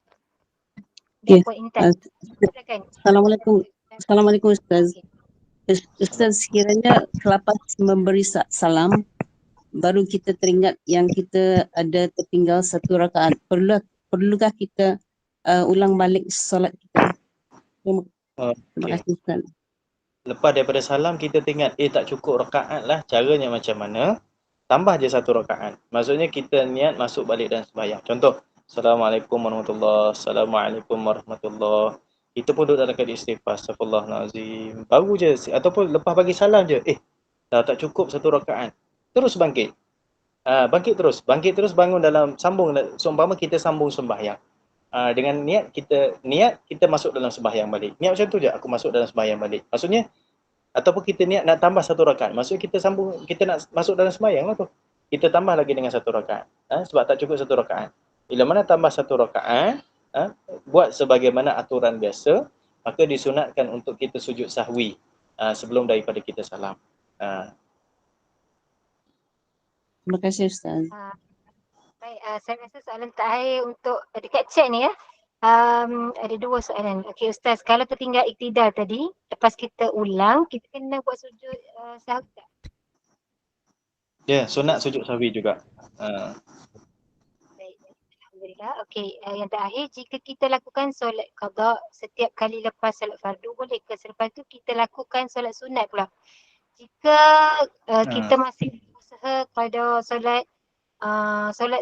dan Puan Intan. Silakan. Assalamualaikum. Assalamualaikum Ustaz. Okey. Ustaz, sekiranya selepas memberi salam, baru kita teringat yang kita ada tertinggal satu rakaat. Perlukah kita ulang balik solat kita? Terima Okey. kasih Ustaz. Lepas daripada salam kita teringat tak cukup rakaat lah. Caranya macam mana? Tambah je satu rakaat. Maksudnya kita niat masuk balik dan sembahyang. Contoh, Assalamualaikum warahmatullahi wabarakatuh. Assalamualaikum warahmatullahi wabarakatuh. Kita pun duduk dalam keadaan istighfar. Astaghfirullahalazim. Baru je ataupun lepas bagi salam je. Dah tak cukup satu rakaat. Terus bangkit. Bangkit terus bangun dalam sambung. Seumpama kita sambung sembahyang. Dengan niat kita masuk dalam sembahyang balik. Niat macam tu je, aku masuk dalam sembahyang balik. Maksudnya ataupun kita niat nak tambah satu rakaat. Maksudnya kita nak masuk dalam sembahyang lah tu. Kita tambah lagi dengan satu rakaat. Sebab tak cukup satu rakaat. Bila mana tambah satu rakaat, buat sebagaimana aturan biasa, maka disunatkan untuk kita sujud sahwi sebelum daripada kita salam. Terima kasih Ustaz. Baik, saya rasa soalan terakhir untuk dekat chat ni ya. Ada dua soalan. Okey Ustaz, kalau tertinggal iktidal tadi, lepas kita ulang, kita kena buat sujud sahwi tak? Ya, sunat sujud sahwi juga. Baik, alhamdulillah. Okey, yang terakhir, jika kita lakukan solat qada setiap kali lepas solat fardu, boleh ke selepas tu kita lakukan solat sunat pula? Jika kita masih berusaha pada solat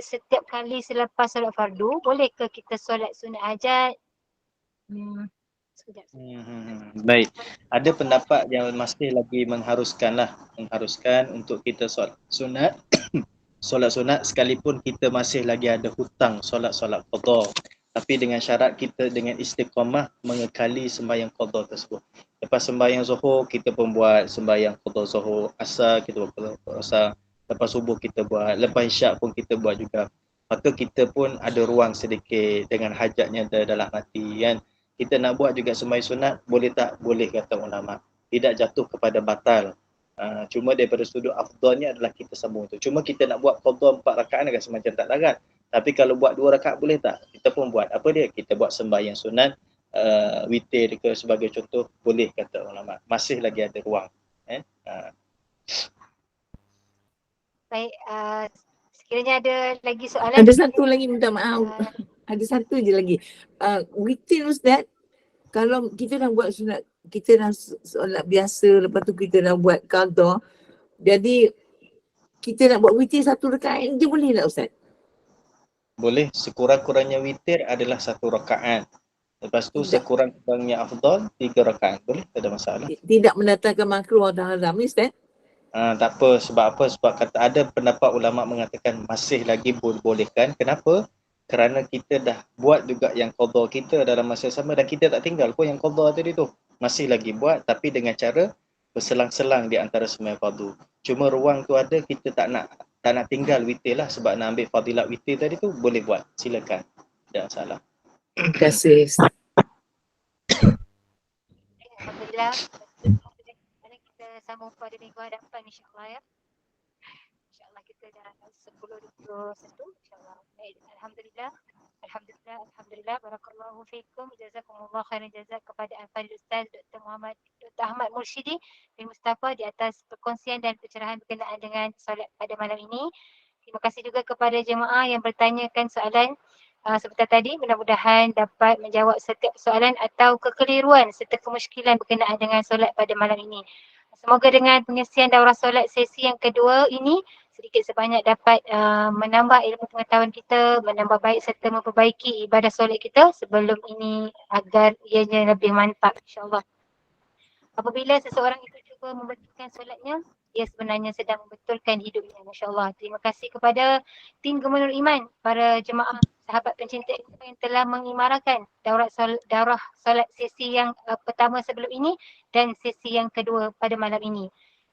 setiap kali selepas solat fardu, boleh ke kita solat sunat hajat? Sekejap. Baik. Ada pendapat yang masih lagi mengharuskan untuk kita solat sunat. Solat sunat sekalipun kita masih lagi ada hutang solat-solat qada. Tapi dengan syarat kita dengan istiqamah mengekali sembahyang qada tersebut. Lepas sembahyang zuhur kita pun buat sembahyang qada zuhur, asar kita buat qada asar, lepas subuh kita buat, lepas isyak pun kita buat juga. Maka kita pun ada ruang sedikit dengan hajatnya dalam hati kan. Kita nak buat juga sembahyang sunat, boleh tak? Boleh kata ulama. Tidak jatuh kepada batal. Cuma daripada sudut afdalnya adalah kita sambung tu. Cuma kita nak buat qada 4 rakaat agak semacam tak larat. Tapi kalau buat 2 rakaat boleh tak? Kita pun buat. Apa dia? Kita buat sembahyang sunat, witir ke sebagai contoh, boleh kata ulama. Masih lagi ada ruang. Baik, sekiranya ada lagi soalan. Ada satu lagi, minta maaf. Ada satu je lagi. Witir Ustaz, kalau kita dah buat sunat, kita dah solat biasa, lepas tu kita dah buat qada, jadi kita nak buat witir 1 rakaat je boleh tak Ustaz? Boleh. Sekurang-kurangnya witir adalah 1 rakaat. Lepas tu sekurang-kurangnya afdal 3 rakaat. Boleh, tak ada masalah. Tidak mendatangkan makruh atau haram ni Ustaz? Tak apa. Sebab apa? Sebab kata ada pendapat ulama mengatakan masih lagi bolehkan. Kenapa? Kerana kita dah buat juga yang qada kita dalam masa sama dan kita tak tinggal pun yang qada tadi tu. Masih lagi buat tapi dengan cara berselang-selang di antara sembahyang fardu. Cuma ruang tu ada, kita tak nak tinggal witir lah sebab nak ambil fadilat witir tadi tu, boleh buat. Silakan. Tak salah. Terima kasih. Alhamdulillah. Kita sambung pada minggu hadapan insyaAllah ya. InsyaAllah kita dah 10.21 insyaAllah. Alhamdulillah. Barakallahu fiikum. Jazakumullah khairan jazak kepada Al-Fadhil Ustaz Dr. Ahmad Mursyidi bin Mustafa di atas perkongsian dan pencerahan berkenaan dengan solat pada malam ini. Terima kasih juga kepada jemaah yang bertanyakan soalan sebentar tadi. Mudah-mudahan dapat menjawab setiap soalan atau kekeliruan serta kemusykilan berkenaan dengan solat pada malam ini. Semoga dengan pengisian daurah solat sesi yang kedua ini sedikit sebanyak dapat menambah ilmu pengetahuan kita, menambah baik serta memperbaiki ibadah solat kita sebelum ini agar ianya lebih mantap insyaAllah. Apabila seseorang itu cuba membetulkan solatnya, ia sebenarnya sedang membetulkan hidupnya insyaAllah. Terima kasih kepada tim Gubernur Iman, para jemaah sahabat pencinta ilmu yang telah mengimarakan daurah solat sesi yang pertama sebelum ini dan sesi yang kedua pada malam ini.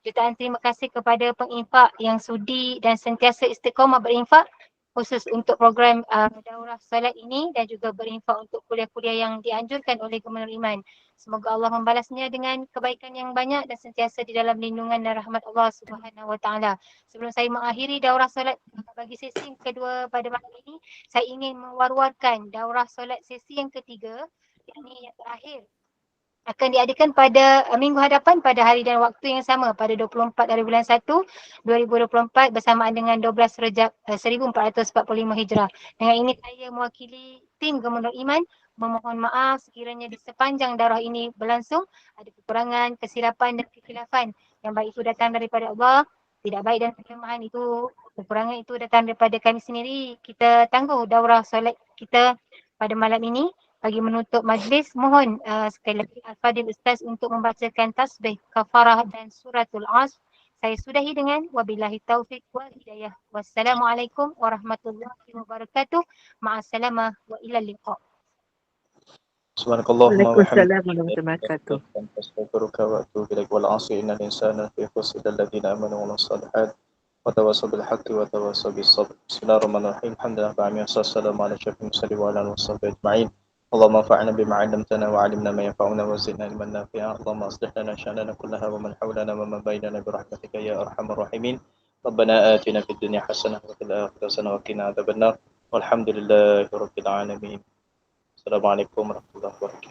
Jutaan terima kasih kepada penginfak yang sudi dan sentiasa istiqamah berinfak khusus untuk program daurah solat ini dan juga berinfak untuk kuliah-kuliah yang dianjurkan oleh Gubernur Iman. Semoga Allah membalasnya dengan kebaikan yang banyak dan sentiasa di dalam lindungan dan rahmat Allah Subhanahu Wa Taala. Sebelum saya mengakhiri daurah solat bagi sesi yang kedua pada malam ini, saya ingin mewar-warkan daurah solat sesi yang ketiga, yakni yang terakhir akan diadakan pada minggu hadapan pada hari dan waktu yang sama pada 24 dari bulan 1 2024 bersamaan dengan 12 Rejab 1445 Hijrah. Dengan ini saya mewakili tim Gubernur Iman memohon maaf sekiranya di sepanjang daurah ini berlangsung ada kekurangan, kesilapan dan kekhilafan. Yang baik itu datang daripada Allah, tidak baik dan kelemahan itu, kekurangan itu datang daripada kami sendiri. Kita tangguh daurah solat kita pada malam ini. Bagi menutup majlis, mohon sekali lagi Al-Fadil Ustaz untuk membacakan tasbih, kafarah dan suratul Asr. Saya sudahi dengan wabillahi taufiq wal hidayah. Wassalamualaikum warahmatullahi wabarakatuh. Ma'assalamah wa ilal liqa. Subhanakallahumma wa Waalaikumsalam warahmatullahi wabarakatuh. astaghfiruka wa atubu ilaik. Wal 'asri innal insana lafi khusr illa alladziina aamanu wa 'amilus shalihaat wa tawassaw bil haqqi wa tawassaw bis sabr. Bismillahirrahmanirrahim. Alhamdulillahi rabbil alamin. Wassalamu ala asyrafil mursalin wa ala alihi washabbihi ajma'in. اللهم انفعنا بما علمتنا وعلمنا ما ينفعنا وزدنا علما نافعا. اللهم اصلح لنا شأننا كلها ومن حولنا ومن بيننا برحمتك يا ارحم الراحمين. ربنا آتنا في الدنيا حسنة وفي الآخرة حسنة وقنا عذاب النار والحمد لله رب العالمين. السلام عليكم ورحمة الله وبركاته.